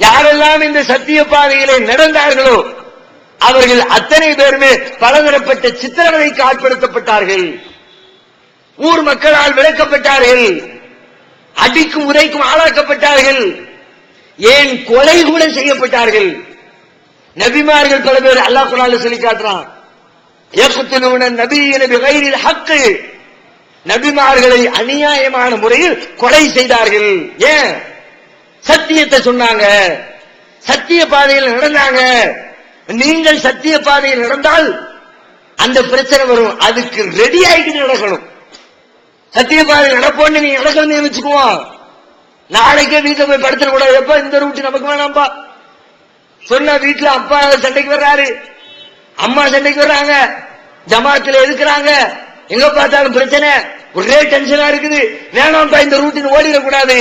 யாரெல்லாம் இந்த சத்திய பாதையிலே நடந்தார்களோ, அவர்கள் அத்தனை பேருமே பலதரப்பட்ட சித்திரவதைக்கு ஆட்படுத்தப்பட்டார்கள். ஊர் மக்களால் விளக்கப்பட்டார்கள். அடிக்கும் உதைக்கும் ஆளாக்கப்பட்டார்கள். ஏன் கொலை கூட செய்யப்பட்டார்கள். நபிமார்கள் பல பேர் அல்லாஹ் குர்ஆன்ல சொல்லி காட்டுறான். யக்துலூன நபிய்யன பிகைரில் ஹக், நபிமார்களை அநியாயமான முறையில் கொலை செய்தார்கள். ஏன்? சத்தியத்தை சொன்னாங்க, சத்திய பாதையில் நடந்தாங்க. நீங்கள் சத்திய பாதையில் நடந்தால் அந்த பிரச்சனை வரும். அதுக்கு ரெடி ஆகிட்டு நடக்கணும். சத்திய பாதையில் நடப்போன்னு நீங்க நடக்கணும்னு வச்சுக்குவோம். நாளைக்கே வீட்டுல போய் படுத்துட கூடாது. எப்ப இந்த ரூட்டு நமக்கு வேணாம்பா சொன்ன, வீட்டுல அப்பா சண்டைக்கு வர்றாரு, அம்மா சண்டைக்கு வர்றாங்க, ஜமாத்துல எதுக்குறாங்க, எங்க பார்த்தாலும் பிரச்சனை, ஒரே டென்ஷனா இருக்குது, வேணாம்பா இந்த ரூட்டின் ஓடிடக்கூடாது.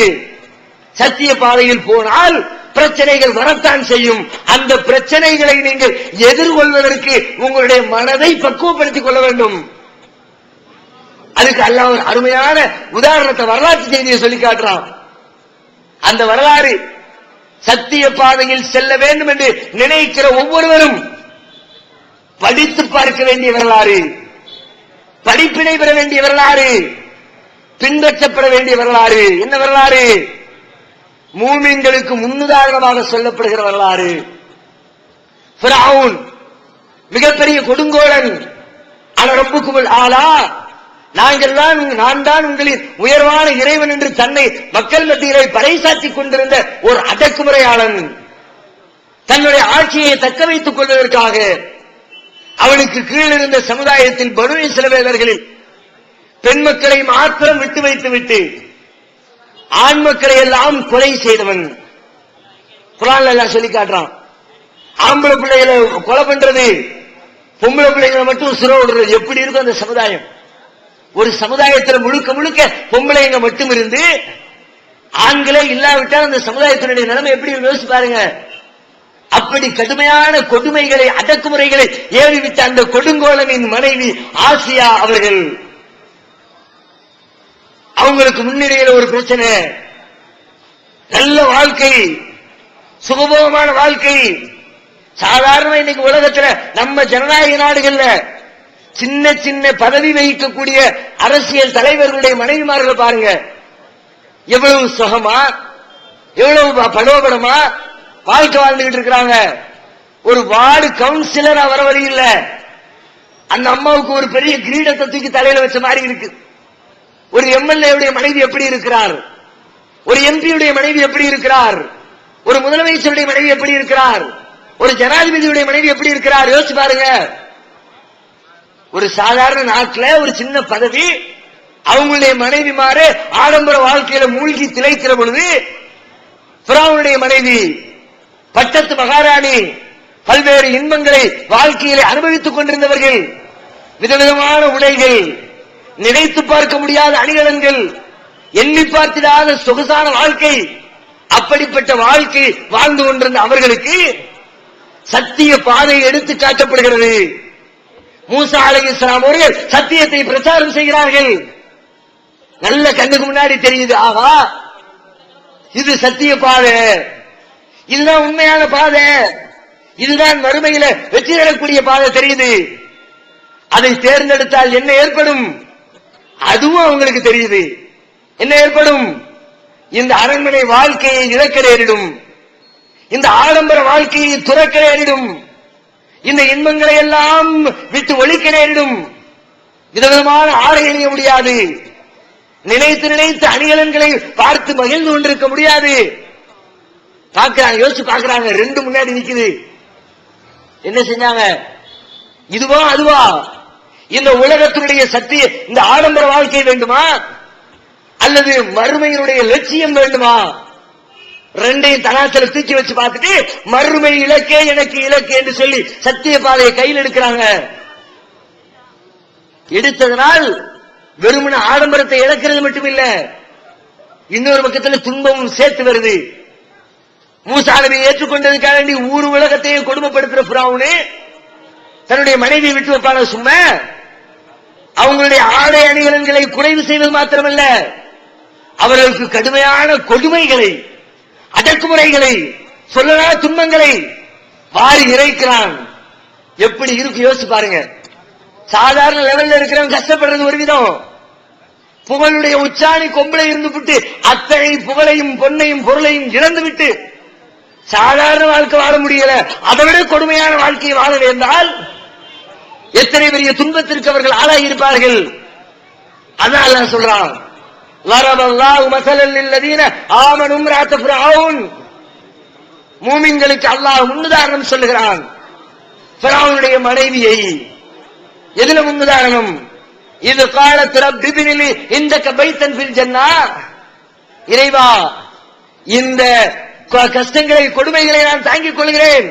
சத்திய பாதையில் போனால் பிரச்சனைகள் வரத்தான் செய்யும். அந்த பிரச்சனைகளை நீங்கள் எதிர்கொள்வதற்கு உங்களுடைய மனதை பக்குவப்படுத்திக் கொள்ள வேண்டும். அதுக்கு அல்லாஹ் ஒரு அருமையான உதாரணத்தை, வரலாற்று செய்தியை சொல்லி காட்டுறான். அந்த வரலாறு சத்திய பாதையில் செல்ல வேண்டும் என்று நினைக்கிற ஒவ்வொருவரும் படித்து பார்க்க வேண்டிய வரலாறு, படிப்பினை பெற வேண்டிய வரலாறு, பின்பற்றப்பட வேண்டிய வரலாறு. என்ன வரலாறு? மூமின்களுக்கு முன்னுதாரணமாக சொல்லப்படுகிற வரலாறு. ஃபிரௌன் மிகப்பெரிய கொடுங்கோலன். ஆனா ரப்புக்குமுல் ஆலா, நான் தான் உங்களின் உயர்வான இறைவன் என்று தன்னை மக்கள் மத்தியிலே பறைசாற்றிக் கொண்டிருந்த ஒரு அடக்குமுறையாளன். தன்னுடைய ஆட்சியை தக்க வைத்துக் கொள்வதற்காக அவனுக்கு கீழ் இருந்த சமுதாயத்தில் பனு இஸ்ரவேலர்களில் பெண் மக்களை மாத்திரம் விட்டு வைத்துவிட்டு ஆண் மக்களை எல்லாம் கொலை செய்தவன். குர்ஆன்ல எல்லாம் சொல்லி காட்டுறான். ஆம்பளை பிள்ளைகளை கொலை பண்றது, பொம்பளை பிள்ளைகளை மட்டும் சிறை விடுறது. எப்படி இருக்கும் அந்த சமுதாயம்? ஒரு சமுதாயத்தில் முழுக்க முழுக்க பொம்பளைங்க மட்டும் இருந்து ஆண்களே இல்லாவிட்டால் அந்த சமுதாயத்தினுடைய நிலைமை எப்படி யோசிச்சு பாருங்க. அப்படி கடுமையான கொடுமைகளை, அடக்குமுறைகளை ஏவிவிட்ட அந்த கொடுங்கோலனின் மனைவி ஆசியா அவர்கள், அவங்களுக்கு முன்னிலையில் ஒரு பிரச்சனை. நல்ல வாழ்க்கை, சுகபோகமான வாழ்க்கை. சாதாரண இன்னைக்கு உலகத்துல நம்ம ஜனநாயக நாடுகள்ல சின்ன சின்ன பதவி வகிக்கக்கூடிய அரசியல் தலைவர்களுடைய மனைவிமார்களை பாருங்க, எவ்வளவு சுகமா, எவ்வளவு படோபடமா வாழ்க்கை வாழ்ந்துகிட்டு இருக்கிறாங்க. ஒரு வார்டு கவுன்சிலரா வர வழி இல்ல. அந்த அம்மாவுக்கு ஒரு பெரிய கிரீடத்தை தூக்கி தலையில வச்ச மாதிரி இருக்கு. ஒரு எம்எல்ஏ மனைவி எப்படி இருக்கிறார், ஒரு எம்பியுடைய மனைவி எப்படி இருக்கிறார், ஒரு முதலமைச்சருடைய மனைவி எப்படி இருக்கிறார், ஒரு ஜனாதிபதியுடைய மனைவி எப்படி இருக்கிறார், யோசிச்சு பாருங்க. ஒரு சாதாரண நாட்டில் ஒரு சின்ன பதவி, அவங்களுடைய மனைவிமாறு ஆடம்பர வாழ்க்கையில மூழ்கி திளைக்கிற பொழுது, ஃபிரௌனுடைய மனைவி பட்டத்து மகாராணி பல்வேறு இன்பங்களை வாழ்க்கையிலே அனுபவித்துக் கொண்டிருந்தவர்கள், விதவிதமான உடைகள், நினைத்து பார்க்க முடியாத அணிகலன்கள், எண்ணி பார்த்திடாத சொகுசான வாழ்க்கை, அப்படிப்பட்ட வாழ்க்கை வாழ்ந்து கொண்டிருந்த அவர்களுக்கு சத்திய பாதை எடுத்து காட்டப்படுகிறது. மூசா அலைஹிஸ்ஸலாம் அவர்கள் சத்தியத்தை பிரச்சாரம் செய்கிறார்கள். நல்ல கண்ணுக்கு முன்னாடி தெரியுது, ஆகா இது சத்திய பாதை, இதுதான் உண்மையான பாதை, இதுதான் மறுமையில வெற்றி பெறக்கூடிய பாதை தெரியுது. அதை தேர்ந்தெடுத்தால் என்ன ஏற்படும்? அதுவும் அவங்களுக்கு தெரியுது. என்ன ஏற்படும்? இந்த அரண்மனை வாழ்க்கையை இழக்க நேரிடும், இந்த ஆடம்பர வாழ்க்கையை துறக்க நேரிடும், இந்த இன்பங்களை எல்லாம் விட்டு ஒழிக்க நேரிடும். விதவிதமான ஆடை அணிய முடியாது, நினைத்து நினைத்து அணிகலன்களை பார்த்து மகிழ்ந்து கொண்டிருக்க முடியாது. பார்க்கிறாங்க, யோசிச்சு பார்க்கிறாங்க, ரெண்டு முன்னாடி நிக்குது. என்ன செஞ்சாங்க? இதுவா அதுவா? இந்த உலகத்தினுடைய சத்திய இந்த ஆடம்பர வாழ்க்கை வேண்டுமா அல்லது மறுமையினுடைய லட்சியம் வேண்டுமா? ரெண்டையும் தராசில தூக்கி வச்சு பார்த்துட்டு மறுமை இலக்கே எனக்கு இலக்கு என்று சொல்லி சத்திய பாதையை கையில் எடுக்கிறாங்க. எடுத்ததனால் வெறுமன ஆடம்பரத்தை இழக்கிறது மட்டுமில்ல, இன்னொரு பக்கத்தில் துன்பமும் சேர்த்து வருது. மூசா நபியை ஏற்றுக்கொண்டதுக்காக வேண்டி ஊர் உலகத்தையும் கொடுமைப்படுத்துற பிராவுனே தன்னுடைய மனைவி விட்டு வைப்பான சும்மா? அவங்களுடைய ஆடை அணிகலன்களை குறைவு செய்வது மாத்திரமல்ல, அவர்களுக்கு கடுமையான கொடுமைகளை, அடக்குமுறைகளை, சொல்லலா துன்பங்களை வாரி இறைக்கிறான். எப்படி இருக்கு யோசிச்சு பாருங்க. சாதாரண லெவல்ல இருக்கிறவங்க கஷ்டப்படுறது ஒரு விதம், புகழுடைய உச்சாணி கொம்பளை இருந்து விட்டு அத்தனை புகழையும் பொன்னையும் பொருளையும் இழந்து விட்டு சாதாரண வாழ்க்கை வாழ முடியல, அதை விட கொடுமையான வாழ்க்கையை வாழ வேண்டால் எத்தனை பெரிய துன்பத்திற்கு அவர்கள் ஆளாகி இருப்பார்கள். அதான் அல்லாஹ் சொல்றான், லரபல்லாஹு மஸலல் லில்லதீன ஆமனு இம்ராஅத் ஃபிரௌன். மூமின்களுக்கு அல்லாஹ் முன்னுதாரணம் சொல்லுகிறான். ஃபிரௌனுடைய மனைவியை எதுல முன்னுதாரணம்? இது காலத் ரப்பி பினிலி இந்தக பைத்தன் ஃபில் ஜன்னா. இறைவா, இந்த கஷ்டங்களை கொடுமைகளை நான் தாங்கிக் கொள்கிறேன்,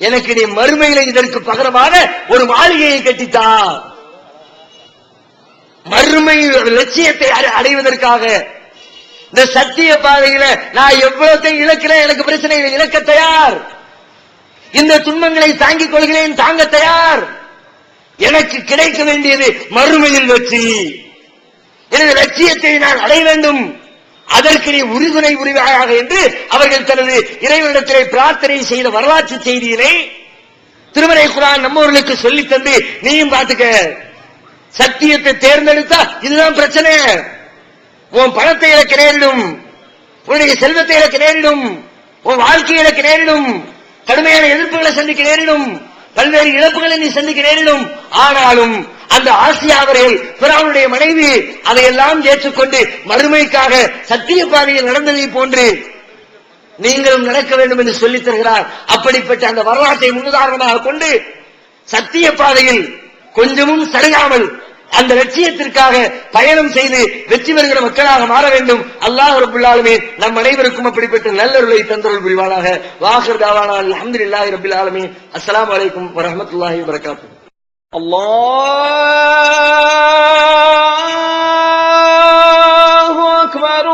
எனக்கு நீ மறுமையில இதற்கு பகரமாக ஒரு மாளிகையை கட்டித்தா. மறுமை லட்சியத்தை அடைவதற்காக இந்த சத்திய பாதையில நான் எவ்வளவு இழக்கிறேன், எனக்கு பிரச்சனைகளை இழக்க தயார், இந்த துன்பங்களை தாங்கிக் கொள்கிறேன், தாங்க தயார். எனக்கு கிடைக்க வேண்டியது மறுமையில் வெற்றி. எனது லட்சியத்தை நான் அடைய வேண்டும், அதற்கு நீ உறுதுணை புரிவாயாக என்று அவர்கள் தனது இறைவனிடத்திலே பிரார்த்தனை செய்த வரலாற்று செய்தியினை திருமறை குர்ஆன் நம்மவர்களுக்கு சொல்லி தந்து, நீயும் பார்த்துக்க, சத்தியத்தை தேர்ந்தெடுத்தா இதுதான் பிரச்சனை. உன் பணத்தை இழக்க நேரிடும், உன்னுடைய செல்வத்தை இழக்க நேரிடும், உன் வாழ்க்கையை இழக்க நேரிடும், கடுமையான எதிர்ப்புகளை சந்திக்க நேரிடும், பல்வேறு இழப்புகளை நீ சந்திக்க நேரிடும். ஆனாலும் அந்த ஆசியா அவர்கள் பிறவுடைய மனைவி அதையெல்லாம் ஏற்றுக்கொண்டு மறுமைக்காக சத்திய பாதையில் நடந்ததை போன்று நீங்களும் நடக்க வேண்டும் என்று சொல்லித் தருகிறார். அப்படிப்பட்ட அந்த வரலாற்றை முன்னுதாரணமாக கொண்டு சத்திய பாதையில் கொஞ்சமும் சருகாமல் அந்த லட்சியத்திற்காக பயணம் செய்து வெற்றி பெறுகிற மக்களாக மாற வேண்டும். அல்லாஹ் ரப்பல் ஆலமீன் நம் அனைவருக்கும் அப்படிப்பட்ட நல்லருளை தந்தருள் புரிவானாக. வாஹிர் தஅவானா அல்ஹம்துலில்லாஹி ரப்பில் ஆலமீன். அஸ்ஸலாமு அலைக்கும் வரஹ்மத்துல்லாஹி வபரகாத்துஹு. அல்லாஹு அக்பர்.